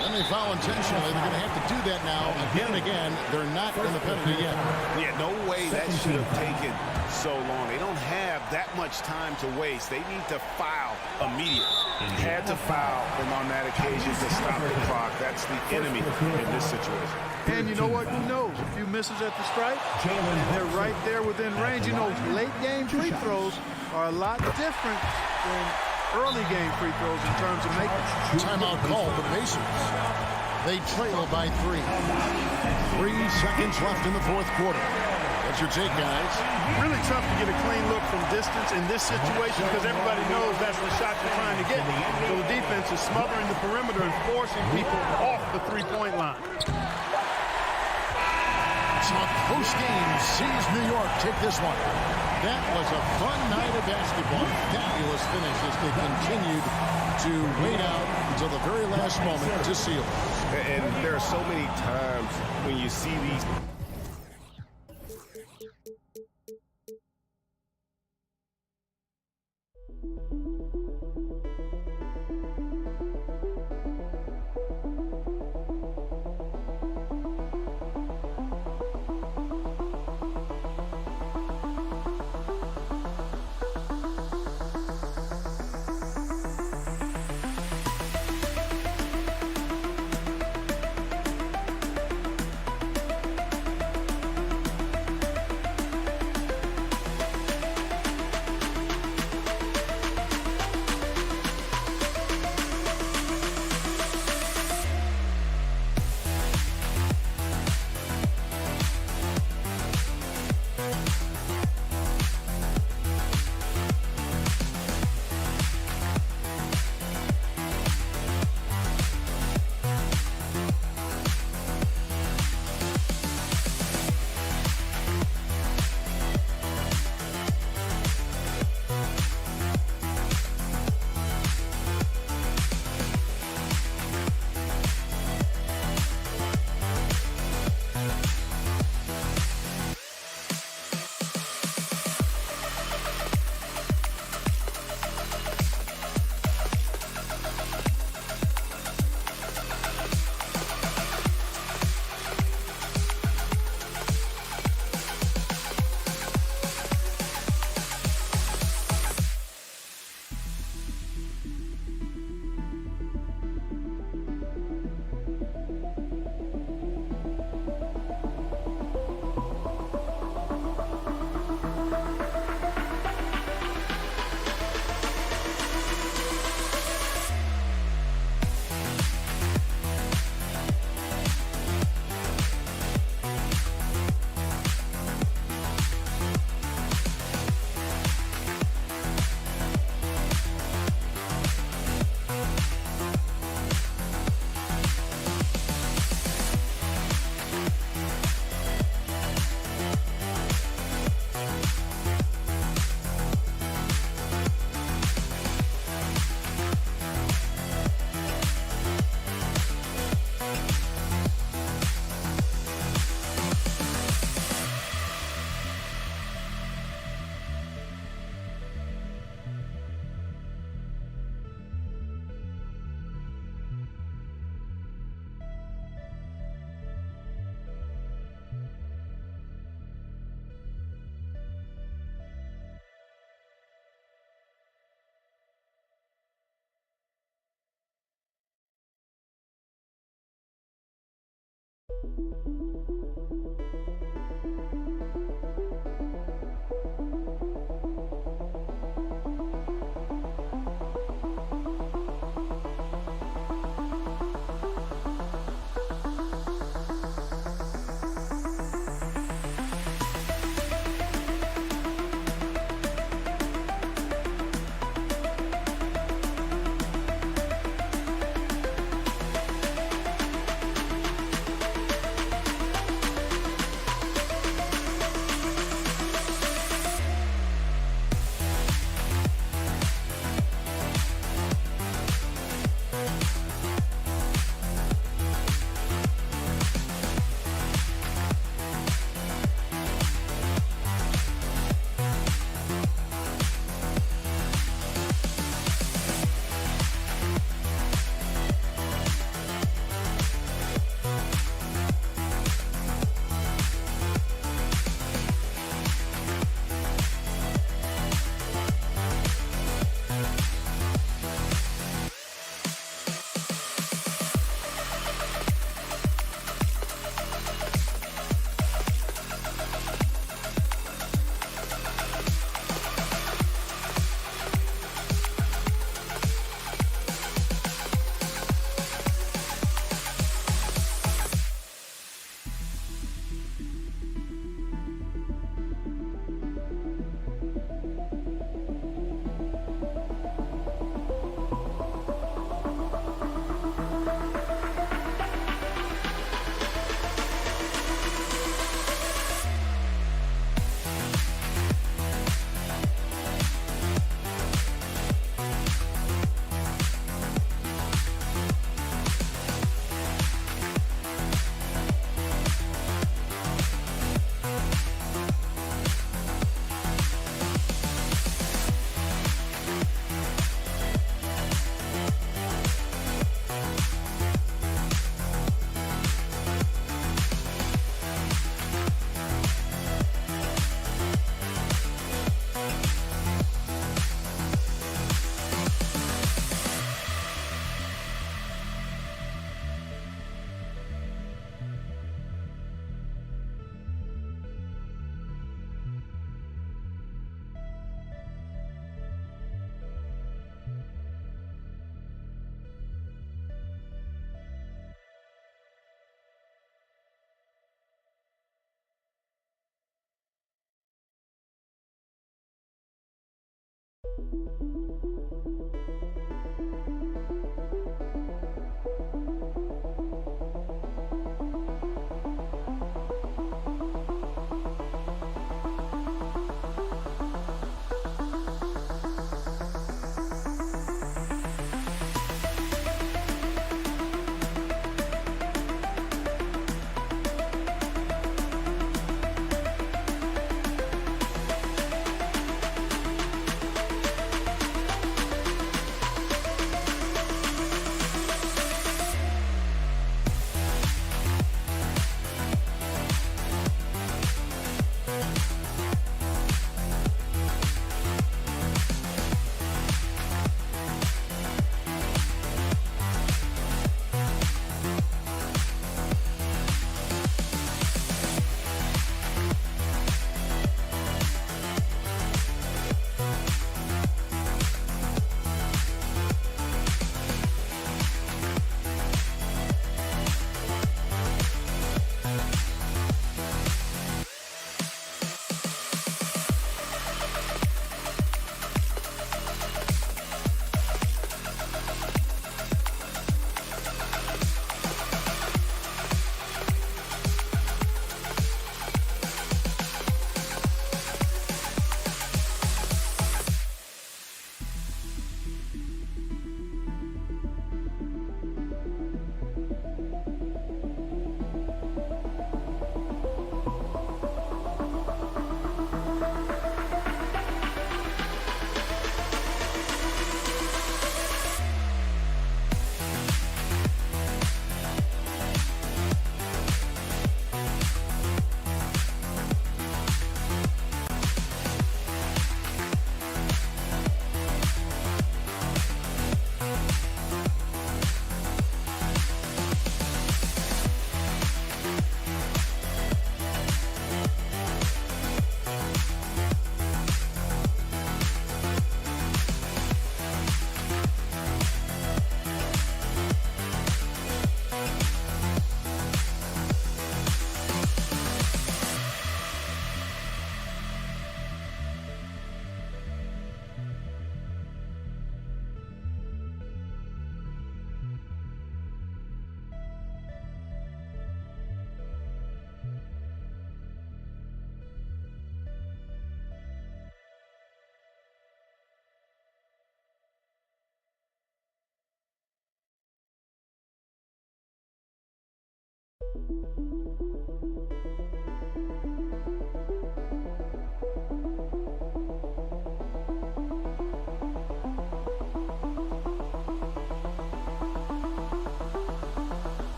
And they foul intentionally. They're going to have to do that now again and again. They're not in the penalty yet. Yeah, no way that should have taken so long. They don't have that much time to waste. They need to foul immediately. Had to foul, and on that occasion to stop the clock. That's the enemy in this situation. And you know what? Who knows? A few misses at the stripe, and they're right there within range. You know, late game free throws are a lot different than early game free throws in terms of making. Timeout call the Pacers. They trail by 3. 3 seconds left in the fourth quarter. What's your take, guys? Really tough to get a clean look from distance in this situation because everybody knows that's the shot you're trying to get. So the defense is smothering the perimeter and forcing people off the three-point line. So post game sees New York take this one. That was a fun night of basketball. Fabulous finish as they continued to wait out until the very last moment to seal it. And there are so many times when you see these.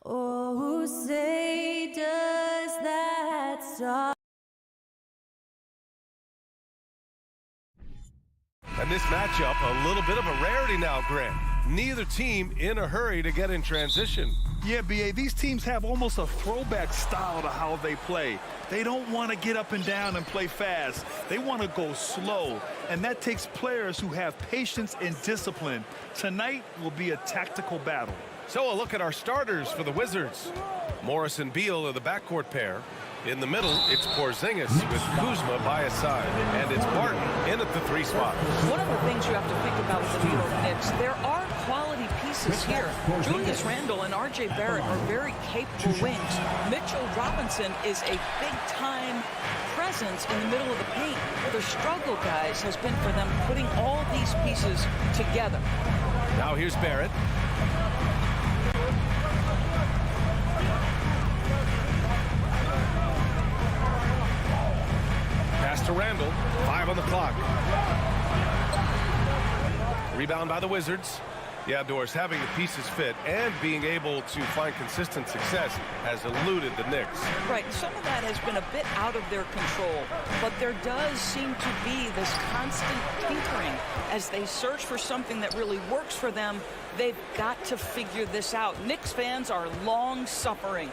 Oh, say does that star. And this matchup, a little bit of a rarity now, Grant. Neither team in a hurry to get in transition. Yeah, B.A., these teams have almost a throwback style to how they play. They don't want to get up and down and play fast. They want to go slow, and that takes players who have patience and discipline. Tonight will be a tactical battle. So a look at our starters for the Wizards. Morris and Beal are the backcourt pair. In the middle, it's Porzingis with Kuzma by his side. And it's Barton in at the 3 spot. One of the things you have to think about with the New York Knicks, there are quality pieces here. Julius Randle and R.J. Barrett are very capable wings. Mitchell Robinson is a big-time presence in the middle of the paint. The struggle, guys, has been for them putting all these pieces together. Now here's Barrett. Pass to Randle. 5 on the clock. Rebound by the Wizards. Yeah, Doris, having the pieces fit and being able to find consistent success has eluded the Knicks. Right, some of that has been a bit out of their control, but there does seem to be this constant tinkering as they search for something that really works for them. They've got to figure this out. Knicks fans are long suffering.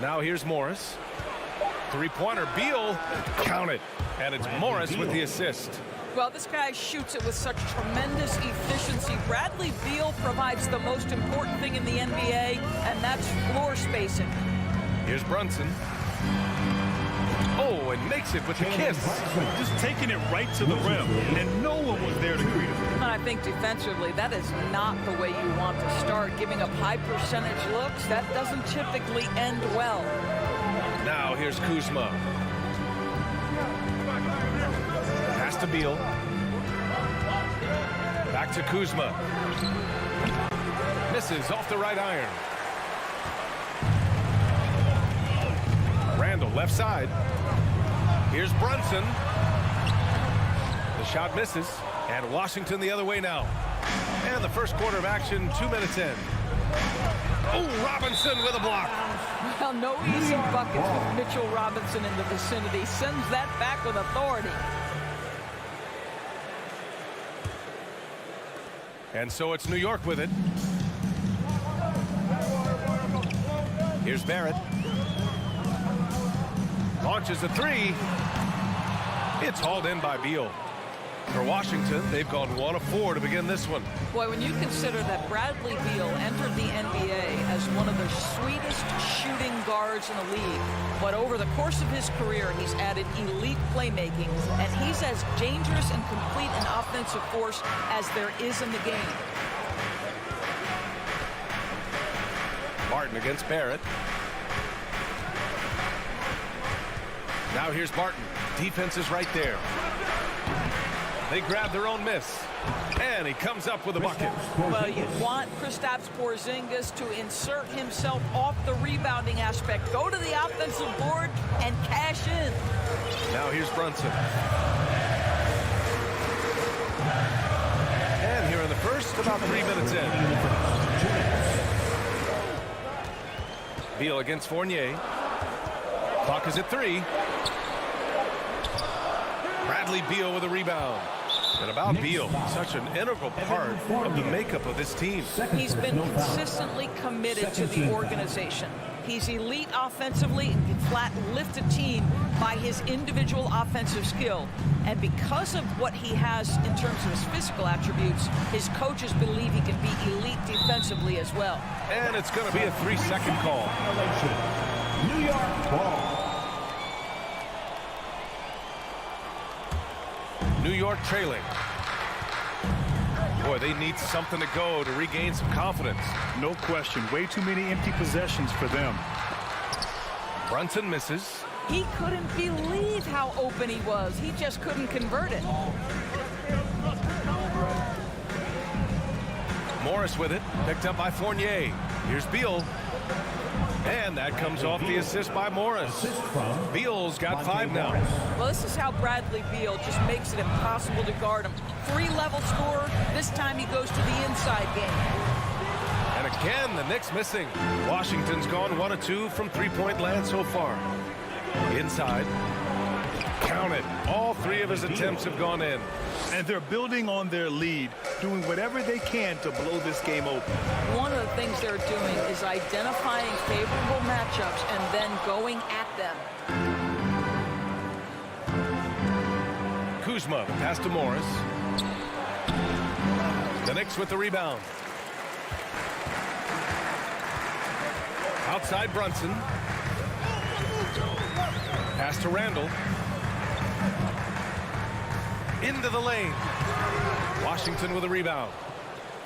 Now here's Morris. Three-pointer, Beal, count it. And it's Morris with the assist. Well, this guy shoots it with such tremendous efficiency. Bradley Beal provides the most important thing in the NBA, and that's floor spacing. Here's Brunson. Oh, and makes it with the kiss. Just taking it right to the rim, and no one was there to greet him. And I think defensively, that is not the way you want to start. Giving up high percentage looks, that doesn't typically end well. Now here's Kuzma. Pass to Beal. Back to Kuzma. Misses off the right iron. Randall left side. Here's Brunson. The shot misses. And Washington the other way now. And the first quarter of action, 2 minutes in. Oh, Robinson with a block. Well, no easy buckets with Mitchell Robinson in the vicinity. Sends that back with authority. And so it's New York with it. Here's Barrett. Launches a three. It's hauled in by Beal. For Washington, they've gone 1 of 4 to begin this one. Boy, when you consider that Bradley Beal entered the NBA as one of the sweetest shooting guards in the league, but over the course of his career, he's added elite playmaking, and he's as dangerous and complete an offensive force as there is in the game. Martin against Barrett. Now here's Barton. Defense is right there. They grab their own miss. And he comes up with a bucket. Well, you want Kristaps Porzingis to insert himself off the rebounding aspect. Go to the offensive board and cash in. Now here's Brunson. And here in the first, about 3 minutes in. Beal against Fournier. Clock is at 3. Bradley Beal with a rebound. And about Beal, such an integral part of the makeup of this team. He's been consistently committed to the organization. He's elite offensively and can flat lift a team by his individual offensive skill. And because of what he has in terms of his physical attributes, his coaches believe he can be elite defensively as well. And it's going to be a 3-second call. New York ball. New York trailing. Boy, they need something to go to regain some confidence. No question. Way too many empty possessions for them. Brunson misses. He couldn't believe how open he was. He just couldn't convert it. Morris with it. Picked up by Fournier. Here's Beal. And that comes off the assist by Morris. Beal's got 5 now. Well, this is how Bradley Beal just makes it impossible to guard him. 3-level scorer. This time he goes to the inside game. And again, the Knicks missing. Washington's gone 1 of 2 from three-point land so far. Inside. Count it. All 3 of his attempts have gone in. And they're building on their lead, doing whatever they can to blow this game open. One of the things they're doing is identifying favorable matchups and then going at them. Kuzma, the pass to Morris. The Knicks with the rebound. Outside Brunson. Pass to Randall. Into the lane. Washington with a rebound.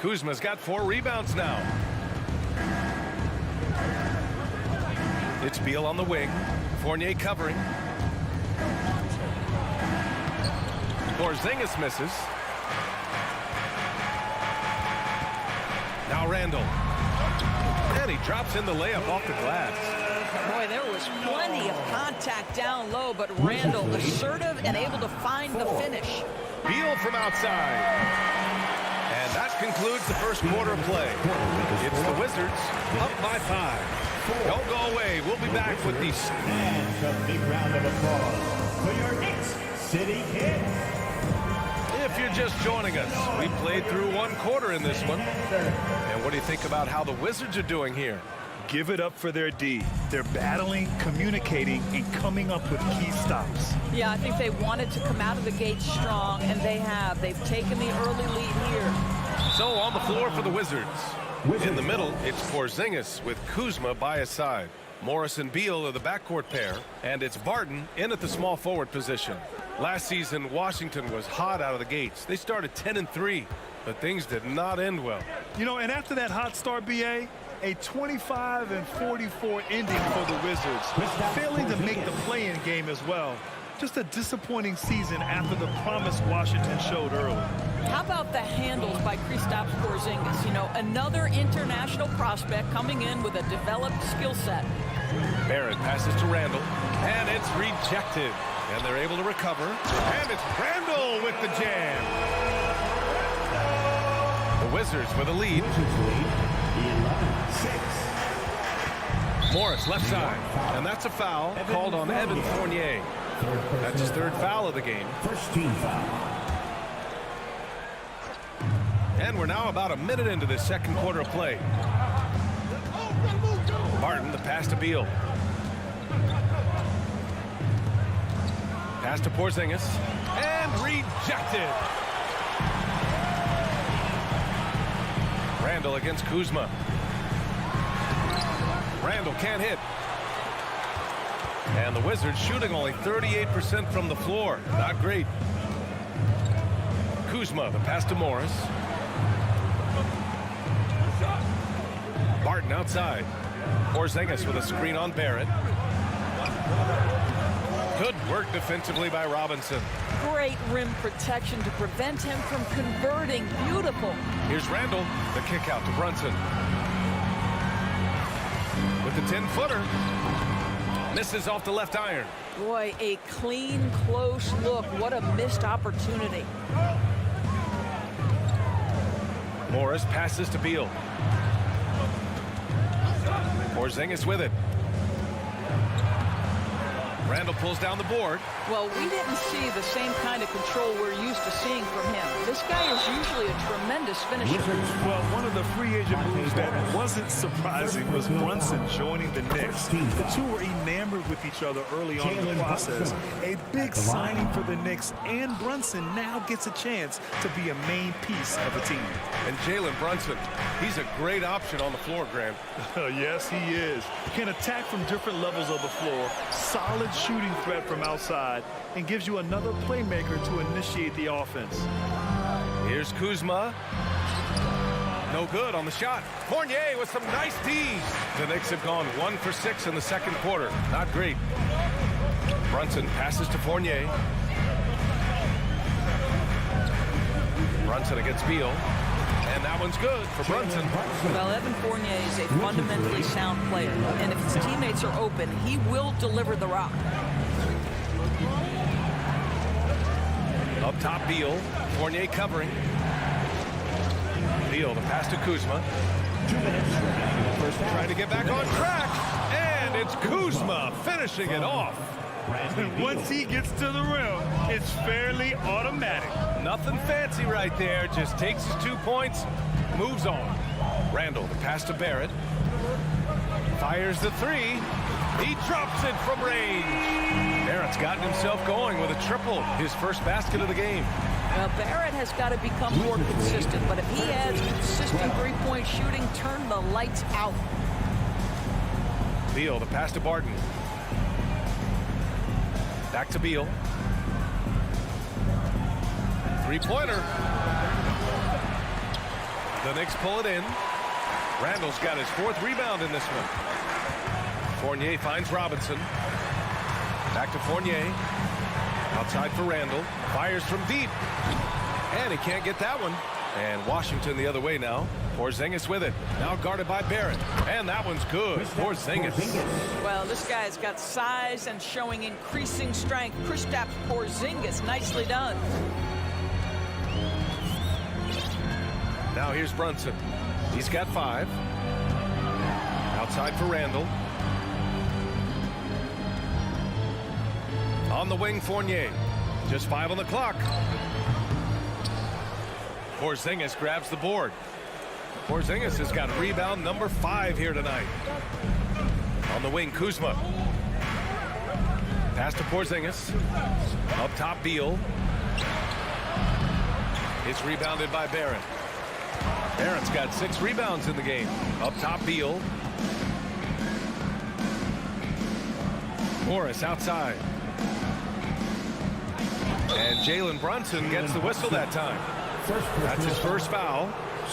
Kuzma's got 4 rebounds now. It's Beal on the wing. Fournier covering. Porzingis misses. Now Randall. And he drops in the layup off the glass. Boy, there was plenty of contact down low, but Randall assertive and able to find the finish. Beal from outside. That concludes the first quarter of play. It's the Wizards up by 5. Don't go away. We'll be back with these. And a big round of applause for your Knicks City Kids. If you're just joining us, we played through one quarter in this one. And what do you think about how the Wizards are doing here? Give it up for their D. They're battling, communicating, and coming up with key stops. Yeah, I think they wanted to come out of the gate strong, and they have. They've taken the early lead here. So on the floor for the Wizards. In the middle, it's Porzingis with Kuzma by his side. Morris and Beal are the backcourt pair, and it's Barton in at the small forward position. Last season, Washington was hot out of the gates. They started 10-3, but things did not end well. You know, and after that hot start, BA, a 25-44 ending for the Wizards, failing to make the play-in game as well. Just a disappointing season after the promise Washington showed early. How about the handles by Kristaps Porzingis? You know, another international prospect coming in with a developed skill set. Barrett passes to Randall, and it's rejected. And they're able to recover. And it's Randall with the jam. The Wizards with a lead. Morris left side, and that's a foul called on Evan Fournier. That's his third foul of the game. First team foul. And we're now about a minute into this second quarter of play. Barton, the pass to Beal. Pass to Porzingis, and rejected. Randall against Kuzma. Randall can't hit. And the Wizards shooting only 38% from the floor. Not great. Kuzma, the pass to Morris. Barton outside. Porzingis with a screen on Barrett. Good work defensively by Robinson. Great rim protection to prevent him from converting. Beautiful. Here's Randall, the kick out to Brunson. With the 10-footer. Misses off the left iron. Boy, a clean, close look. What a missed opportunity. Morris passes to Beal. Porzingis with it. Randall pulls down the board. Well, we didn't see the same kind of control we're used to seeing from him. This guy is usually a tremendous finisher. Well, one of the free agent moves that wasn't surprising was Brunson joining the Knicks. The two were enamored with each other early on in the process. A big signing for the Knicks, and Brunson now gets a chance to be a main piece of a team. And Jalen Brunson, he's a great option on the floor, Grant. Yes, he is. Can attack from different levels of the floor. Solid shooting threat from outside, and gives you another playmaker to initiate the offense. Here's Kuzma. No good on the shot. Fournier with some nice D's. The Knicks have gone 1 for 6 in the second quarter. Not great. Brunson passes to Fournier. Brunson against Beal. And that one's good for Brunson. Well, Evan Fournier is a fundamentally sound player, and if his teammates are open, he will deliver the rock. Up top, Beal. Fournier covering. Beal, the pass to Kuzma. 2 minutes. Trying to get back on track. And it's Kuzma finishing it off. Once he gets to the rim, it's fairly automatic. Nothing fancy right there. Just takes his 2 points, moves on. Randall, the pass to Barrett. Fires the three. He drops it from range. Barrett's gotten himself going with a triple, his first basket of the game. Well, Barrett has got to become more consistent, but if he adds consistent three-point shooting, turn the lights out. Beal, the pass to Barton. Back to Beal. Three-pointer. The Knicks pull it in. Randall's got his 4th rebound in this one. Fournier finds Robinson. Back to Fournier. Outside for Randall. Fires from deep. And he can't get that one. And Washington the other way now. Porzingis with it. Now guarded by Barrett. And that one's good. Porzingis. Well, this guy's got size and showing increasing strength. Kristaps Porzingis, nicely done. Now here's Brunson. He's got 5. Outside for Randall. On the wing, Fournier. Just 5 on the clock. Porzingis grabs the board. Porzingis has got rebound number 5 here tonight. On the wing, Kuzma. Pass to Porzingis. Up top, Beal. It's rebounded by Barron. Barron's got 6 rebounds in the game. Up top, Beal. Morris outside. And Jalen Brunson gets the whistle that time. That's his first foul.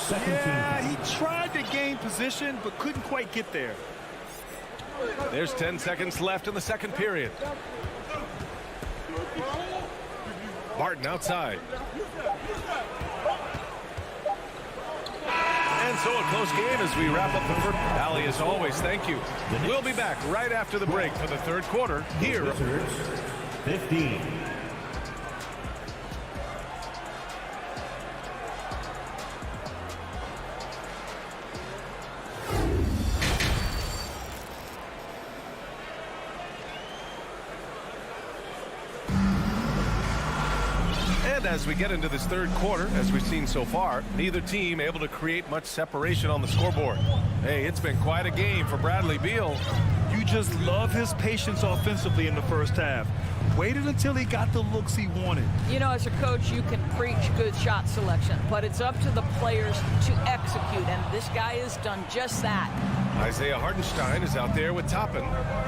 Yeah, he tried to gain position, but couldn't quite get there. There's 10 seconds left in the second period. Barton outside. And so a close game as we wrap up the first. Allie, as always, thank you. We'll be back right after the break for the third quarter here. 15. And as we get into this third quarter, as we've seen so far, neither team able to create much separation on the scoreboard. Hey, it's been quite a game for Bradley Beal. You just love his patience offensively in the first half. Waited until he got the looks he wanted. You know, as a coach, you can preach good shot selection, but it's up to the players to execute, and this guy has done just that. Isaiah Hartenstein is out there with Toppin.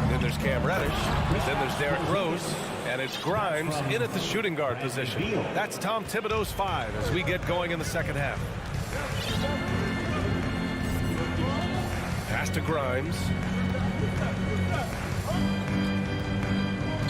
Then there's Cam Reddish. Then there's Derrick Rose. And it's Grimes in at the shooting guard position. That's Tom Thibodeau's 5 as we get going in the second half. Pass to Grimes.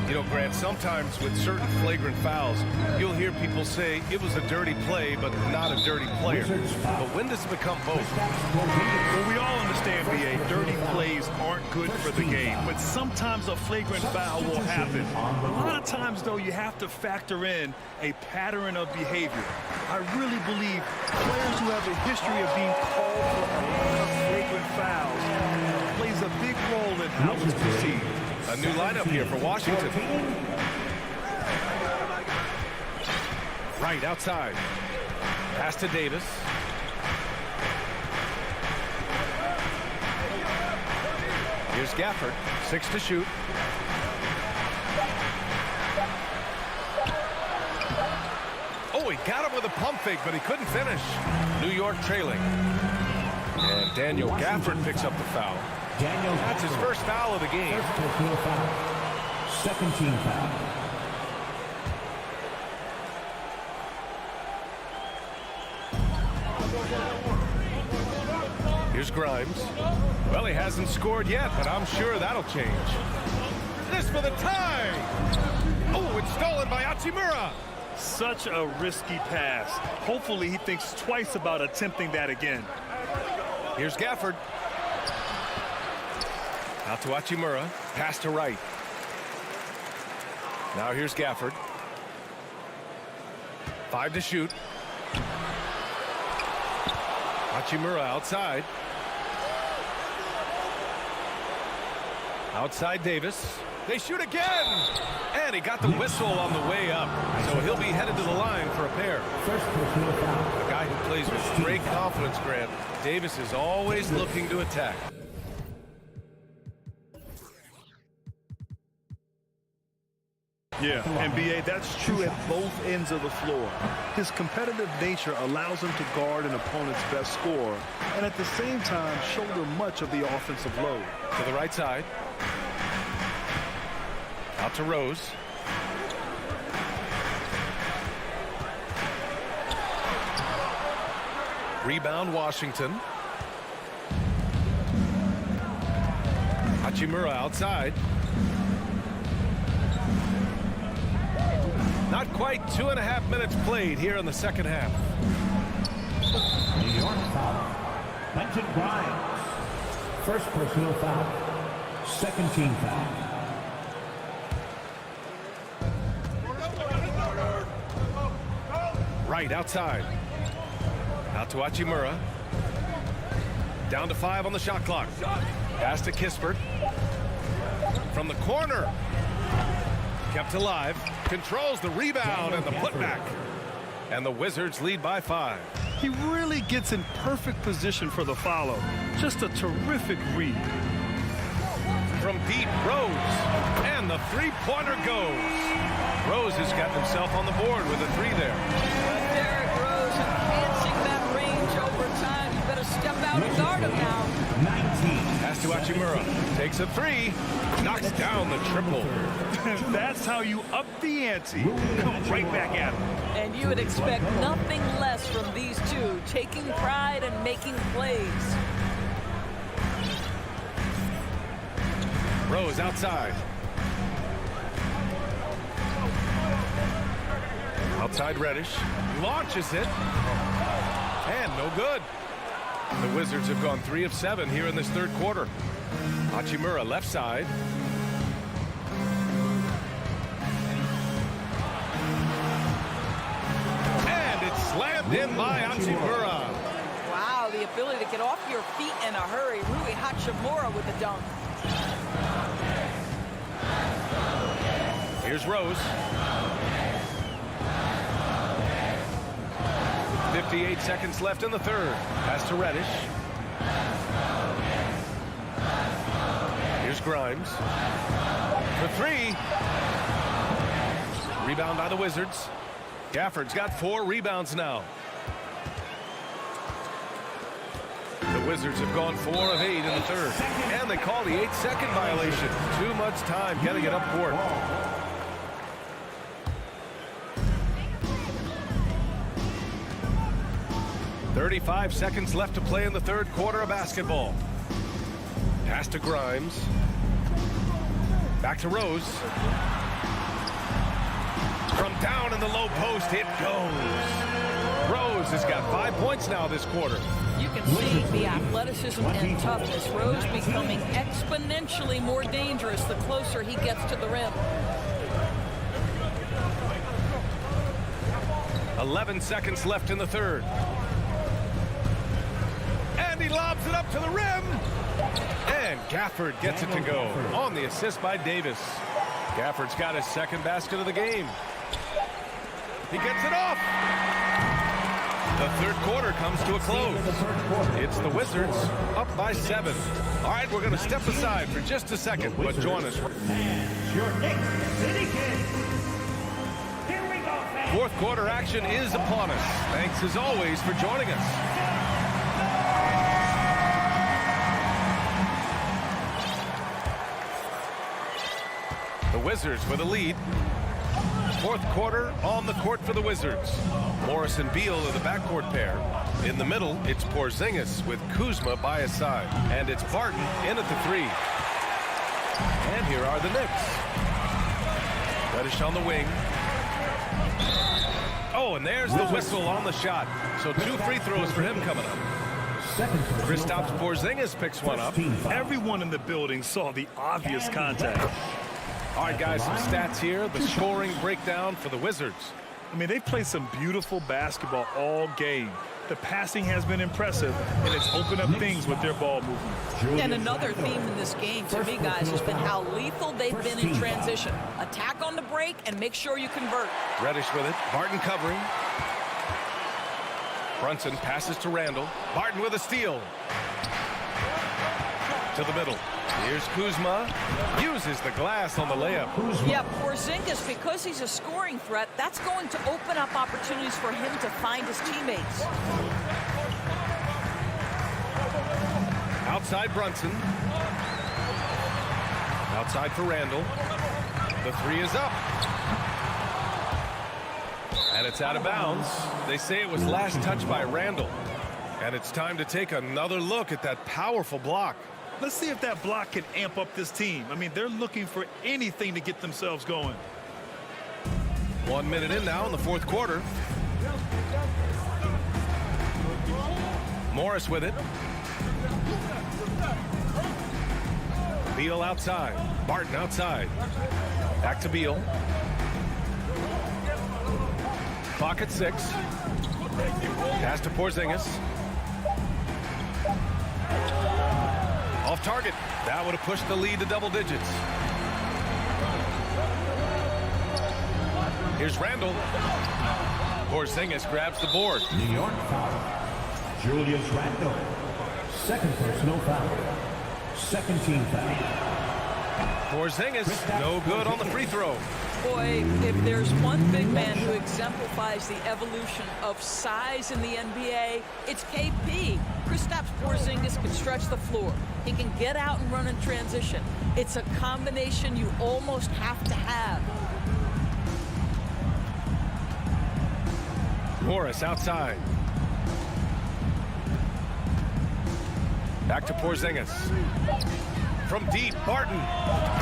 You know, Grant, sometimes with certain flagrant fouls, you'll hear people say it was a dirty play, but not a dirty player. But when does it become both? Well, we all understand, B.A., dirty plays aren't good for the game, but sometimes a flagrant foul will happen. A lot of times, though, you have to factor in a pattern of behavior. I really believe players who have a history of being called for a lot of flagrant fouls plays a big role in how it's perceived. A new lineup here for Washington. Right outside. Pass to Davis. Here's Gafford. 6 to shoot. Oh, he got him with a pump fake, but he couldn't finish. New York trailing. And Daniel Gafford picks up the foul. That's his first foul of the game. Second team foul. Here's Grimes. Well, he hasn't scored yet, but I'm sure that'll change. This for the tie. Oh, it's stolen by Hachimura. Such a risky pass. Hopefully he thinks twice about attempting that again. Here's Gafford. Out to Hachimura. Pass to Wright. Now here's Gafford. 5 to shoot. Hachimura outside. Outside Davis. They shoot again! And he got the whistle on the way up. So he'll be headed to the line for a pair. A guy who plays with great confidence, Grant. Davis is always looking to attack. Yeah, and B.A., that's true at both ends of the floor. His competitive nature allows him to guard an opponent's best scorer and at the same time shoulder much of the offensive load. To the right side. Out to Rose. Rebound Washington. Hachimura outside. Not quite 2.5 minutes played here in the second half. New York foul. Quentin Grimes. First personal foul. Second team foul. Right outside. Out to Hachimura. Down to 5 on the shot clock. Pass to Kispert. From the corner. Kept alive. Controls the rebound and the putback. And the Wizards lead by 5. He really gets in perfect position for the follow. Just a terrific read. From deep, Rose. And the three-pointer goes. Rose has got himself on the board with a 3 there. Derrick Rose enhancing that range over time. You better step out and guard him now. 19. Pass to Hachimura. Takes a 3. Knocks down the triple. That's how you up the ante. Come right back at him. And you would expect nothing less from these two, taking pride and making plays. Rose outside. Outside Reddish. Launches it. And no good. The Wizards have gone 3 of 7 here in this third quarter. Hachimura left side. And it's slammed in by Hachimura. Wow, the ability to get off your feet in a hurry. Rui Hachimura with the dunk. Here's Rose. 58 seconds left in the third. Pass to Reddish. Here's Grimes. For 3. Rebound by the Wizards. Gafford's got 4 rebounds now. The Wizards have gone 4 of 8 in the third. And they call the 8-second violation. Too much time getting it up court. "35 seconds left to play in the third quarter of basketball. Pass to Grimes. Back to Rose. From down in the low post, it goes. Rose has got 5 points now this quarter. You can see the athleticism and toughness. Rose becoming exponentially more dangerous the closer he gets to the rim. 11 seconds left in the third. And he lobs it up to the rim. And Gafford gets it to go on the assist by Davis. Gafford's got his second basket of the game. He gets it off. The third quarter comes to a close. It's the Wizards up by 7. All right, we're going to step aside for just a second, but join us. Your Knicks City Kings. Here we go, fans. Fourth quarter action is upon us. Thanks as always for joining us. The Wizards with a lead. Fourth quarter on the court for the Wizards. Morris and Beal are the backcourt pair. In the middle, it's Porzingis with Kuzma by his side. And it's Barton in at the 3. And here are the Knicks. Reddish on the wing. Oh, and there's the whistle on the shot. So 2 free throws for him coming up. Kristaps Porzingis picks one up. Everyone in the building saw the obvious contact. All right, guys, some stats here. The scoring breakdown for the Wizards. I mean, they've played some beautiful basketball all game. The passing has been impressive, and it's opened up things with their ball movement. And another theme in this game, to me, guys, has been how lethal they've been in transition. Attack on the break and make sure you convert. Reddish with it. Barton covering. Brunson passes to Randall. Barton with a steal. To the middle. Here's Kuzma. Uses the glass on the layup. Yeah, Porzingis, because he's a scoring threat, that's going to open up opportunities for him to find his teammates. Outside Brunson. Outside for Randall. The 3 is up. And it's out of bounds. They say it was last touched by Randall. And it's time to take another look at that powerful block. Let's see if that block can amp up this team. I mean, they're looking for anything to get themselves going. 1 minute in now in the fourth quarter. Morris with it. Beal outside. Barton outside. Back to Beal. Clock at 6. Pass to Porzingis. Off target. That would have pushed the lead to double digits. Here's Randall. Porzingis grabs the board. New York foul. Julius Randle. Second personal foul. Second team foul. Porzingis, no good on the free throw. Boy, if there's one big man who exemplifies the evolution of size in the NBA, it's KP. Kristaps Porzingis can stretch the floor. He can get out and run in transition. It's a combination you almost have to have. Morris outside. Back to Porzingis. From deep, Barton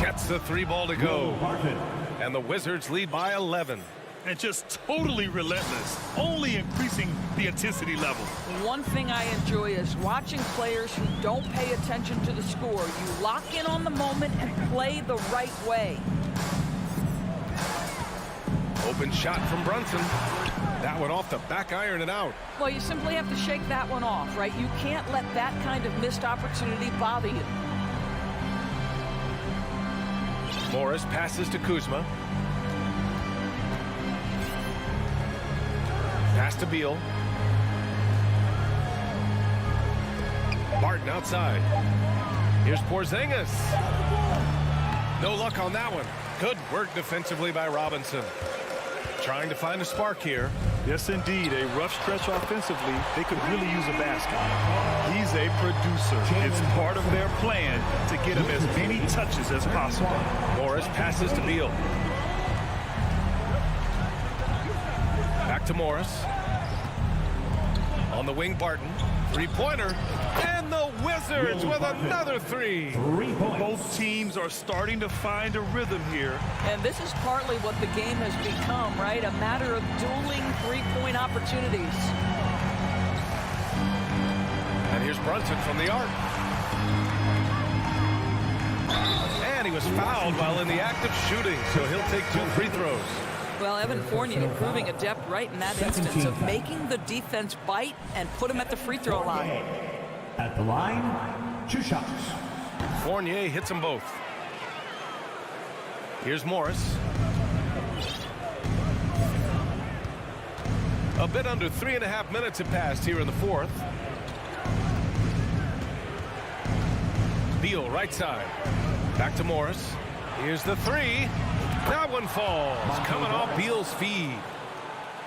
gets the 3 ball to go. And the Wizards lead by 11. And just totally relentless, only increasing the intensity level. One thing I enjoy is watching players who don't pay attention to the score. You lock in on the moment and play the right way. Open shot from Brunson. That one off the back iron and out. Well, you simply have to shake that one off, right? You can't let that kind of missed opportunity bother you. Morris passes to Kuzma. Pass to Beal. Barton outside. Here's Porzingis. No luck on that one. Good work defensively by Robinson. Trying to find a spark here. Yes, indeed. A rough stretch offensively. They could really use a basket. He's a producer. It's part of their plan to get him as many touches as possible. Morris passes to Beal. Back to Morris. On the wing, Barton. 3-pointer. And the Wizards with another 3. 3 points. Both teams are starting to find a rhythm here. And this is partly what the game has become, right? A matter of dueling 3-point opportunities. And here's Brunson from the arc. And he was fouled while in the act of shooting, so he'll take 2 free throws. Well, Evan Fournier proving adept right in that instance of making the defense bite and put him at the free throw line. At the line, 2 shots. Fournier hits them both. Here's Morris. A bit under 3.5 minutes have passed here in the 4th. Beal right side. Back to Morris. Here's the 3. That one falls. Coming off Beal's feed.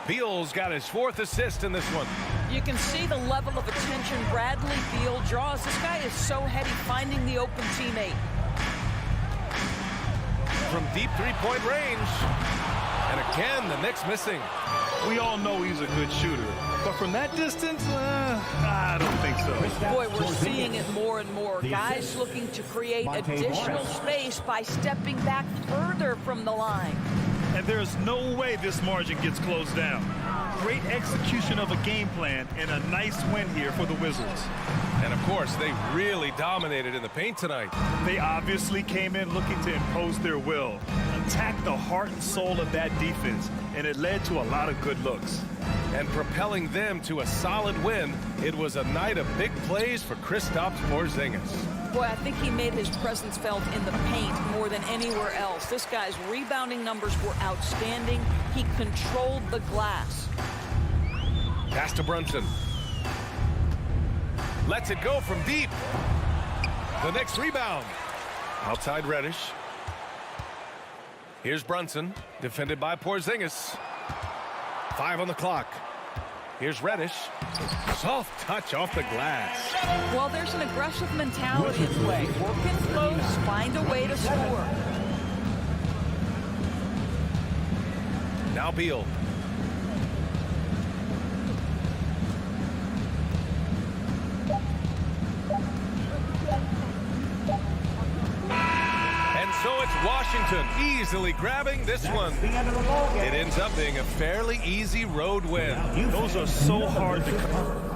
Beal's got his 4th assist in this one. You can see the level of attention Bradley Beal draws. This guy is so heady finding the open teammate. From deep 3-point range. And again, the Knicks missing. We all know he's a good shooter. But from that distance, I don't think so. Boy, we're seeing it more and more. Guys looking to create additional space by stepping back further from the line. And there's no way this margin gets closed down. Great execution of a game plan and a nice win here for the Wizards. And of course, they really dominated in the paint tonight. They obviously came in looking to impose their will, attack the heart and soul of that defense, and it led to a lot of good looks. And propelling them to a solid win, it was a night of big plays for Kristaps Porzingis. Boy, I think he made his presence felt in the paint more than anywhere else. This guy's rebounding numbers were outstanding. He controlled the glass. Pass to Brunson. Lets it go from deep. The next rebound. Outside Reddish. Here's Brunson, defended by Porzingis. 5 on the clock. Here's Reddish. Soft touch off the glass. Well, there's an aggressive mentality at play. Work in close, find a way to score. Now Beal. So it's Washington easily grabbing this one. It ends up being a fairly easy road win. Those are so hard to cover.